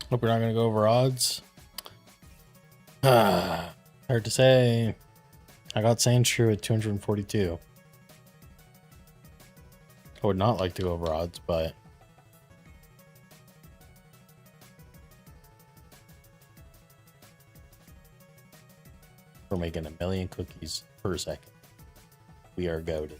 Hope we're not going to go over odds. Hard to say. I got Saints True at 242. I would not like to go over odds, but we're making 1 million cookies per second. We are goated.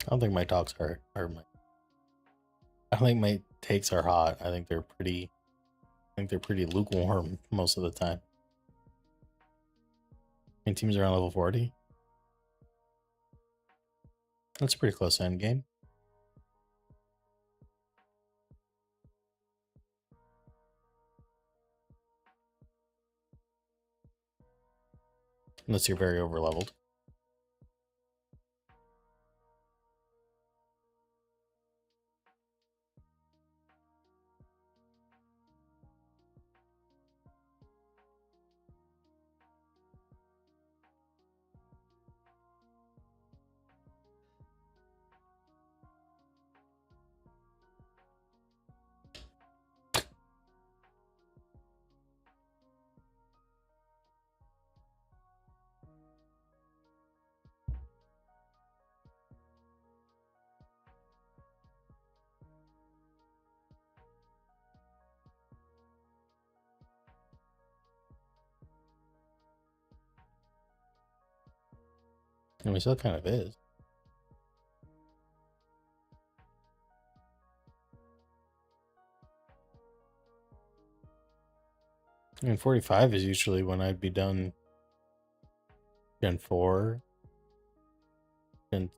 I don't think my talks I don't think my takes are hot. I think they're pretty lukewarm most of the time. My teams are on level 40. That's pretty close to end game. Unless you're very over leveled. And we still kind of is. I mean, 45 is usually when I'd be done Gen 4. Gen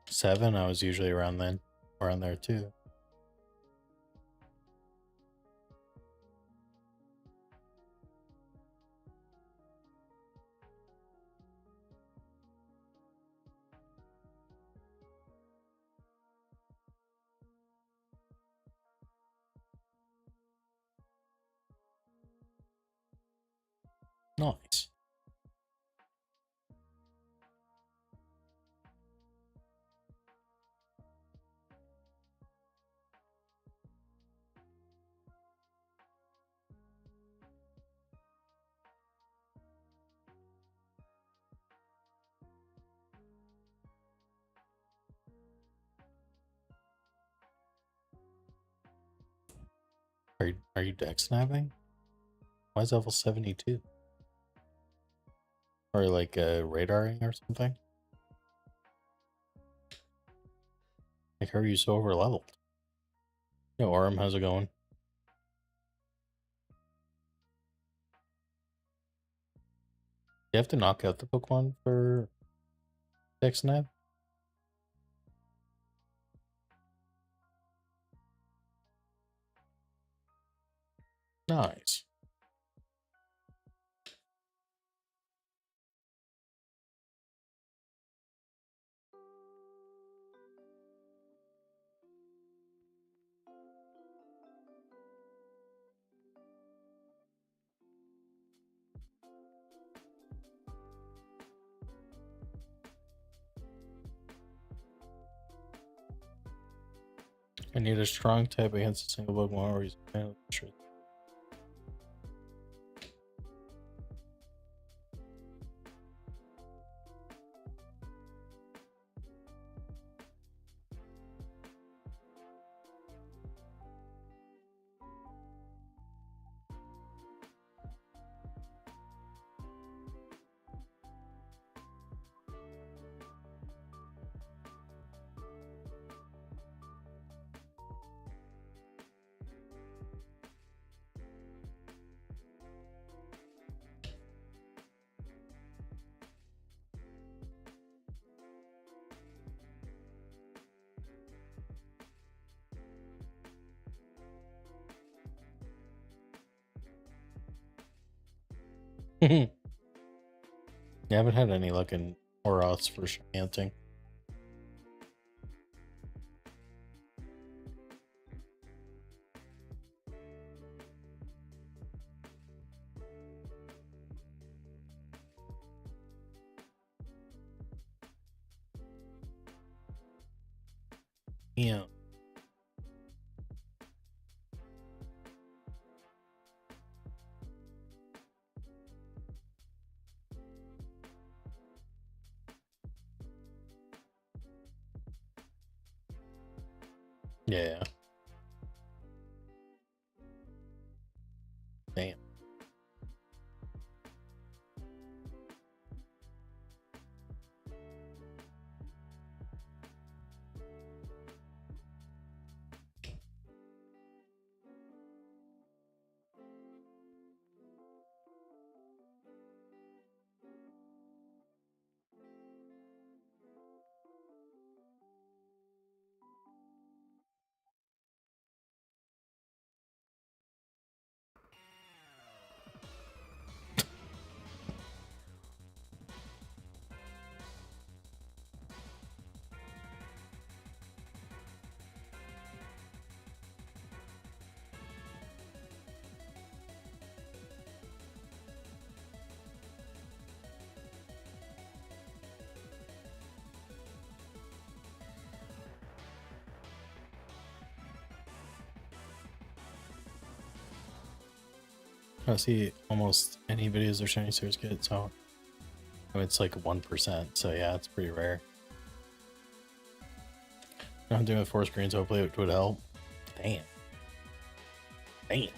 7, I was usually around there too. Nice. Are you deck snapping? Why is level 72? Or like radaring or something? Like, how are you so over leveled? Yo, Arm, how's it going? You have to knock out the Pokemon for deck snap? Nice. I need a strong type against a single Pokemon or he's sure. You haven't had any luck in Oros for chanting. Yeah. Yeah. Damn. I see almost any videos they're showing series get, so I mean, it's like 1%, so yeah, it's pretty rare. I'm doing it with 4 screens, hopefully it would help. Damn. Damn.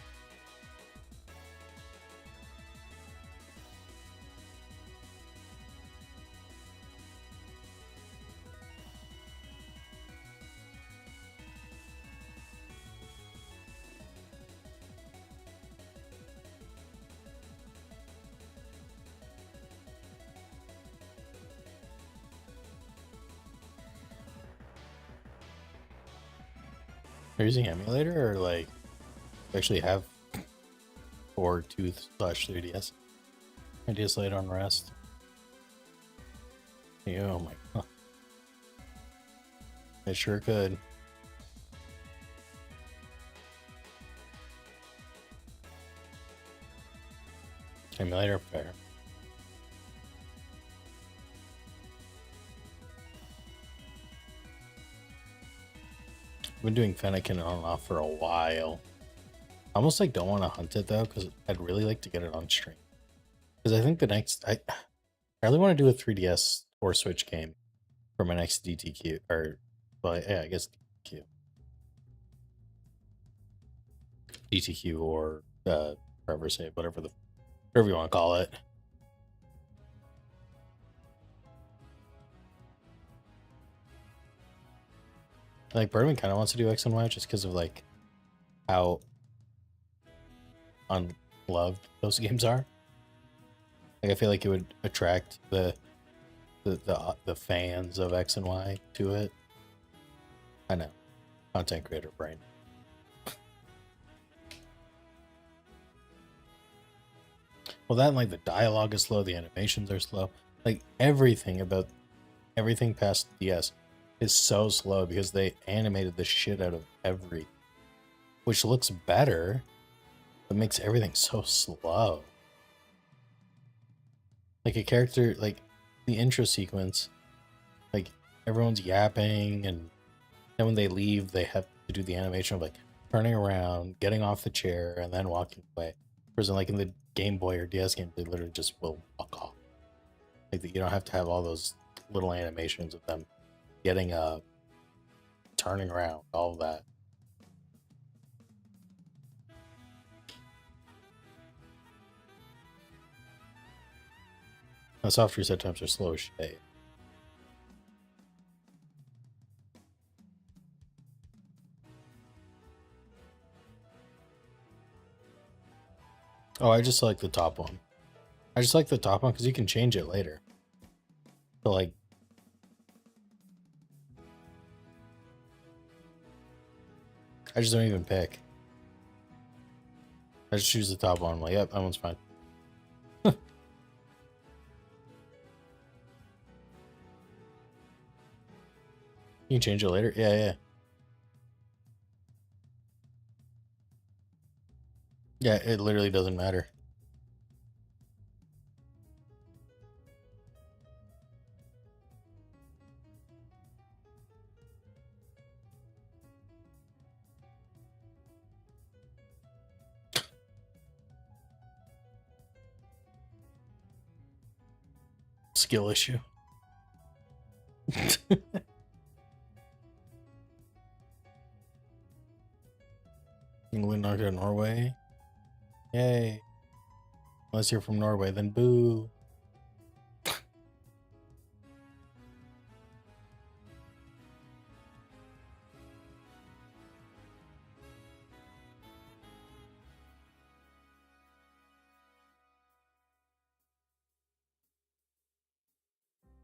Are you using emulator or like actually have 4-tooth/3DS? I just laid on rest. Yeah, oh my god. It sure could. Emulator fair. I've been doing Fennekin on and off for a while. I almost like don't want to hunt it though, because I'd really like to get it on stream. Because I think the next I really want to do a 3DS or Switch game for my next DTQ, or well, yeah, I guess DTQ or forever save, whatever you want to call it. Like part of me kind of wants to do X and Y just because of like how unloved those games are. Like I feel like it would attract the fans of X and Y to it. I know, content creator brain. Well, that and like the dialogue is slow, the animations are slow. Like everything past DS is so slow because they animated the shit out of every, which looks better, but makes everything so slow. Like a character, like the intro sequence, like everyone's yapping, and then when they leave, they have to do the animation of like turning around, getting off the chair, and then walking away. Whereas in like in the Game Boy or DS game, they literally just will walk off. Like you don't have to have all those little animations of them getting turning around, all of that. The soft reset times are slow as shit. Oh, I just like the top one. I just like the top one because you can change it later. So like, I just don't even pick. I just choose the top one. I'm like, yep, that one's fine. You can change it later? Yeah, yeah. Yeah, it literally doesn't matter. Skill issue. England knocked out Norway. Yay. Unless you're from Norway, then boo.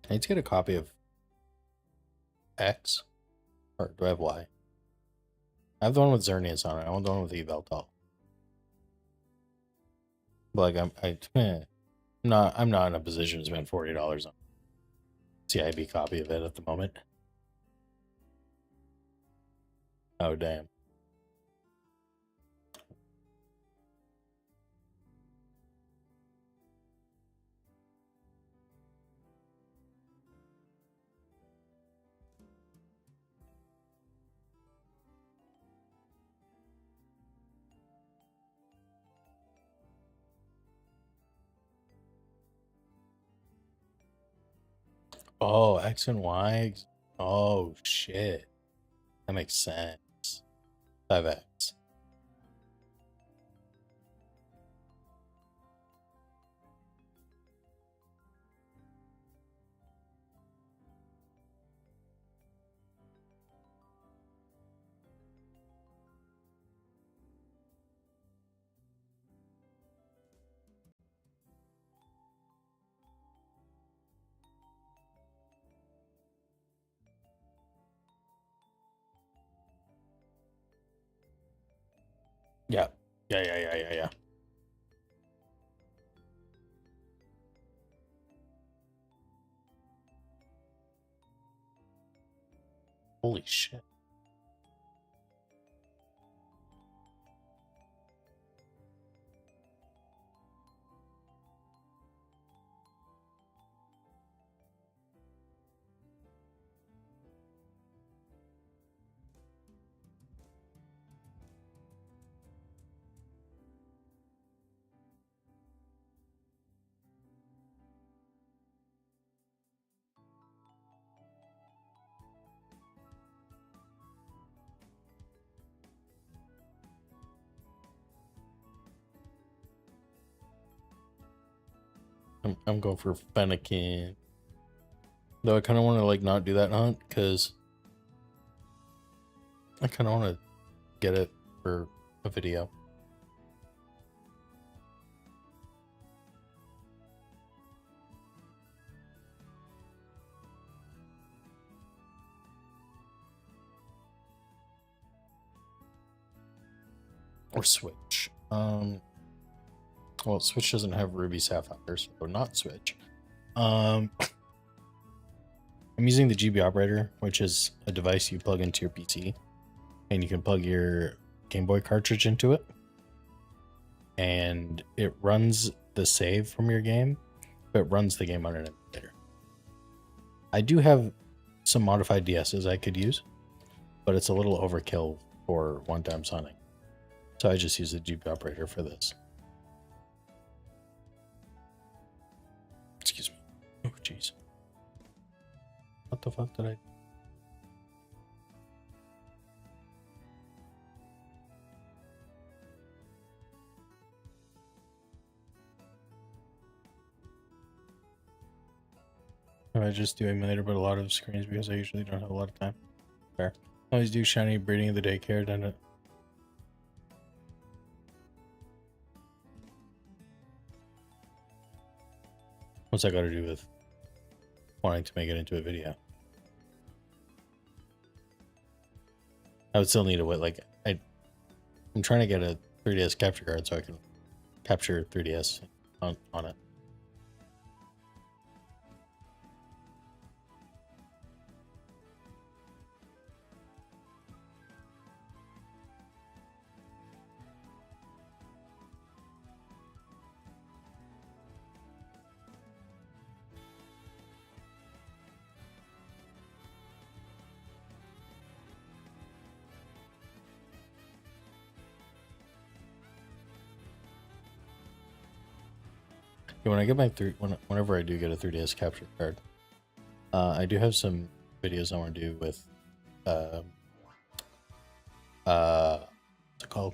I need to get a copy of X. Or do I have Y? I have the one with Xerneas on it. I want the one with Eveltal. But like I'm not in a position to spend $40 on CIB copy of it at the moment. Oh damn. Oh, X and Y. Oh shit. That makes sense. 5X. Yeah. Yeah. Holy shit. I'm going for Fennekin. Though I kind of want to like not do that hunt because I kind of want to get it for a video. Or Switch. Well, Switch doesn't have Ruby Sapphire, so not Switch. I'm using the GB operator, which is a device you plug into your PC, and you can plug your Game Boy cartridge into it, and it runs the save from your game, but it runs the game on an emulator. I do have some modified DSs I could use, but it's a little overkill for one-time sunning. So I just use the GB operator for this. Excuse me. Oh, jeez. What the fuck did I... I just do emulator, but a lot of screens because I usually don't have a lot of time. Fair. I always do shiny breeding of the daycare, done it. What's that got to do with wanting to make it into a video? I would still need a like I'm trying to get a 3DS capture card so I can capture 3DS on it. when I get my whenever I do get a 3DS capture card, I do have some videos I want to do with what's it called?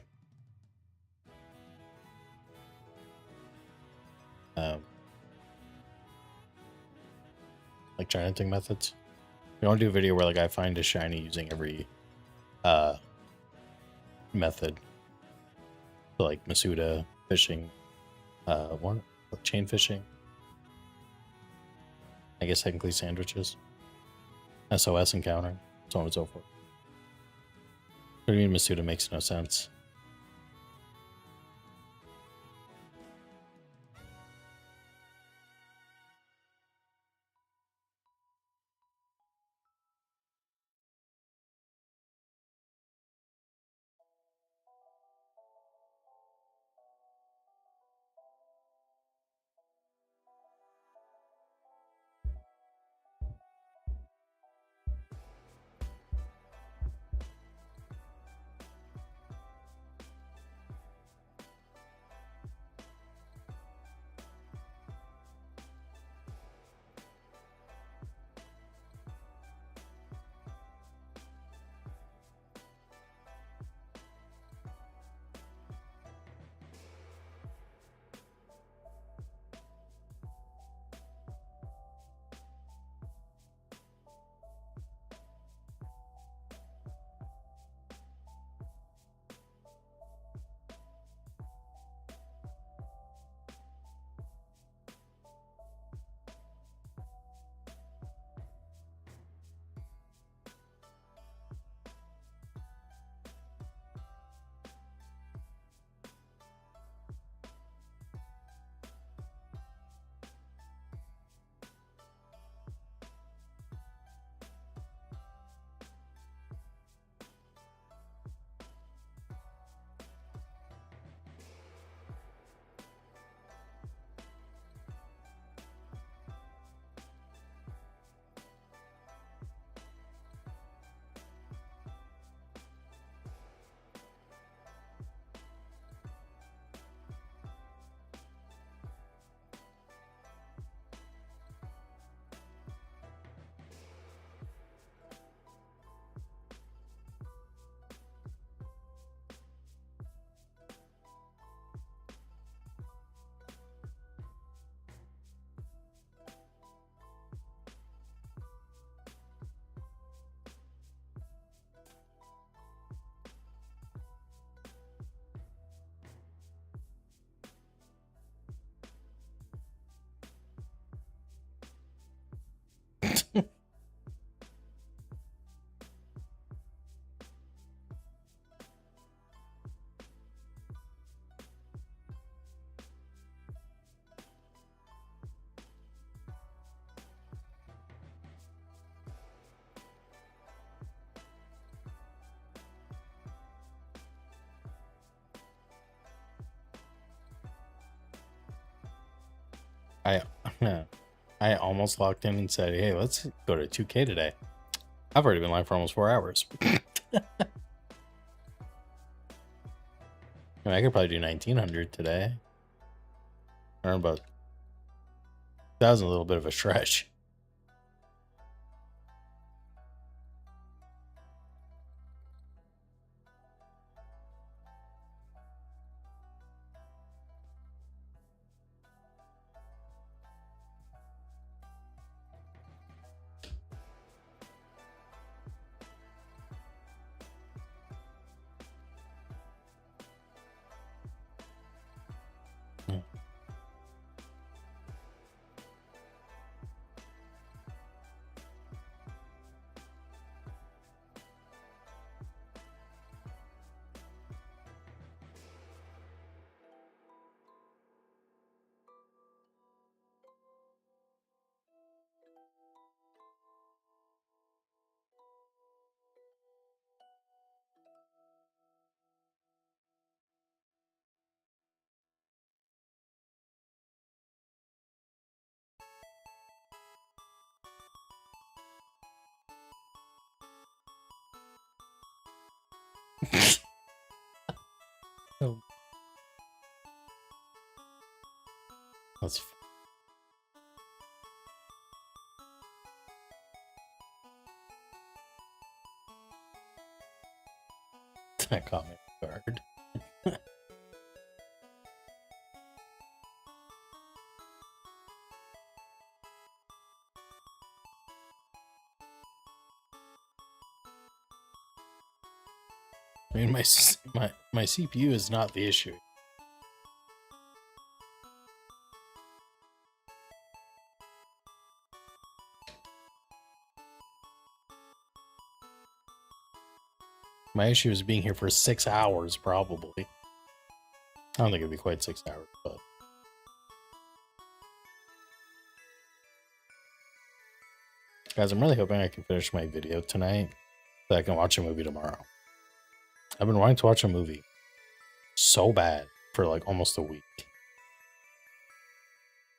Like giant hunting methods. I want to do a video where like I find a shiny using every method. So like Masuda fishing, one chain fishing. I guess technically sandwiches. SOS encounter, so on and so forth. What do you mean Masuda makes no sense? I I almost locked in and said, "Hey, let's go to 2K today." I've already been live for almost 4 hours. I could probably do 1900 today. Or about that was a little bit of a stretch. Oh. That's That caught me off guard. I mean, my CPU is not the issue. My issue is being here for 6 hours, probably. I don't think it'd be quite 6 hours, but... Guys, I'm really hoping I can finish my video tonight so I can watch a movie tomorrow. I've been wanting to watch a movie so bad for like almost a week.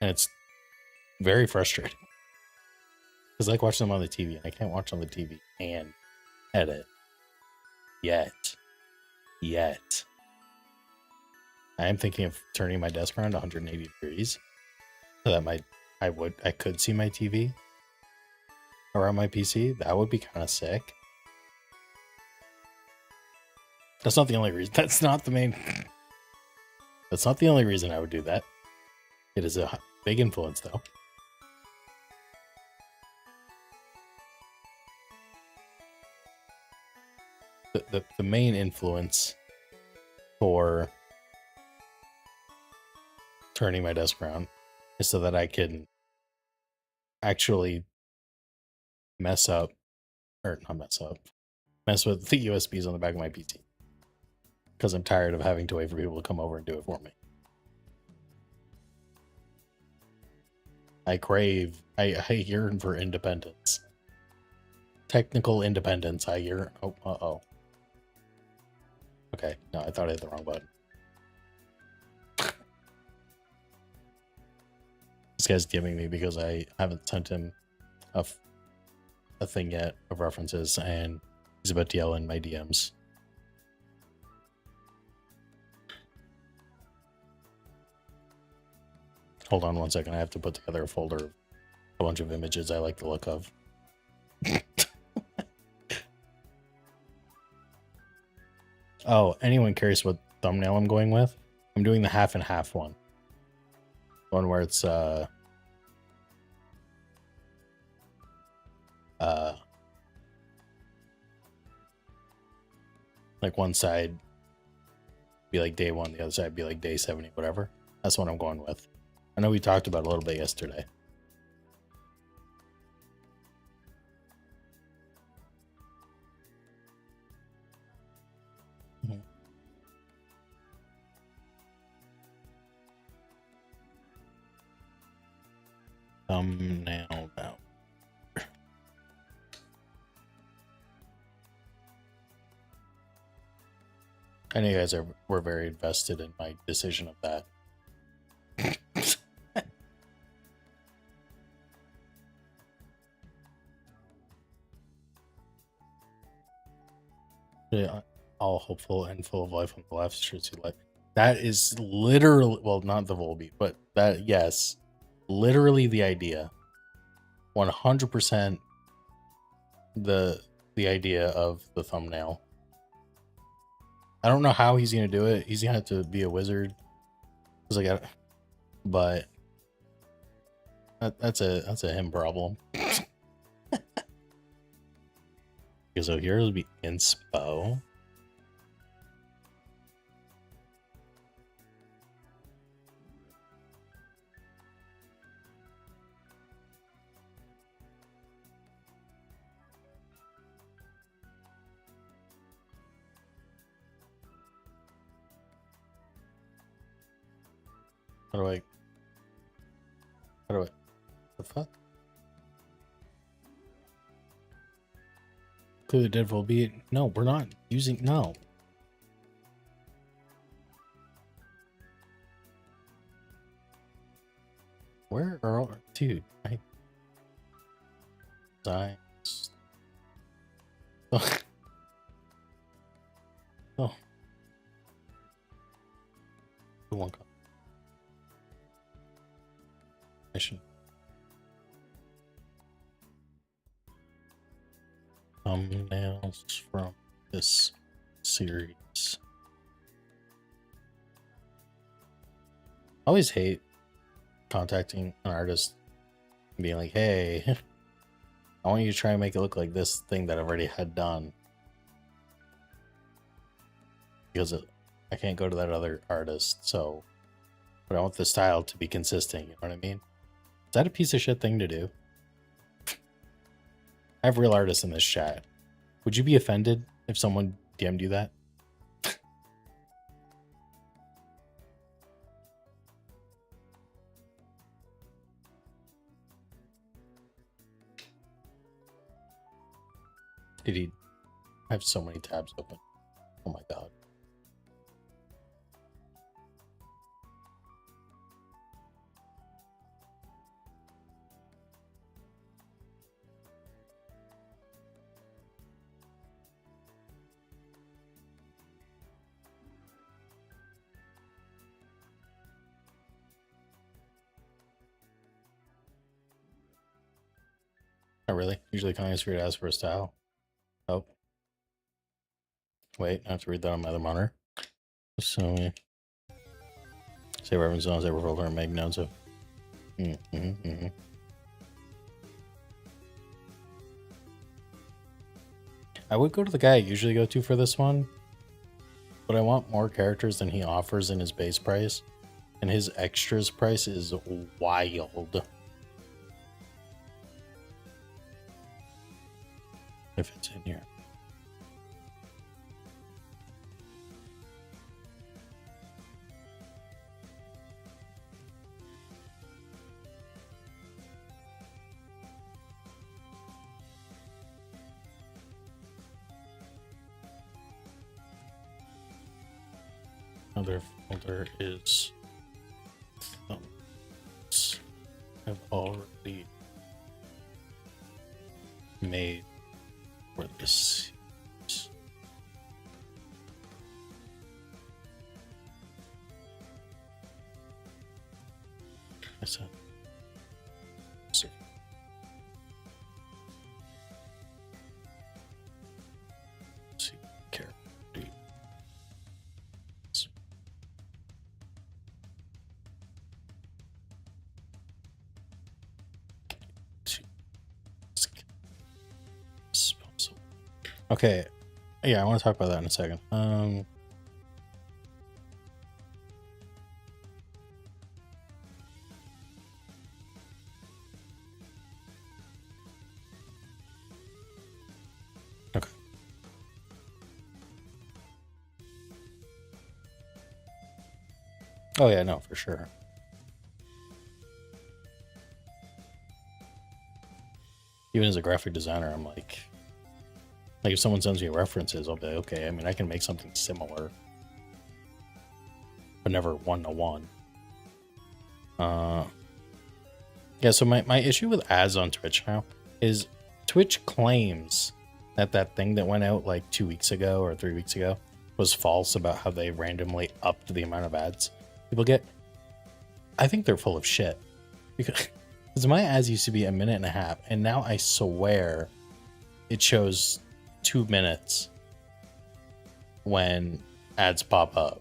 And it's very frustrating. Because I like watching them on the TV, and I can't watch on the TV and edit. Yet. I am thinking of turning my desk around 180 degrees so that I could see my TV around my PC. That would be kind of sick. That's not the only reason. That's not the only reason I would do that. It is a big influence, though. The main influence for turning my desk around is so that I can actually mess with the USBs on the back of my PC. Because I'm tired of having to wait for people to come over and do it for me. I yearn for independence. Technical independence, I yearn. Oh, uh-oh. Okay, no, I thought I hit the wrong button. This guy's giving me because I haven't sent him a thing yet of references, and he's about to yell in my DMs. Hold on one second, I have to put together a folder of a bunch of images I like the look of. Oh, anyone curious what thumbnail I'm going with? I'm doing the half and half one. One where it's like one side be like day 1, the other side be like day 70, whatever. That's what I'm going with. I know we talked about it a little bit yesterday. Thumbnail about. I know you guys were very invested in my decision of that. Yeah, all hopeful and full of life on the left. Sure, see life. That is literally, well, not the Volbeat, but that, yes, literally the idea. 100% the idea of the thumbnail. I don't know how he's gonna do it. He's gonna have to be a wizard. But that's a him problem. So here will be inspo. How do I the fuck? Clearly dead Volbeat. No, we're not using, no. Where are all, dude, science. Oh. Oh. Who won't come? Mission. Thumbnails from this series. I always hate contacting an artist and being like, hey, I want you to try and make it look like this thing that I've already had done. Because I can't go to that other artist, so... But I want the style to be consistent, you know what I mean? Is that a piece of shit thing to do? I have real artists in this chat. Would you be offended if someone DM'd you that? I have so many tabs open. Oh my god. Oh, really? Usually Kanye's free to ask for a style. Oh. Wait, I have to read that on my other monitor. So, say reference zones, ever folder, and make notes of. I would go to the guy I usually go to for this one, but I want more characters than he offers in his base price, and his extras price is wild. If it's in here. Another folder is thumbs. I've already made for this. I said, so. See, character. Okay, yeah, I want to talk about that in a second. Okay. Oh yeah, no, for sure. Even as a graphic designer, I'm like if someone sends me references, I'll be like, okay, I mean, I can make something similar, but never one-to-one. Yeah, so my issue with ads on Twitch now is Twitch claims that that thing that went out like 2 weeks ago or 3 weeks ago was false about how they randomly upped the amount of ads people get. I think they're full of shit. Because my ads used to be 1.5 minutes, and now I swear it shows 2 minutes when ads pop up.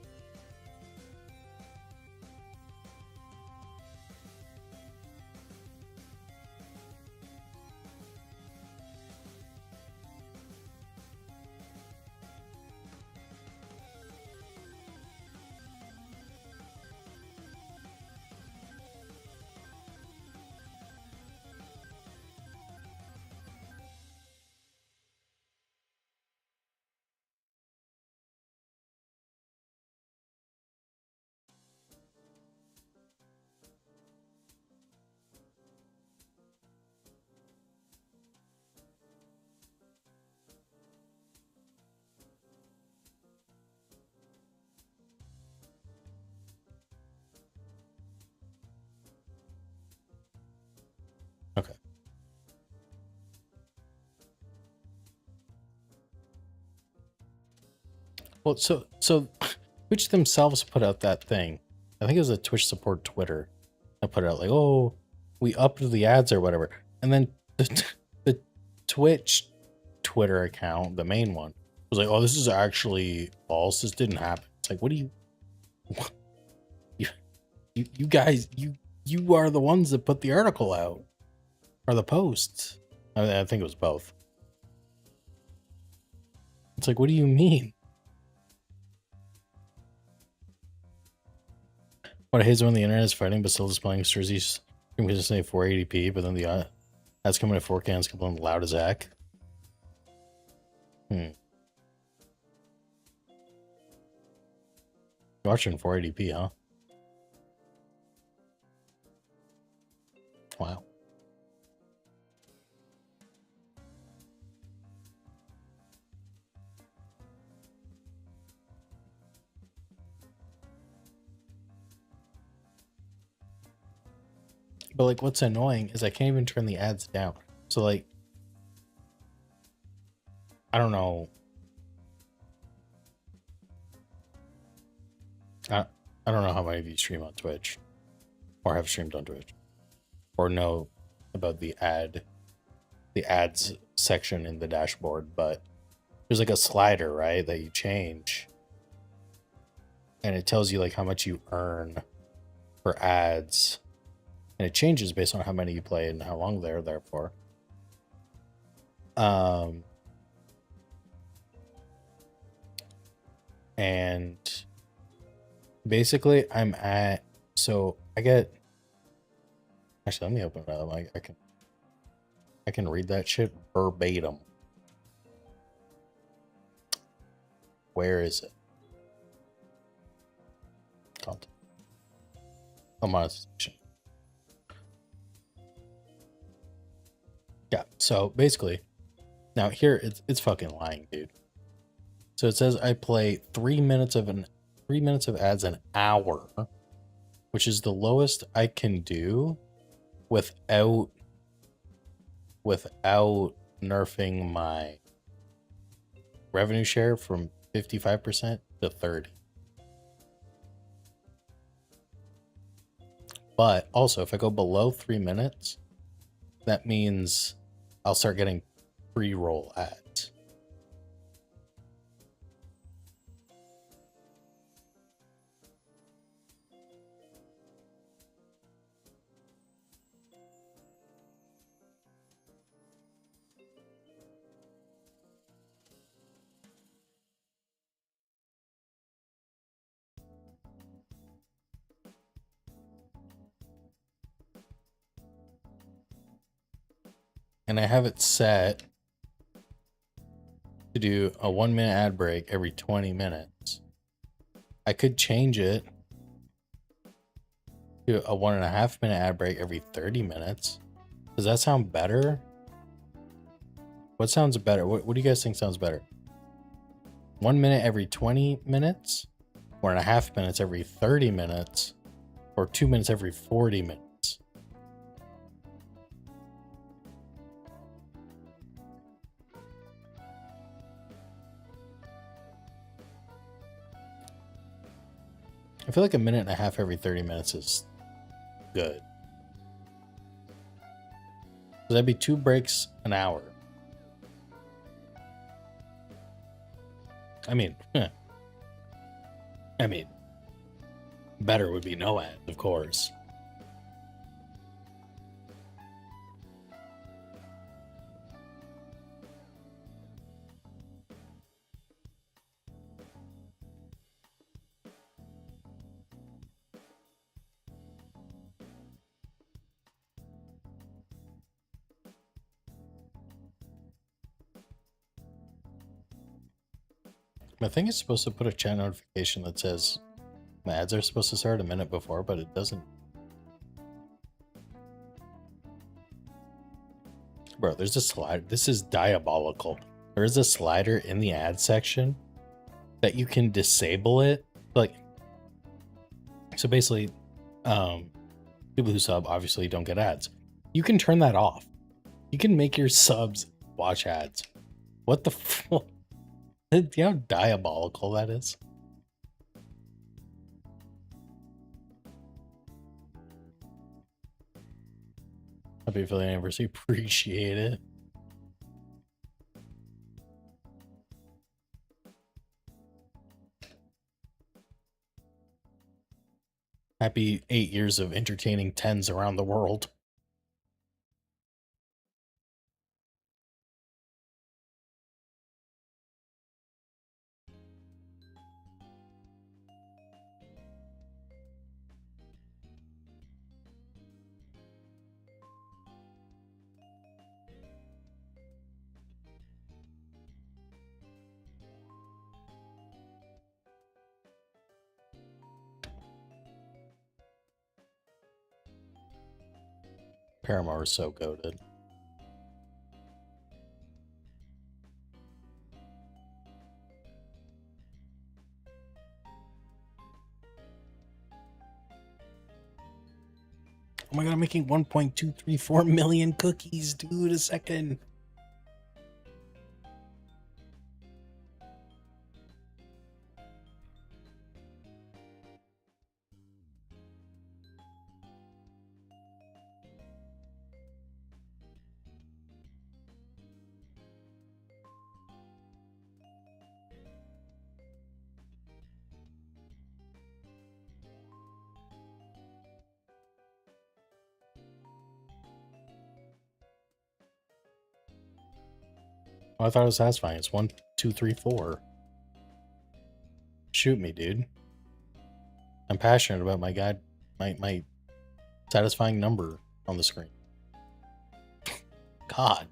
Okay. Well, so Twitch themselves put out that thing. I think it was a Twitch support Twitter that put out like, oh, we upped the ads or whatever. And then the Twitch Twitter account, the main one, was like, oh, this is actually false. This didn't happen. It's like, what do you, you guys, you are the ones that put the article out or the post. I think it was both. It's like, what do you mean? What I hate is when the internet is fighting but still displaying jerseys consistently at 480p, but then the ads coming at 4K and it's coming loud as heck. You're watching 480p, huh? Wow. But like, what's annoying is I can't even turn the ads down. So like, I don't know. I don't know how many of you stream on Twitch or have streamed on Twitch or know about the ads section in the dashboard, but there's like a slider, right, that you change and it tells you like how much you earn for ads, and it changes based on how many you play and how long they're there for. And basically I'm at, so I get, actually let me open it up. I can read that shit verbatim. Where is it? Content. Oh, monetization. Yeah, so basically, now here it's fucking lying, dude. So it says I play 3 minutes of ads an hour, which is the lowest I can do without nerfing my revenue share from 55% to 30%. But also, if I go below 3 minutes, that means I'll start getting pre-roll ads. And I have it set to do a 1 minute ad break every 20 minutes. I could change it to a 1.5 minute ad break every 30 minutes. Does that sound better? What sounds better? What do you guys think sounds better? 1 minute every 20 minutes, 1.5 minutes every 30 minutes, or 2 minutes every 40 minutes? I feel like 1.5 every 30 minutes is good. So that'd be 2 breaks an hour. I mean, better would be no ads, of course. I think it's supposed to put a chat notification that says the ads are supposed to start a minute before, but it doesn't. Bro, there's a slider. This is diabolical. There is a slider in the ad section that you can disable it. Like, so basically, people who sub obviously don't get ads. You can turn that off. You can make your subs watch ads. What the fuck? Do you know how diabolical that is? Happy affiliate anniversary. Appreciate it. Happy 8 years of entertaining tens around the world. Paramore is so goated. Oh my god, I'm making 1.234 million cookies, dude, a second. Oh, I thought it was satisfying. It's 1, 2, 3, 4. Shoot me, dude. I'm passionate about my satisfying number on the screen. God.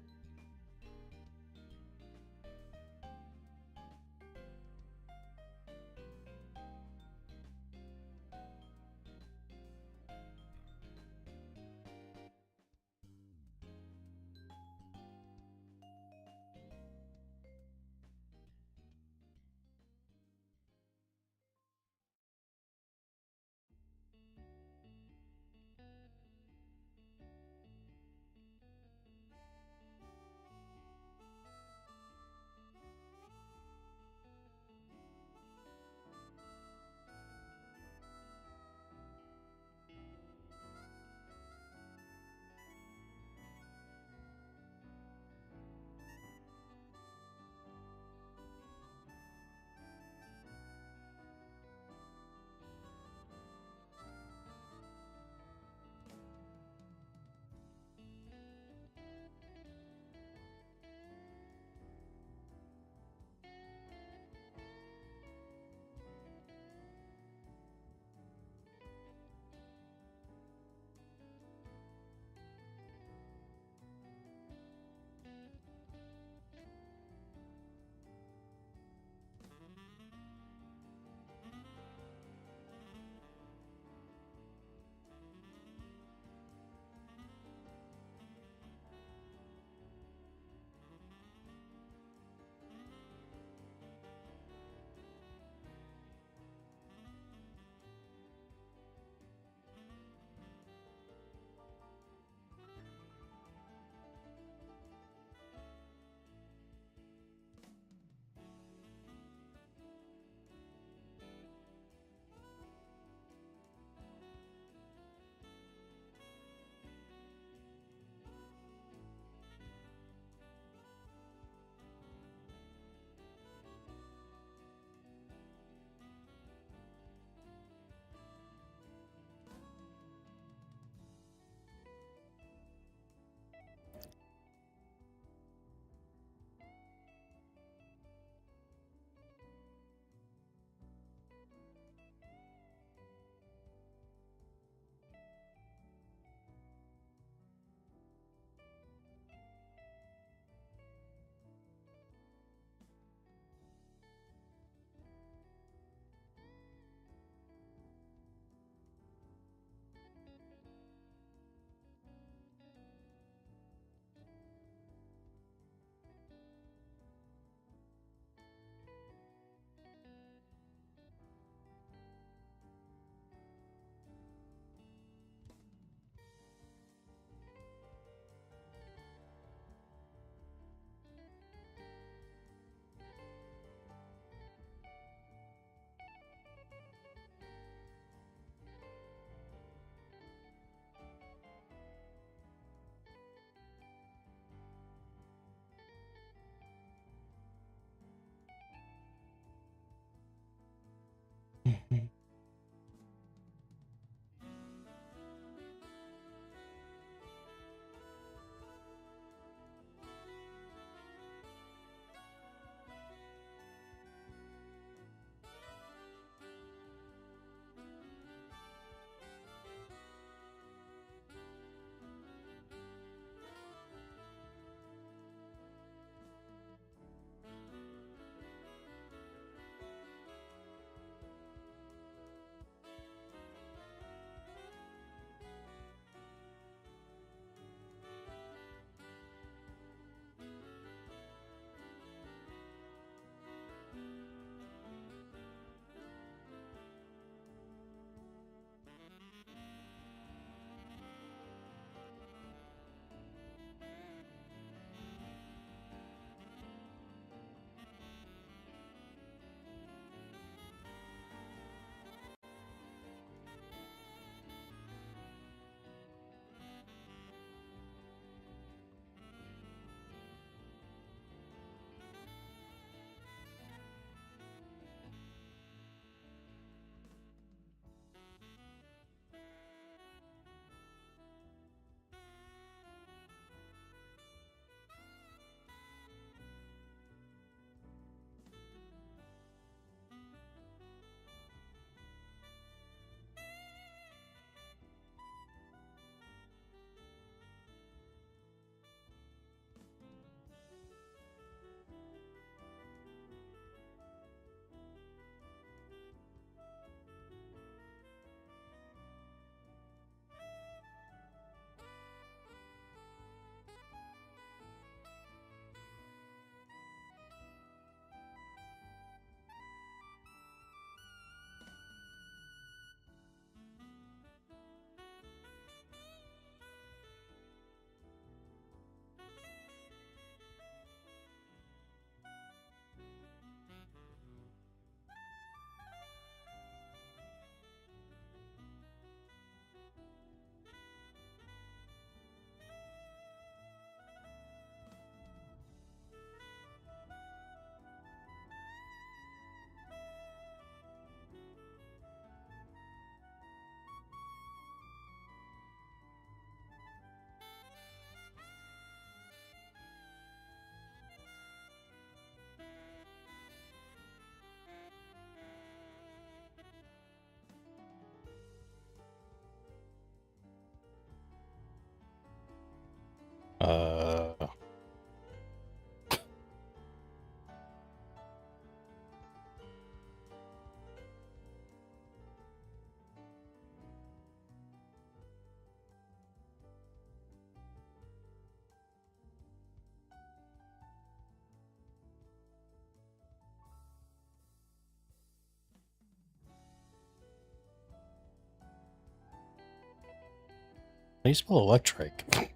do you spell electric?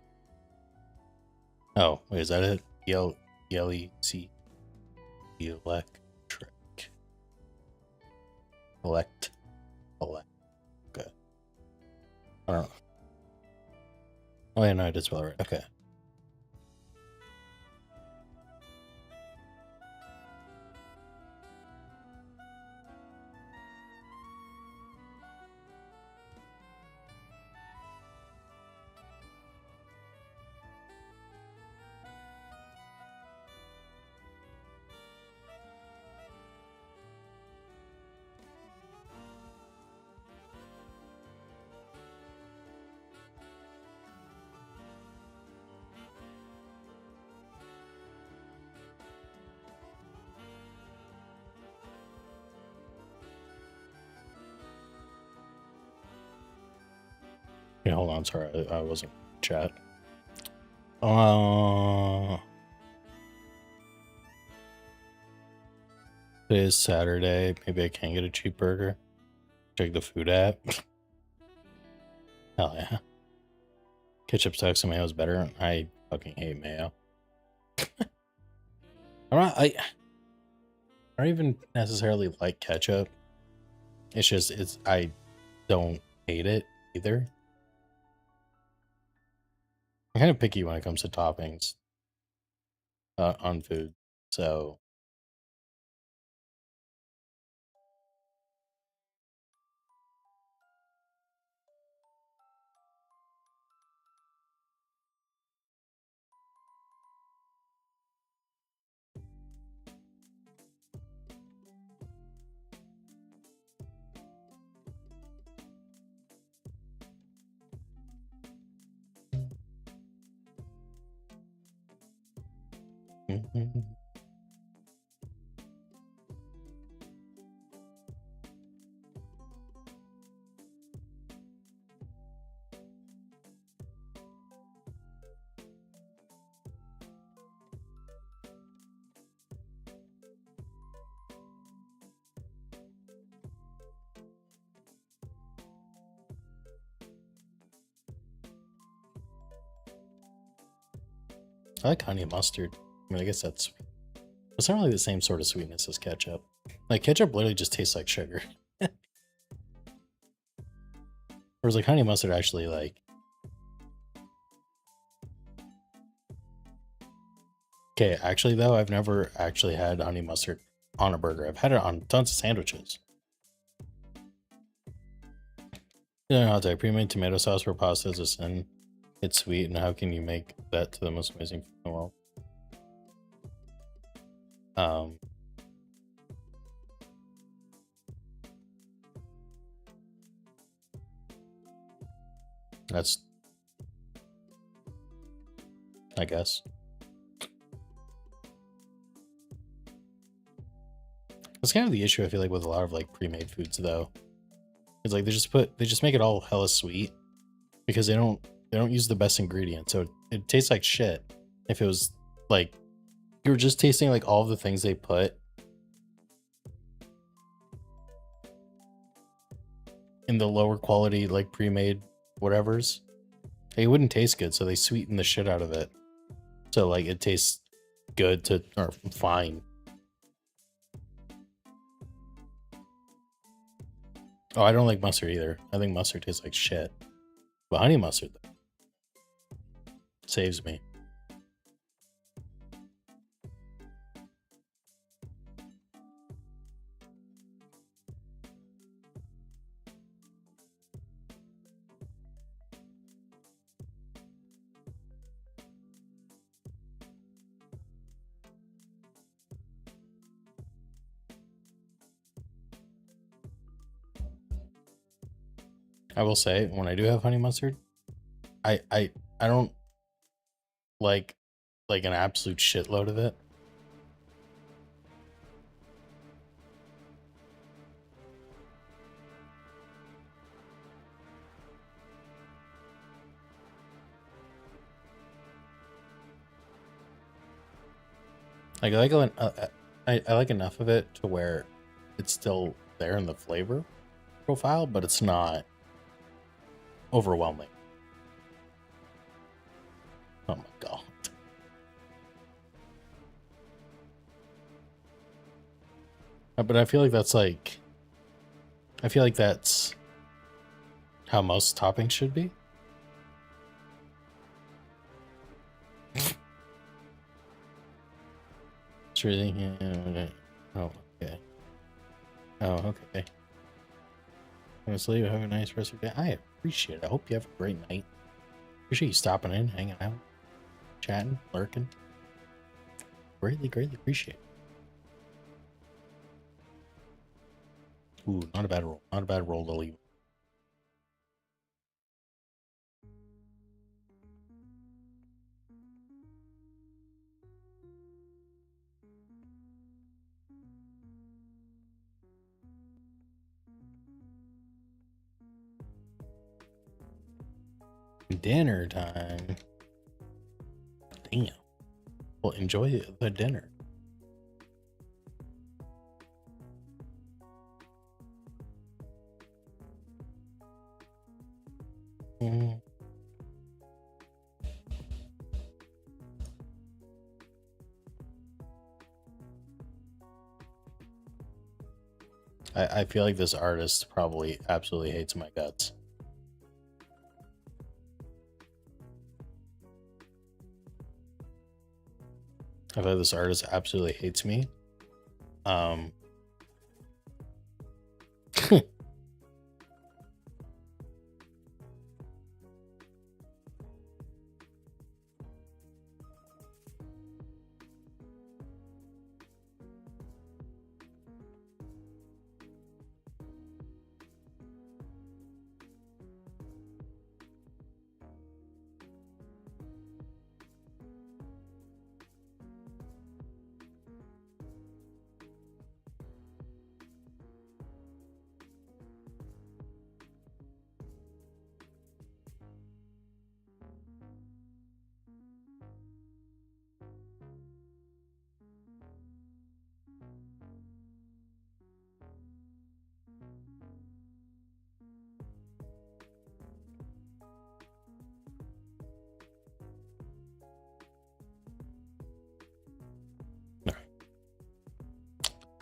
Oh, wait, is that it? E-L-E-C. Electric. Elect. Okay. I don't know. Oh, yeah, no, I did spell it right. Okay. Yeah, hold on, sorry, I wasn't in chat. It is Saturday. Maybe I can get a cheap burger. Check the food app. Hell yeah. Ketchup sucks and mayo is better. I fucking hate mayo. I don't even necessarily like ketchup. It's just I don't hate it either. I'm kind of picky when it comes to toppings on food. So I like honey mustard. I mean, I guess that's sweet. It's not really the same sort of sweetness as ketchup. Like ketchup literally just tastes like sugar. Whereas like honey mustard actually like. Okay, actually though, I've never actually had honey mustard on a burger. I've had it on tons of sandwiches. You know, hot dog, pre-made tomato sauce for pasta is a sin. It's sweet, and how can you make that to the most amazing food in the world? That's, I guess. That's kind of the issue I feel like with a lot of like pre-made foods though. It's like they just make it all hella sweet because they don't use the best ingredients, so it tastes like shit. If it was like you were just tasting like all of the things they put in the lower quality like pre-made whatevers, it wouldn't taste good, so they sweeten the shit out of it. So like it tastes good to or fine. Oh, I don't like mustard either. I think mustard tastes like shit. But honey mustard though, saves me. I will say when I do have honey mustard, I don't like an absolute shitload of it. Like I like enough of it to where it's still there in the flavor profile, but it's not overwhelming. Oh my god. But I feel like that's like, I feel like that's how most toppings should be. It's really, yeah, okay. Oh, okay. Oh, okay. Honestly, have a nice rest of your day. I appreciate it. I hope you have a great night. Appreciate you stopping in, hanging out, chatting, lurking. Greatly, greatly appreciate it. Ooh, not a bad roll. Not a bad roll to leave. Dinner time. Damn. Well, enjoy the dinner. Mm. I feel like this artist probably absolutely hates my guts. I feel like this artist absolutely hates me.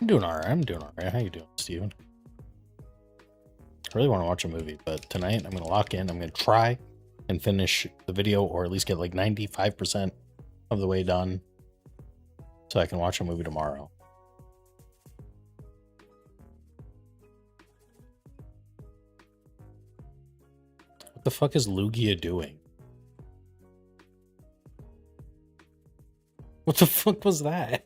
I'm doing all right. I'm doing all right. How you doing, Steven? I really want to watch a movie, but tonight I'm going to lock in. I'm going to try and finish the video, or at least get like 95% of the way done, so I can watch a movie tomorrow. What the fuck is Lugia doing? What the fuck was that?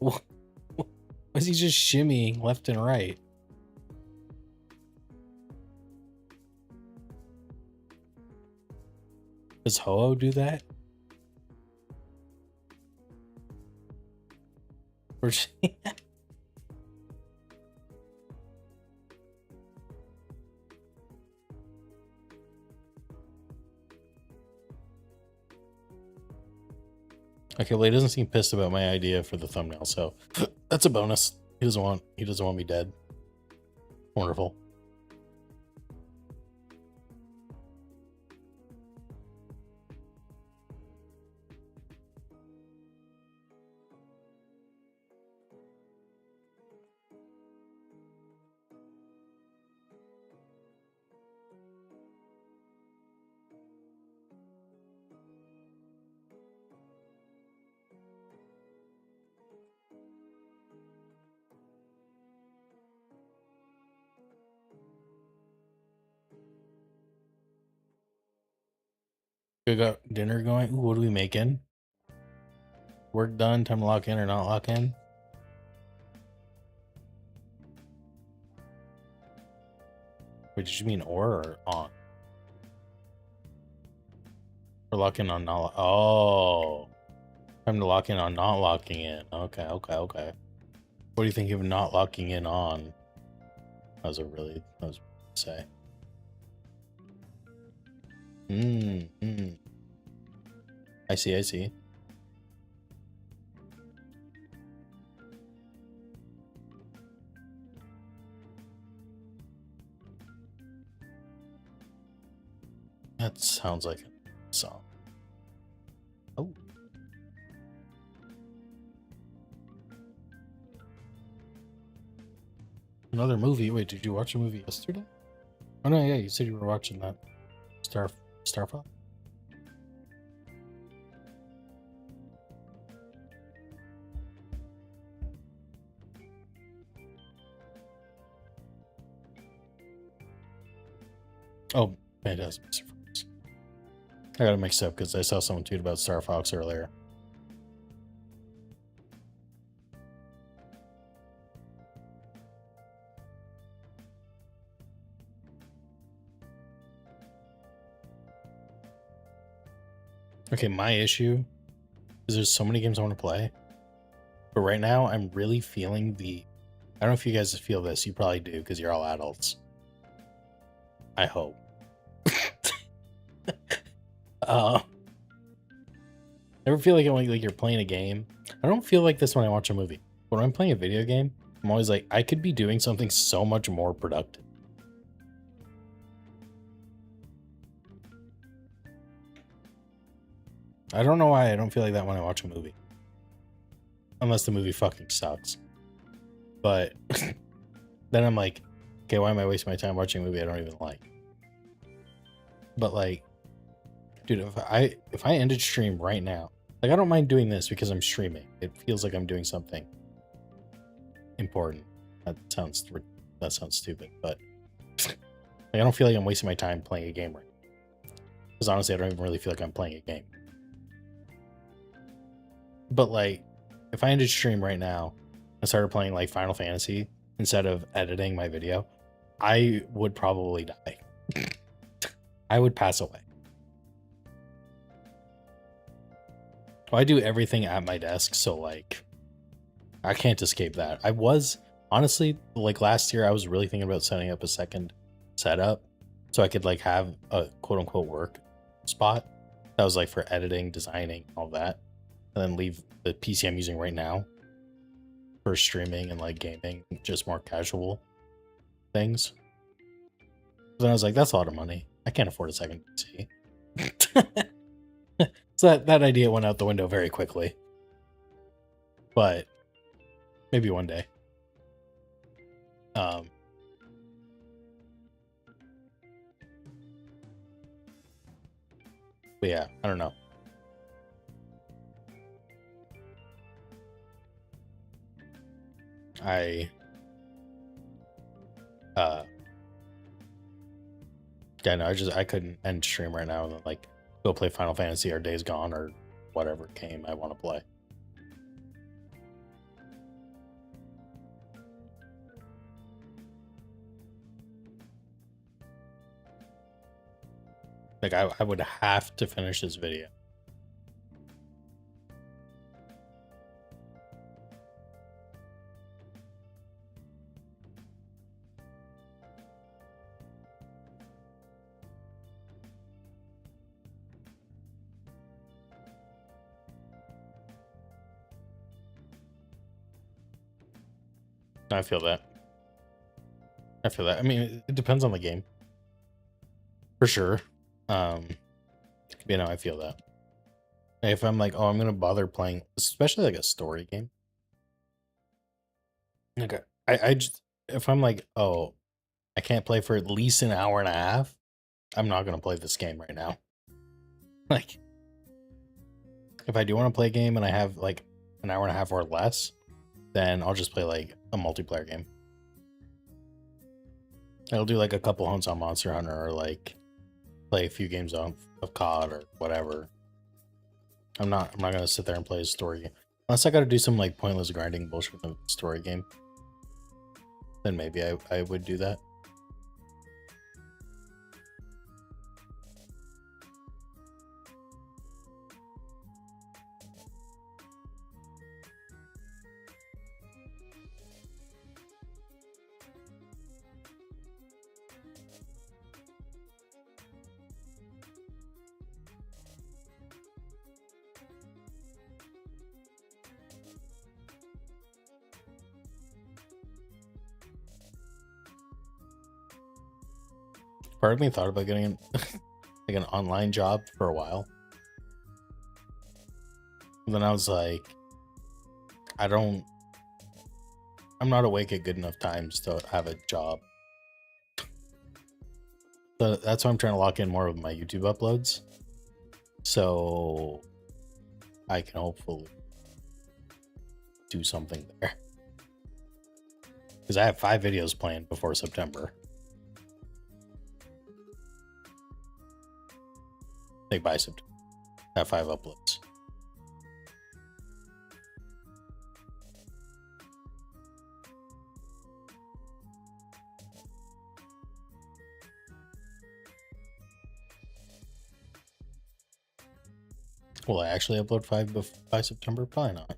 Why is he just shimmying left and right? Does Ho-Oh do that? Or okay, well, he doesn't seem pissed about my idea for the thumbnail, so that's a bonus. He doesn't want me dead. Wonderful. We got dinner going. Ooh, what are we making? Work done. Time to lock in or not lock in? Wait, did you mean or on? We're locking on not. Oh, time to lock in on not locking in. Okay, okay, okay. What do you think of not locking in on? That was say. I see, I see. That sounds like a song. Oh. Another movie. Wait, did you watch a movie yesterday? Oh no, yeah, you said you were watching that Star Fox. Oh, Fantastic Mr. Fox. I got it mixed up because I saw someone tweet about Star Fox earlier. Okay, my issue is there's so many games I want to play. But right now, I'm really feeling the... I don't know if you guys feel this. You probably do because you're all adults. I hope. Never feel like you're playing a game. I don't feel like this when I watch a movie. When I'm playing a video game, I'm always like, I could be doing something so much more productive. I don't know why I don't feel like that when I watch a movie. Unless the movie fucking sucks. But then I'm like, okay, why am I wasting my time watching a movie I don't even like? But like, dude, if I ended stream right now, like I don't mind doing this because I'm streaming. It feels like I'm doing something important. That sounds stupid, but like, I don't feel like I'm wasting my time playing a game right now. Because honestly, I don't even really feel like I'm playing a game. But like, if I ended stream right now and started playing like Final Fantasy instead of editing my video, I would probably die. I would pass away. Well, I do everything at my desk, so like, I can't escape that. I was, honestly, like last year, I was really thinking about setting up a second setup so I could like have a quote unquote work spot that was like for editing, designing, all that, and then leave the PC I'm using right now for streaming and like gaming, just more casual things. But then I was like, that's a lot of money. I can't afford a second PC. So that idea went out the window very quickly. But maybe one day. But yeah, I don't know. Yeah, no, I couldn't end stream right now and then like go play Final Fantasy or Days Gone or whatever game I want to play. Like I would have to finish this video. I feel that. I feel that. I mean, it depends on the game. For sure. You know, I feel that. If I'm like, oh, I'm gonna bother playing, especially like a story game. Okay. I just, if I'm like, oh, I can't play for at least an hour and a half, I'm not gonna play this game right now. Like, if I do want to play a game and I have like an hour and a half or less, then I'll just play like a multiplayer game. I'll do like a couple hunts on Monster Hunter or like play a few games of COD or whatever. I'm not gonna sit there and play a story game. Unless I gotta do some like pointless grinding bullshit in a story game. Then maybe I would do that. Part of me thought about getting like an online job for a while. And then I was like, I'm not awake at good enough times to have a job. So that's why I'm trying to lock in more of my YouTube uploads. So I can hopefully do something there. Because I have 5 videos planned before September. Like by September. I have 5 uploads. Will I actually upload 5 by September? Probably not.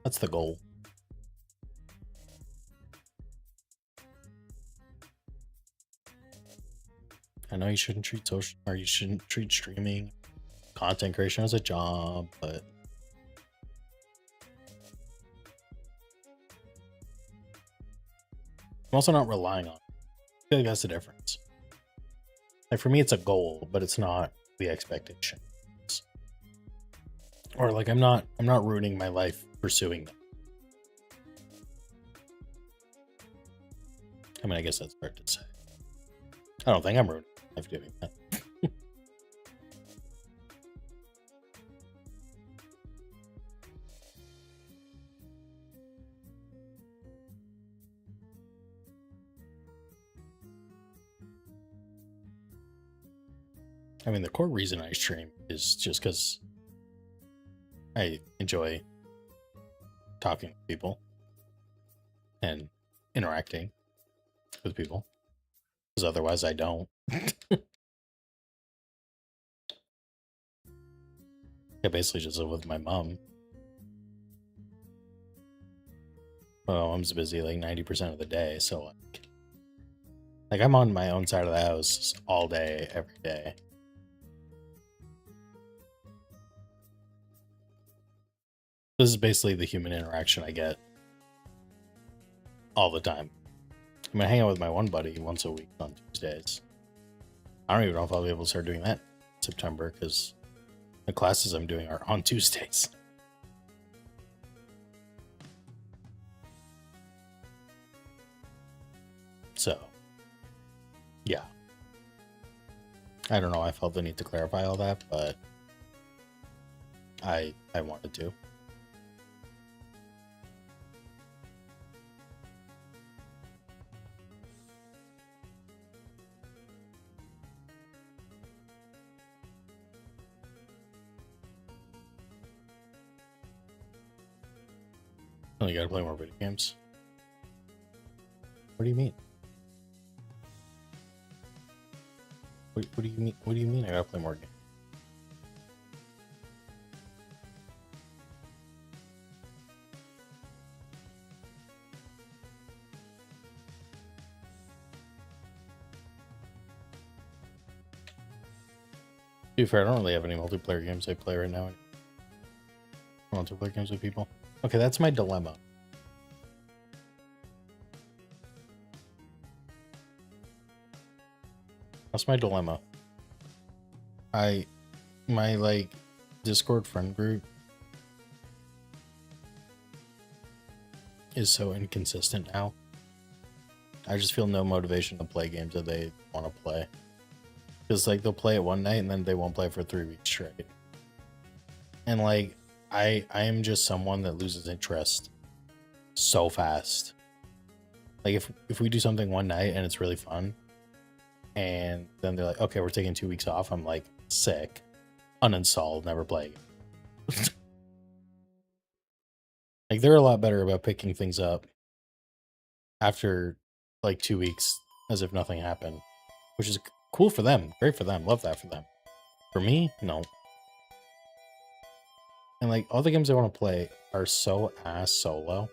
That's the goal. I know you shouldn't treat streaming content creation as a job, but I'm also not relying on it. I feel like that's the difference. Like for me, it's a goal, but it's not the expectation. Or like I'm not ruining my life pursuing them. I mean, I guess that's hard to say. I don't think I'm ruining my life doing that. I mean, the core reason I stream is just because I enjoy talking to people and interacting with people. Because otherwise I don't. I basically just live with my mom. Well, mom's busy like 90% of the day, so like I'm on my own side of the house all day, every day. This is basically the human interaction I get all the time. I mean, I hang out with my one buddy once a week on Tuesdays. I don't even know if I'll be able to start doing that in September because the classes I'm doing are on Tuesdays. So, yeah. I don't know. I felt the need to clarify all that, but I wanted to. Oh, you gotta play more video games? What do you mean? What do you mean? What do you mean I gotta play more games? To be fair, I don't really have any multiplayer games I play right now. Multiplayer games with people. Okay, that's my dilemma. That's my dilemma. My like Discord friend group is so inconsistent now. I just feel no motivation to play games that they want to play. Because like they'll play it one night and then they won't play for 3 weeks straight. And like I am just someone that loses interest so fast. Like if we do something one night and it's really fun, and then they're like, okay, we're taking 2 weeks off, I'm like, sick, uninstall, never play again. Like they're a lot better about picking things up after like 2 weeks as if nothing happened, which is cool for them, great for them, love that for them. For me, no. And like all the games I want to play are so ass solo.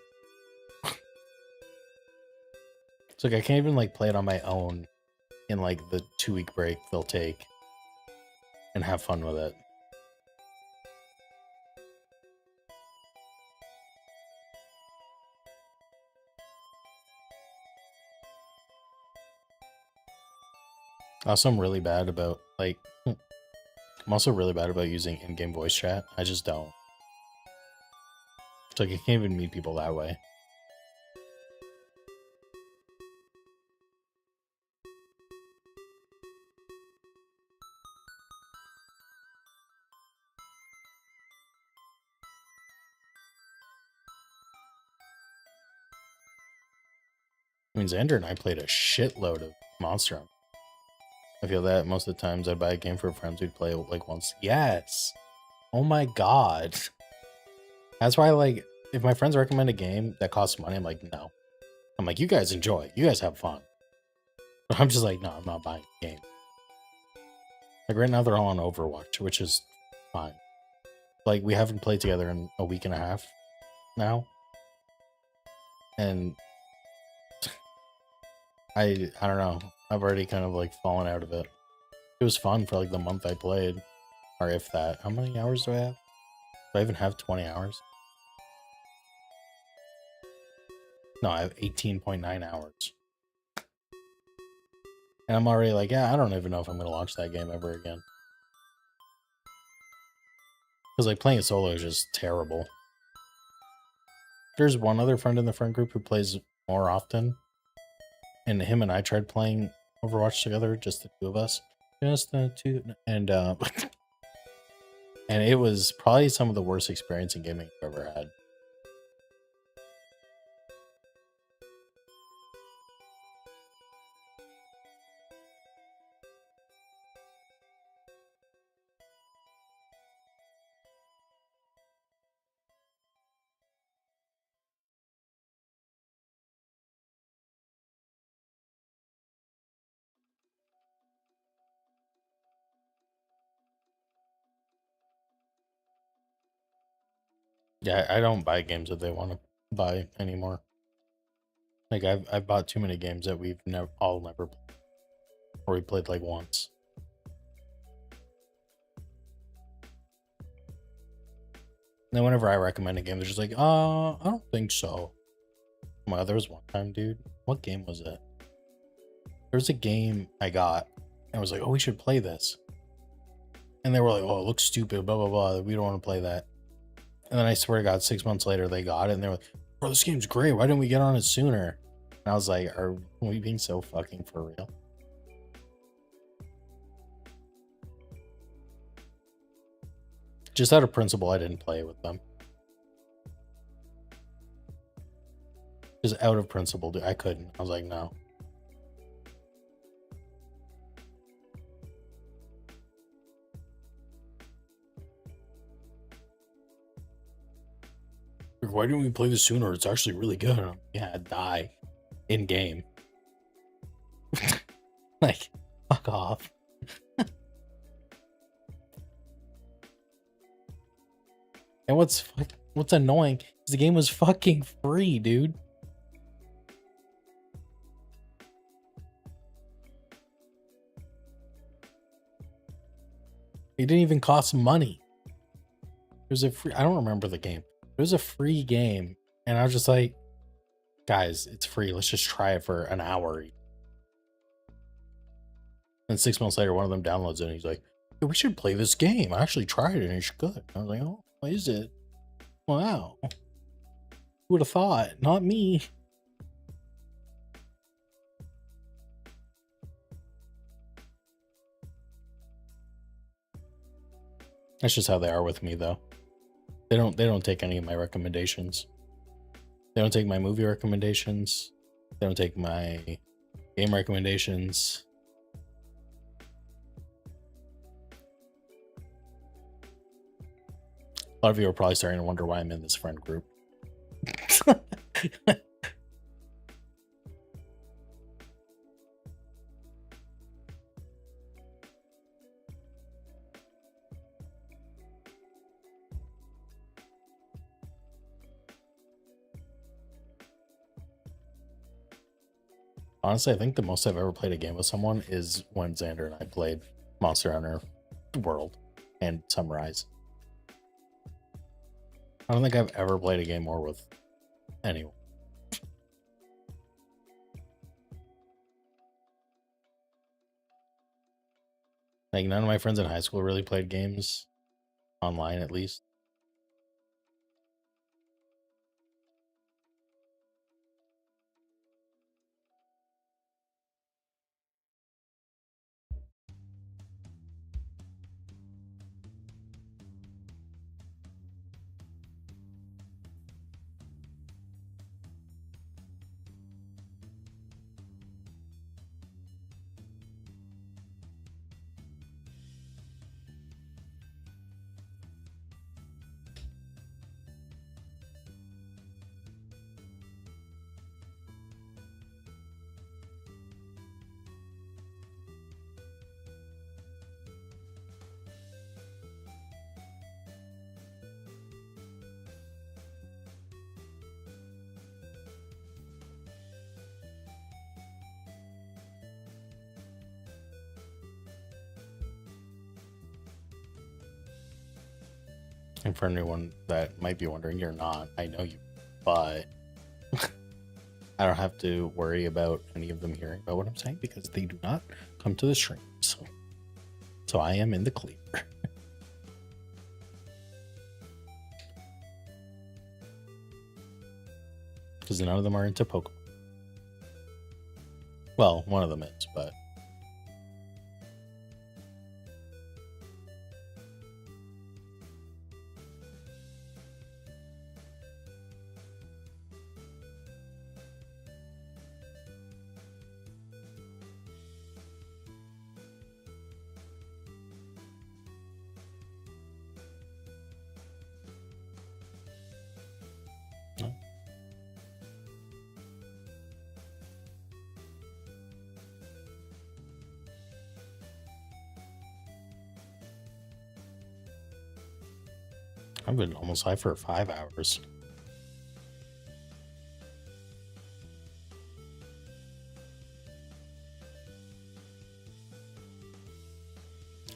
It's like I can't even like play it on my own in like the 2-week break they'll take and have fun with it. Also, I'm really bad about Like, I'm also really bad about using in-game voice chat. I just don't. It's like I can't even meet people that way. I mean, Xander and I played a shitload of Monster Hunter. I feel that most of the times I'd buy a game for friends, we'd play like once. Yes. Oh my god. That's why, like, if my friends recommend a game that costs money, I'm like, no. I'm like, you guys enjoy. You guys have fun. But I'm just like, no, I'm not buying a game. Like, right now they're all on Overwatch, which is fine. Like, we haven't played together in a week and a half now. And I don't know. I've already kind of, like, fallen out of it. It was fun for, like, the month I played. Or if that. How many hours do I have? Do I even have 20 hours? No, I have 18.9 hours. And I'm already like, yeah, I don't even know if I'm going to launch that game ever again. Because, like, playing it solo is just terrible. There's one other friend in the friend group who plays more often. And him and I tried playing Overwatch together, just the two of us. Just the two. And, and it was probably some of the worst experience in gaming I've ever had. Yeah, I don't buy games that they want to buy anymore. Like, I've bought too many games that we've never played. Or we played like once. And then whenever I recommend a game, they're just like, I don't think so. Well, there was one time, dude. What game was it? There's a game I got and was like, oh, we should play this. And they were like, oh, it looks stupid, blah, blah, blah. We don't want to play that. And then I swear to God, 6 months later, they got it and they were like, bro, this game's great. Why didn't we get on it sooner? And I was like, are we being so fucking for real? Just out of principle, I didn't play it with them. Just out of principle, dude. I couldn't. I was like, no. Like, why didn't we play this sooner? It's actually really good. Like, yeah, die in game. Like, fuck off. And what's annoying is the game was fucking free, dude. It didn't even cost money. It was a free, I don't remember the game. It was a free game. And I was just like, guys, it's free. Let's just try it for an hour. And 6 months later, one of them downloads it and he's like, hey, we should play this game. I actually tried it and it's good. I was like, oh, what is it? Wow. Who would have thought? Not me. That's just how they are with me, though. They don't take any of my recommendations. They don't take my movie recommendations. They don't take my game recommendations. A lot of you are probably starting to wonder why I'm in this friend group. Honestly, I think the most I've ever played a game with someone is when Xander and I played Monster Hunter World and Sunrise. I don't think I've ever played a game more with anyone. Like, none of my friends in high school really played games online, at least. And for anyone that might be wondering, you're not. I know you, but I don't have to worry about any of them hearing about what I'm saying because they do not come to the stream. So I am in the clear. Because none of them are into Pokemon. Well, one of them is, but no. I've been almost high for 5 hours.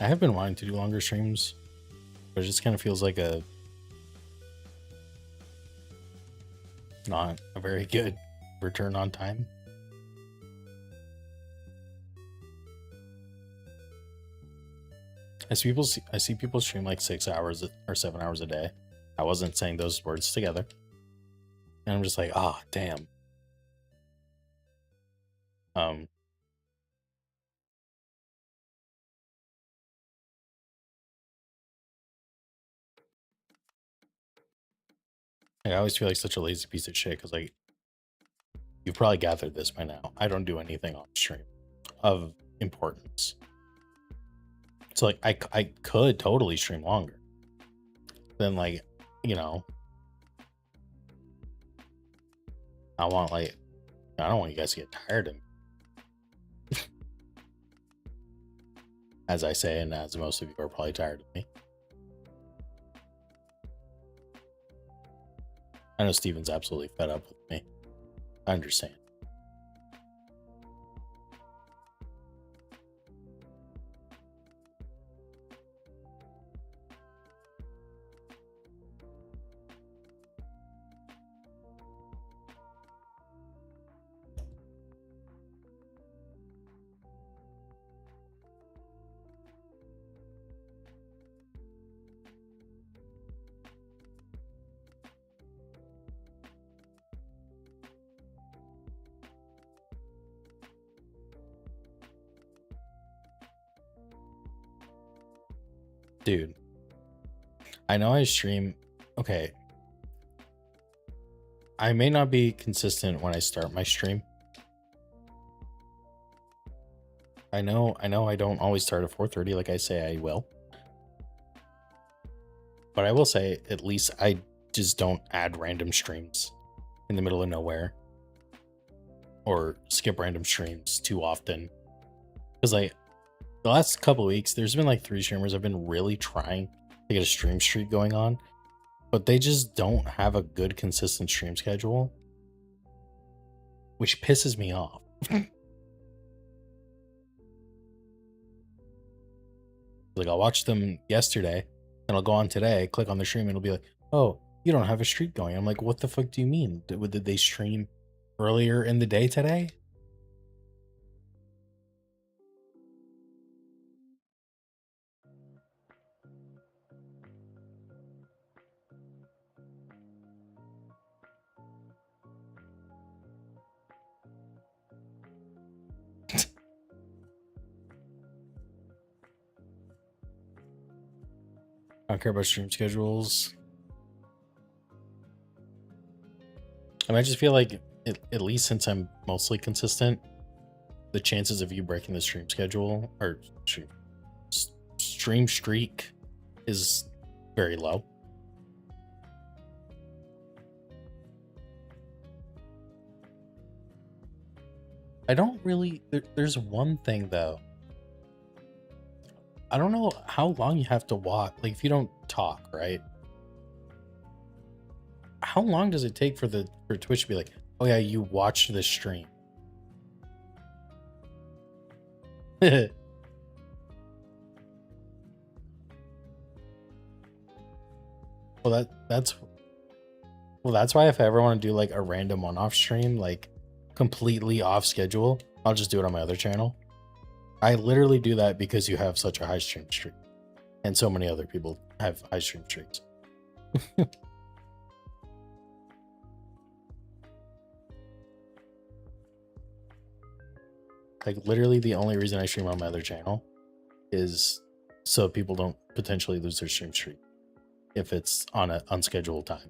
I have been wanting to do longer streams, but it just kind of feels like not a very good return on time. I see people stream like 6 hours or 7 hours a day. I wasn't saying those words together. And I'm just like, ah, oh, damn. I always feel like such a lazy piece of shit because, like, you've probably gathered this by now. I don't do anything on stream of importance. So, like, I could totally stream longer. Then, like, you know, I don't want you guys to get tired of me. As I say, and as most of you are probably tired of me. I know Steven's absolutely fed up with me. I understand. Dude, I know I stream. Okay. I may not be consistent when I start my stream. I know I don't always start at 4:30 like I say I will. But I will say, at least I just don't add random streams in the middle of nowhere. Or skip random streams too often. Because, like, the last couple of weeks, there's been like 3 streamers I've been really trying to get a stream streak going on, but they just don't have a good consistent stream schedule, which pisses me off. Like, I'll watch them yesterday and I'll go on today, click on the stream, and it'll be like, oh, you don't have a streak going. I'm like, what the fuck do you mean? Did they stream earlier in the day today? I don't care about stream schedules. I just feel like, at least since I'm mostly consistent, the chances of you breaking the stream schedule or stream streak is very low. I don't really... There's one thing, though. I don't know how long you have to watch. Like, if you don't talk, right? How long does it take for Twitch to be like, oh yeah, you watched the stream? Well, that's why if I ever want to do like a random one-off stream, like completely off schedule, I'll just do it on my other channel. I literally do that because you have such a high stream streak, and so many other people have high stream streaks. Like, literally the only reason I stream on my other channel is so people don't potentially lose their stream streak if it's on an unscheduled time.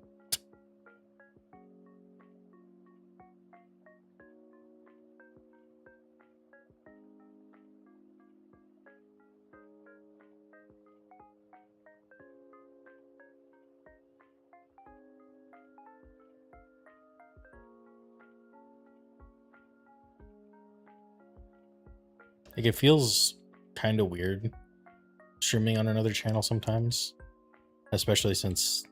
Like, it feels kind of weird streaming on another channel sometimes, especially since,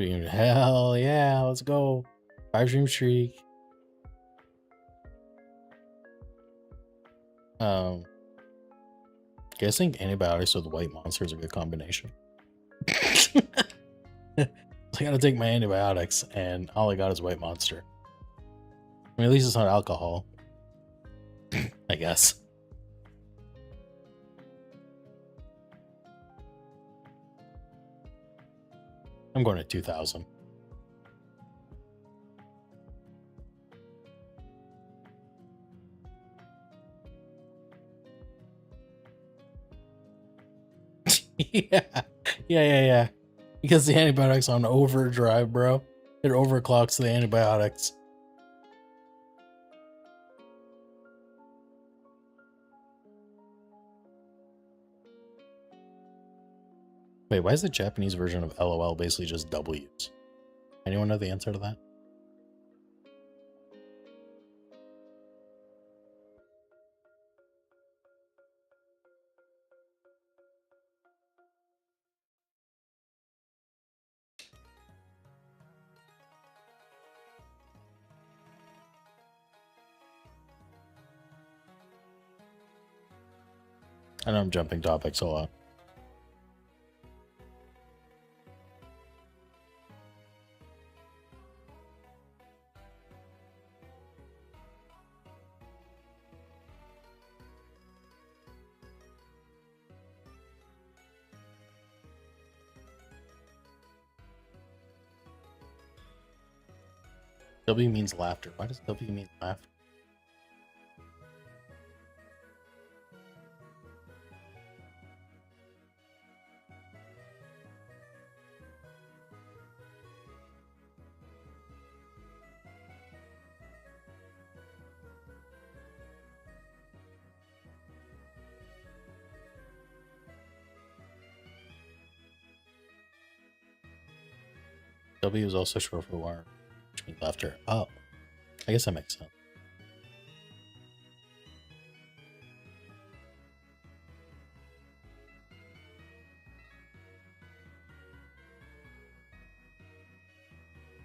hell yeah, let's go 5 stream streak. Guessing antibiotics with white monster is a good combination. I gotta take my antibiotics, and all I got is white monster. I mean, at least it's not alcohol. I guess. I'm going to 2000. Yeah. Because the antibiotics on overdrive, bro. It overclocks the antibiotics. Wait, why is the Japanese version of LOL basically just W's? Anyone know the answer to that? I know I'm jumping topics a lot. W means laughter. Why does W mean laughter? W is also short for war, which means laughter. Oh, I guess that makes sense.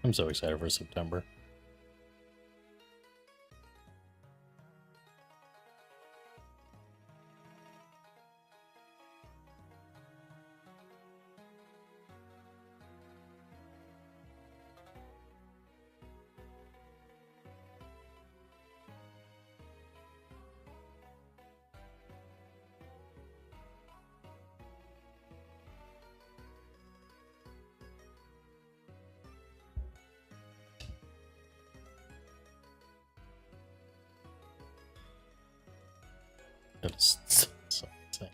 I'm so excited for September. It's so insane.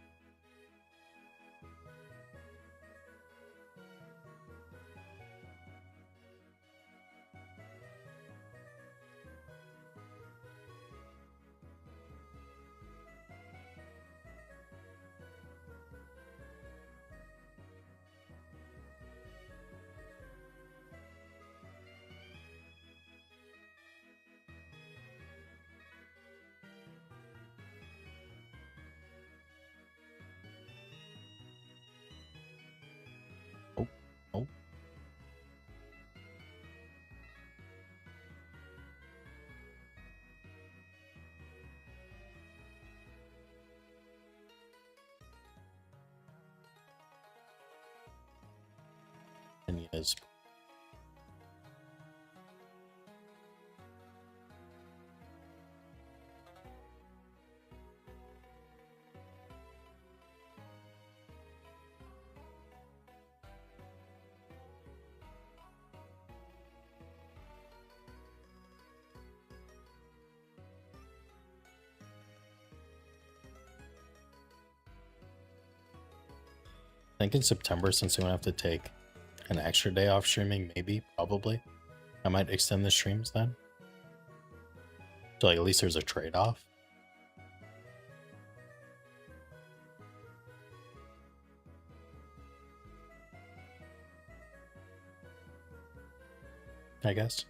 is. I think in September, since I'm gonna have to take an extra day off streaming, maybe, probably, I might extend the streams then. So like at least there's a trade-off. I guess.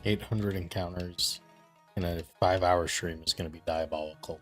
$800 encounters in a 5-hour stream is going to be diabolical.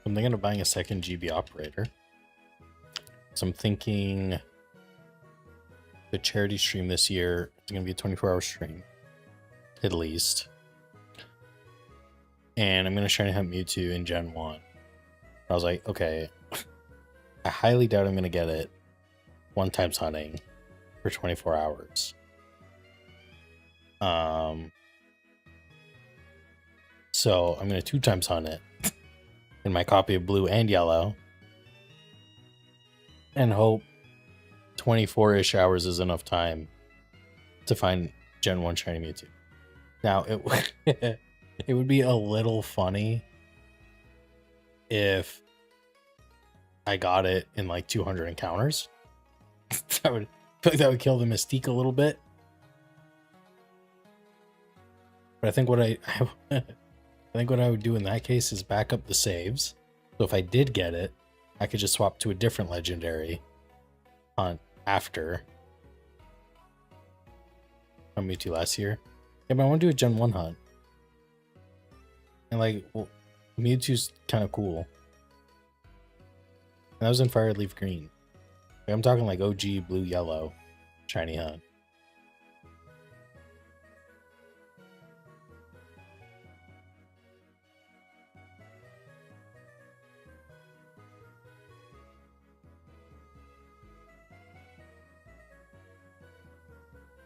I'm thinking of buying a second GB operator. So I'm thinking the charity stream this year is going to be a 24-hour stream, at least. And I'm going to try to hunt Mewtwo in Gen 1. I was like, okay, I highly doubt I'm going to get it 1-time hunting for 24 hours. So I'm going to 2-time hunt it in my copy of blue and yellow and hope 24-ish hours is enough time to find Gen 1 Shiny Mewtwo. Now, it would be a little funny if I got it in like 200 encounters. I feel like that would kill the mystique a little bit. But I think what I think what I would do in that case is back up the saves. So if I did get it, I could just swap to a different legendary hunt after on Mewtwo last year. Yeah, but I want to do a Gen 1 hunt. And like, well, Mewtwo's kind of cool. And that was in Fire Leaf Green. Like, I'm talking like OG blue yellow shiny hunt.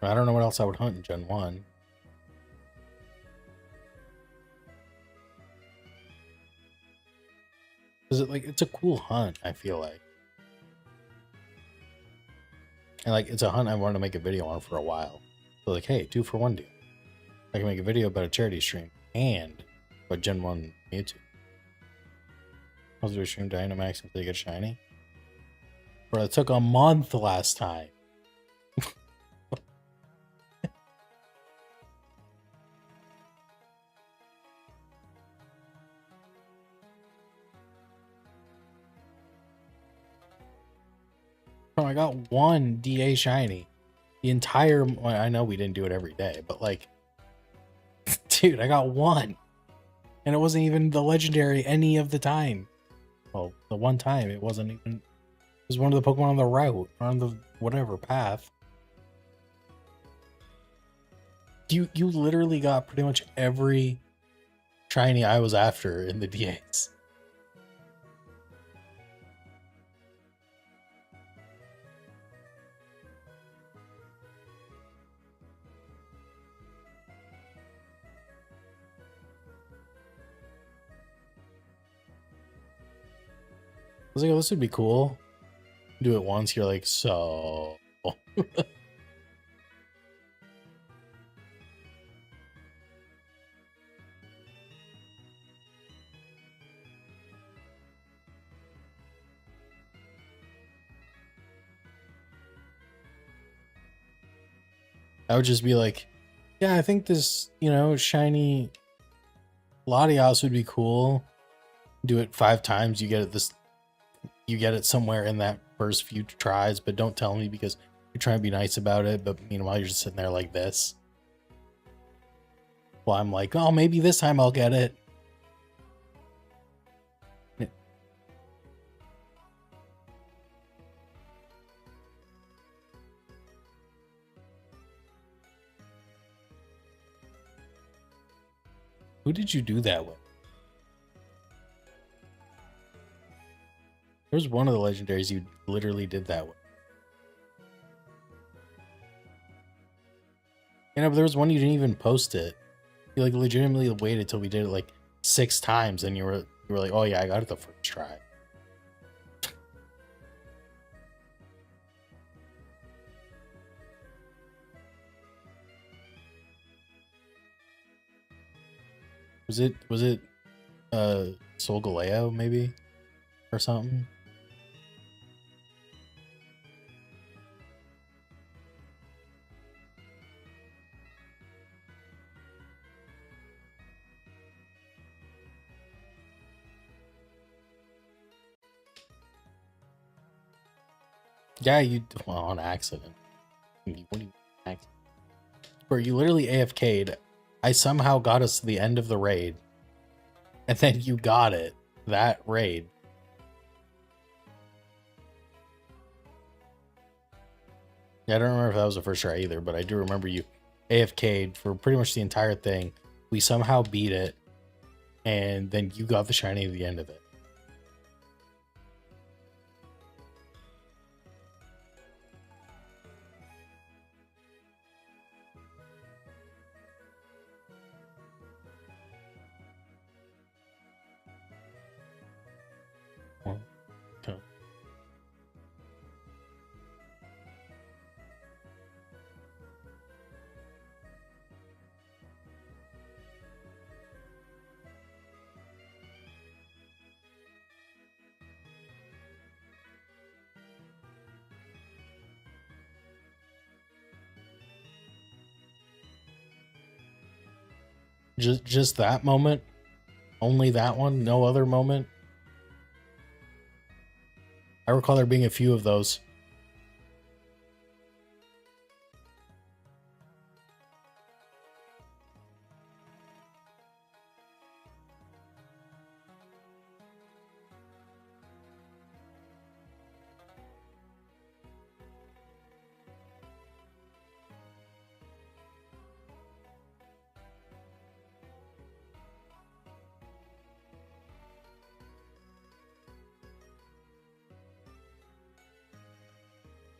I don't know what else I would hunt in Gen 1. Is it like, it's a cool hunt, I feel like. And like, it's a hunt I wanted to make a video on for a while. So like, hey, 2-for-1 deal. I can make a video about a charity stream and about Gen 1 Mewtwo. I'll do a stream Dynamax until you get shiny. Bro, it took a month last time. I got one DA shiny. The entire, well, I know we didn't do it every day, but like, dude, I got one. And it wasn't even the legendary any of the time. Well, the one time it wasn't even, it was one of the Pokemon on the route, or on the whatever path. You literally got pretty much every shiny I was after in the DAs. I was like, oh, this would be cool. Do it once, you're like, so. I would just be like, yeah, I think this, shiny Latios would be cool. Do it 5 times, you get it somewhere in that first few tries, but don't tell me because you're trying to be nice about it, but meanwhile you're just sitting there like this. Well, I'm like, oh, maybe this time I'll get it. Who did you do that with? There's one of the legendaries you literally did that with. But there was one you didn't even post it. You like legitimately waited till we did it like 6 times, and you were like, oh yeah, I got it the first try. Was it Solgaleo maybe or something? Yeah, well, on accident. What do you accident? Where you literally AFK'd. I somehow got us to the end of the raid. And then you got it. That raid. Yeah, I don't remember if that was the first try either, but I do remember you AFK'd for pretty much the entire thing. We somehow beat it. And then you got the shiny at the end of it. Just that moment? Only that one? No other moment? I recall there being a few of those.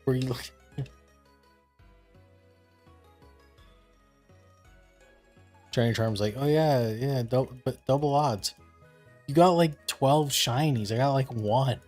Were you looking? Shiny Charm's like, oh yeah, but double odds. You got like 12 shinies. I got like one.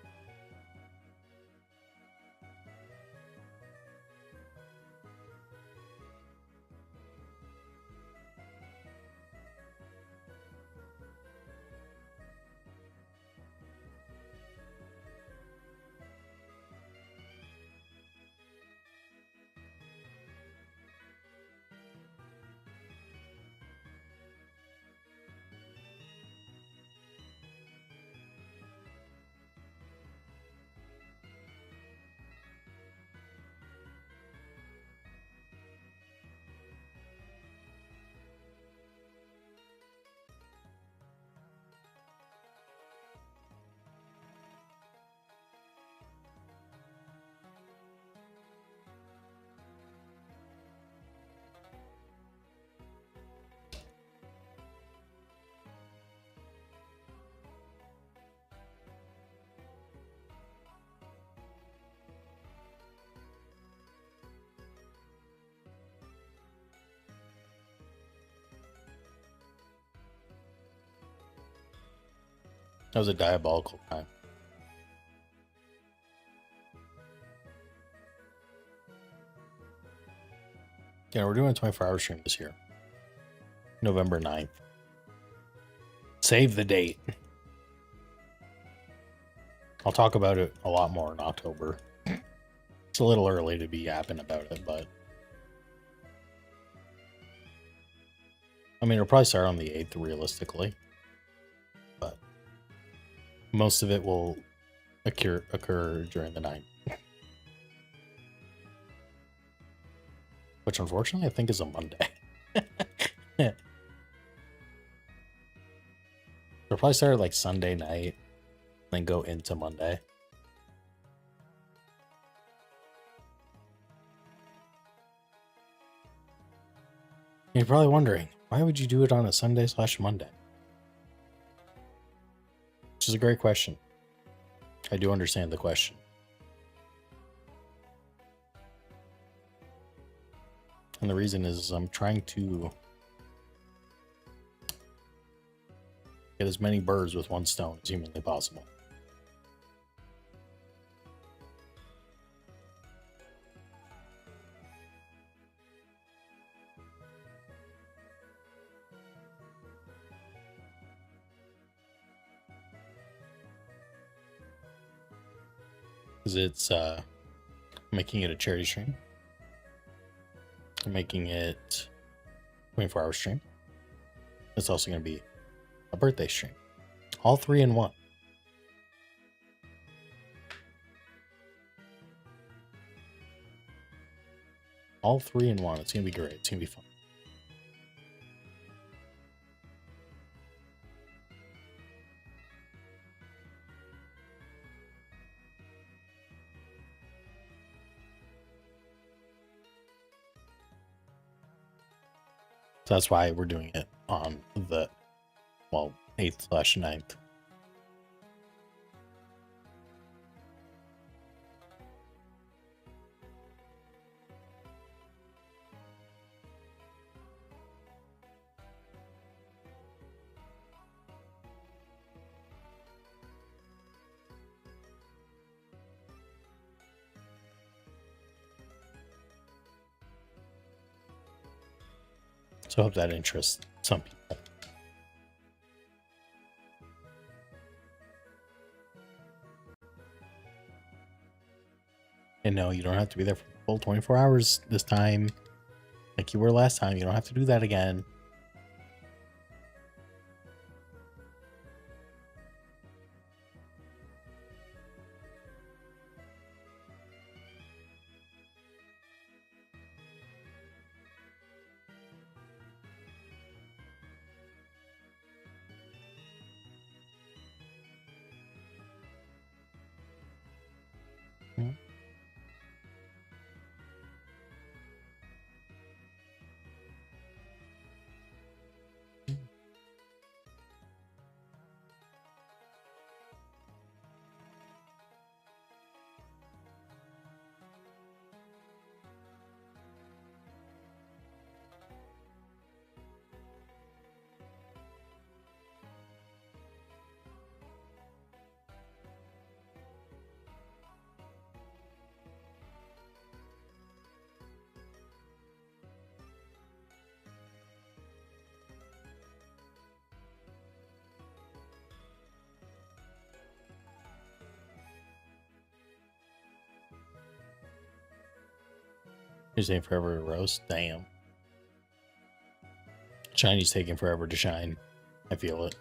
That was a diabolical time. Yeah, we're doing a 24-hour stream this year. November 9th. Save the date. I'll talk about it a lot more in October. It's a little early to be yapping about it, but... I mean, it'll probably start on the 8th, realistically. But... most of it will occur during the 9th. Which, unfortunately, I think is a Monday. It'll probably start like Sunday night, then go into Monday. You're probably wondering, why would you do it on a Sunday/Monday? Which is a great question. I do understand the question. And the reason is I'm trying to get as many birds with one stone as humanly possible. Because it's making it a charity stream. I'm making it 24-hour stream. It's also going to be a birthday stream. All three in one. All three in one. It's going to be great. It's going to be fun. So that's why we're doing it on the, 8th/9th. So I hope that interests some people. And no, you don't have to be there for the full 24 hours this time. Like you were last time. You don't have to do that again. He's taking forever to roast. Damn. Shiny's taking forever to shine. I feel it.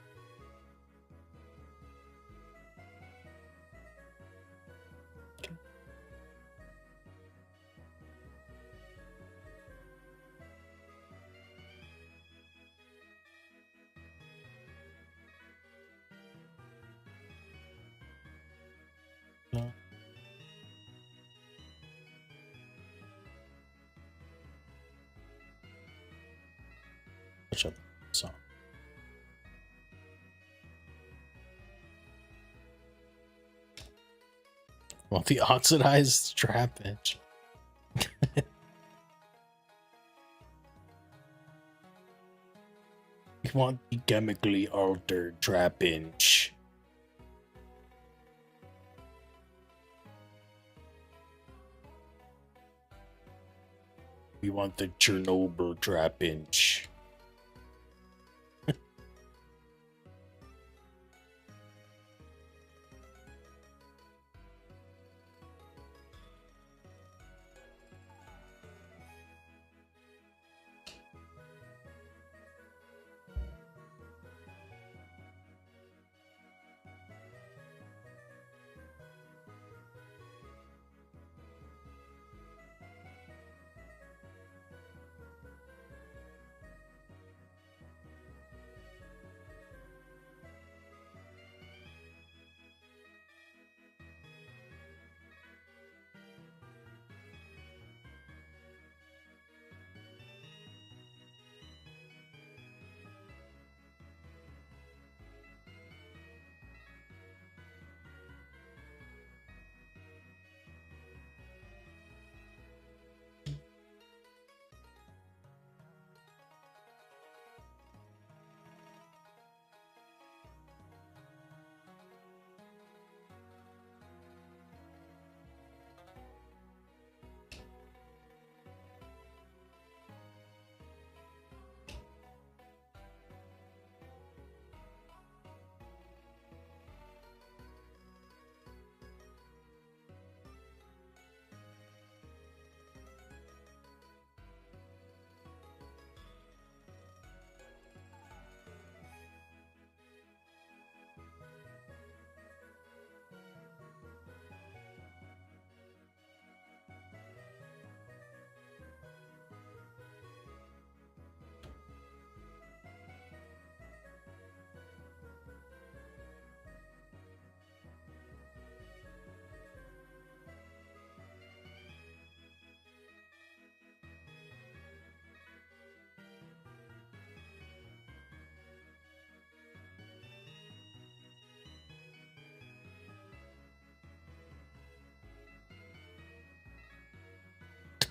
Okay. No. Push up the song. Want the oxidized Trapinch? We want the chemically altered Trapinch. We want the Chernobyl Trapinch.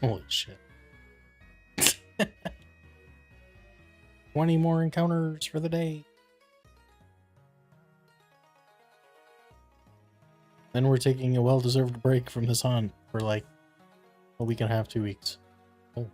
Holy shit. 20 more encounters for the day. Then we're taking a well-deserved break from this hunt for like a week and a half, 2 weeks. Oh.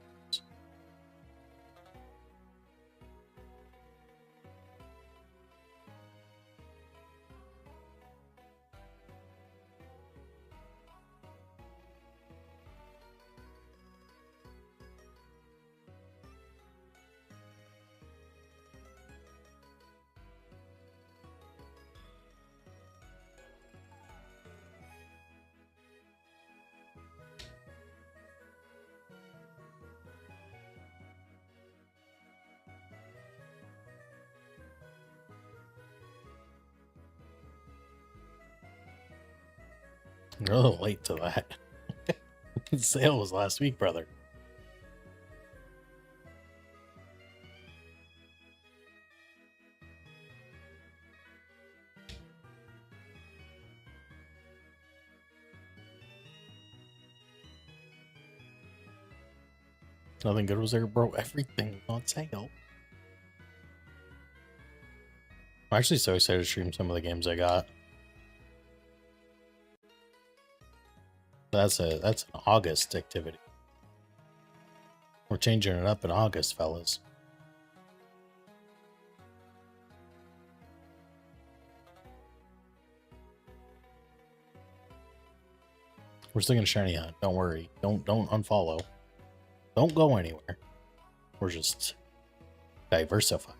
You're a little late to that. The sale was last week, brother. Nothing good was there, bro. Everything was on sale. I'm actually so excited to stream some of the games I got. That's an August activity. We're changing it up in August, fellas. We're still gonna shiny hunt. Don't worry. Don't unfollow. Don't go anywhere. We're just diversifying.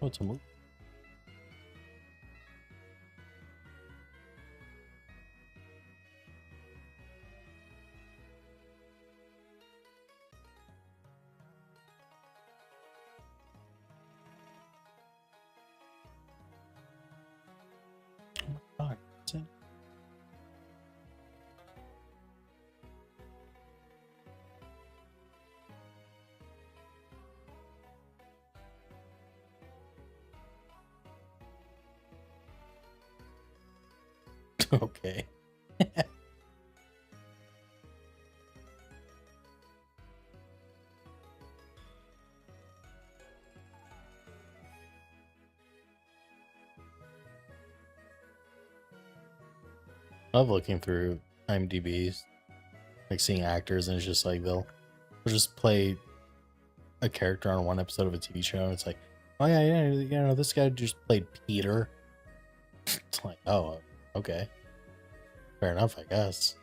Oh, it's a move. God, that's it. Okay. I love looking through IMDb's, like seeing actors, and it's just like they'll just play a character on one episode of a TV show, and it's like, oh yeah, you know, this guy just played Peter. It's like, oh, okay, fair enough, I guess.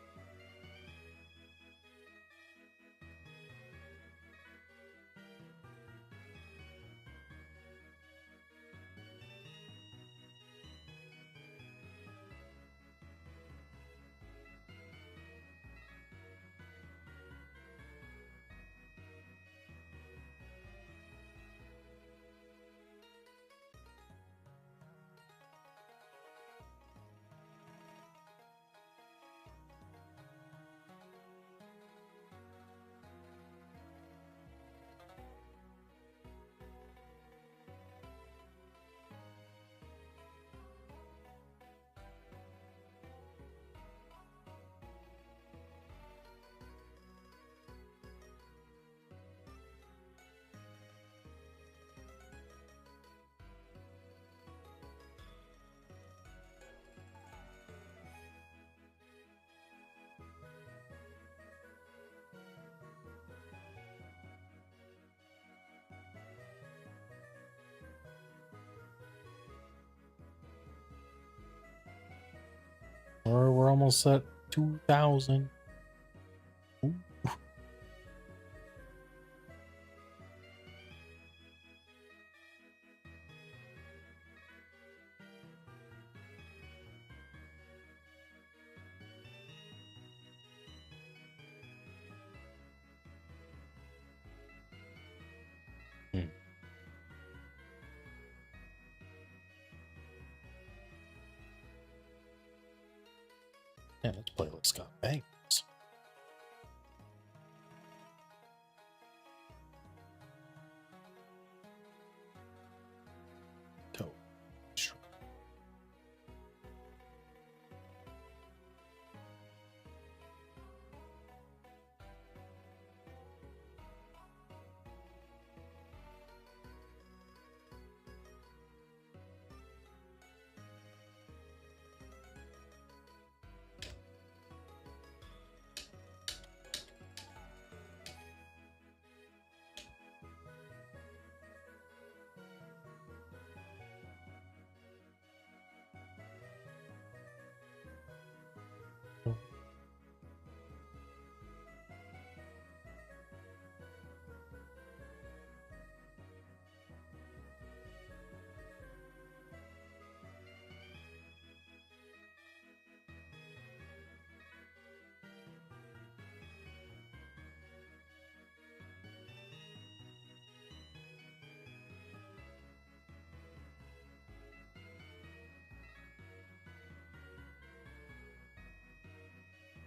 Or we're almost at 2,000. Ooh. Hmm. Yeah, let's play with Scott Banks. Totally. Sure.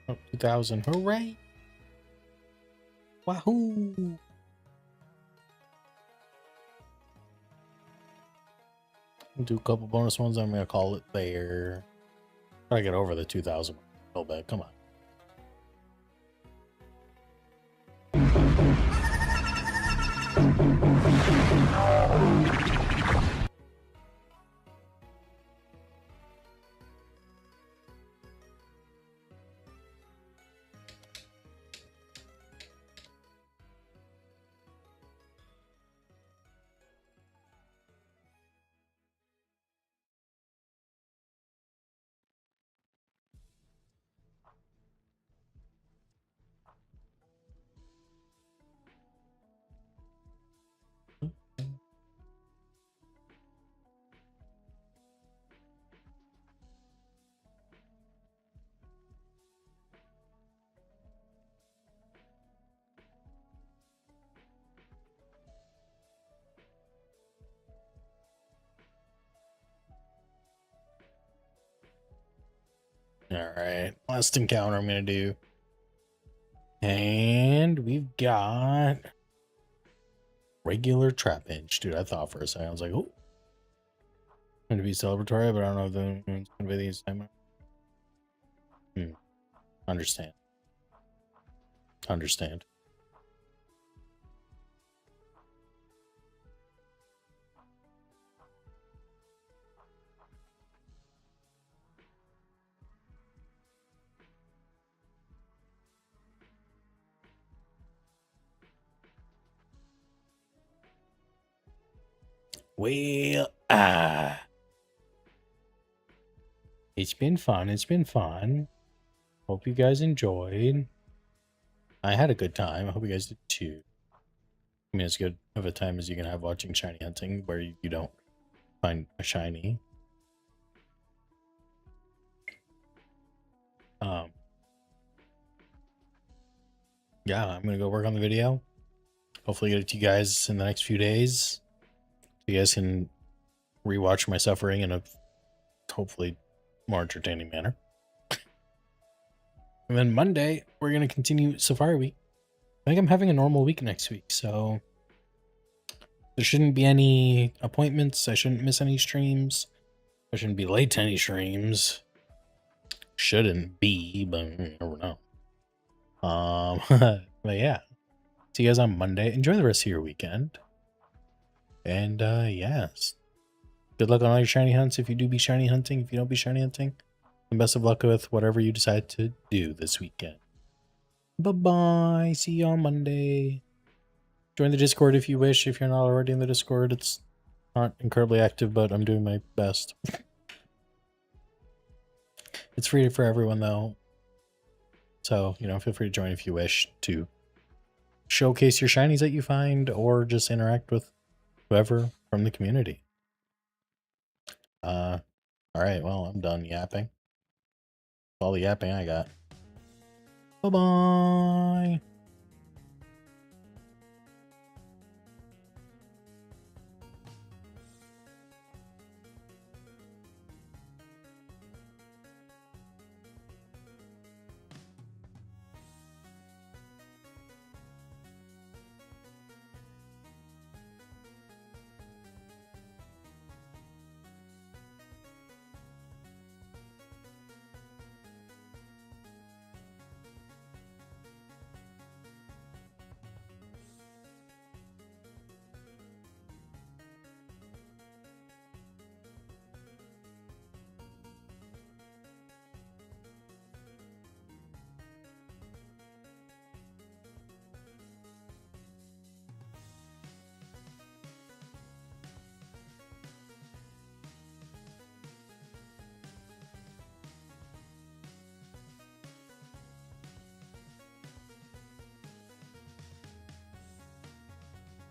Oh, 2,000. Hooray! Wahoo! Do a couple bonus ones. I'm gonna call it there. Try to get over the 2,000 a little bit. Come on. Alright, last encounter I'm gonna do. And we've got regular Trapinch. Dude, I thought for a second, I was like, oh, going to be celebratory, but I don't know if it's going to be the same. Understand. Understand. Well, it's been fun. It's been fun. Hope you guys enjoyed. I had a good time. I hope you guys did too. I mean, as good of a time as you can have watching shiny hunting where you don't find a shiny. Yeah, I'm gonna go work on the video. Hopefully get it to you guys in the next few days. So you guys can rewatch my suffering in a hopefully more entertaining manner. And then Monday, we're going to continue Safari Week. I think I'm having a normal week next week, so there shouldn't be any appointments. I shouldn't miss any streams. I shouldn't be late to any streams. Shouldn't be, but you never know. But yeah. See you guys on Monday. Enjoy the rest of your weekend. And yes. Good luck on all your shiny hunts if you do be shiny hunting. If you don't be shiny hunting, and best of luck with whatever you decide to do this weekend. Bye-bye. See you on Monday. Join the Discord if you wish. If you're not already in the Discord, it's not incredibly active, but I'm doing my best. It's free for everyone, though. So, you know, feel free to join if you wish to showcase your shinies that you find or just interact with whoever from the community. Alright, well, I'm done yapping. All the yapping I got. Bye-bye.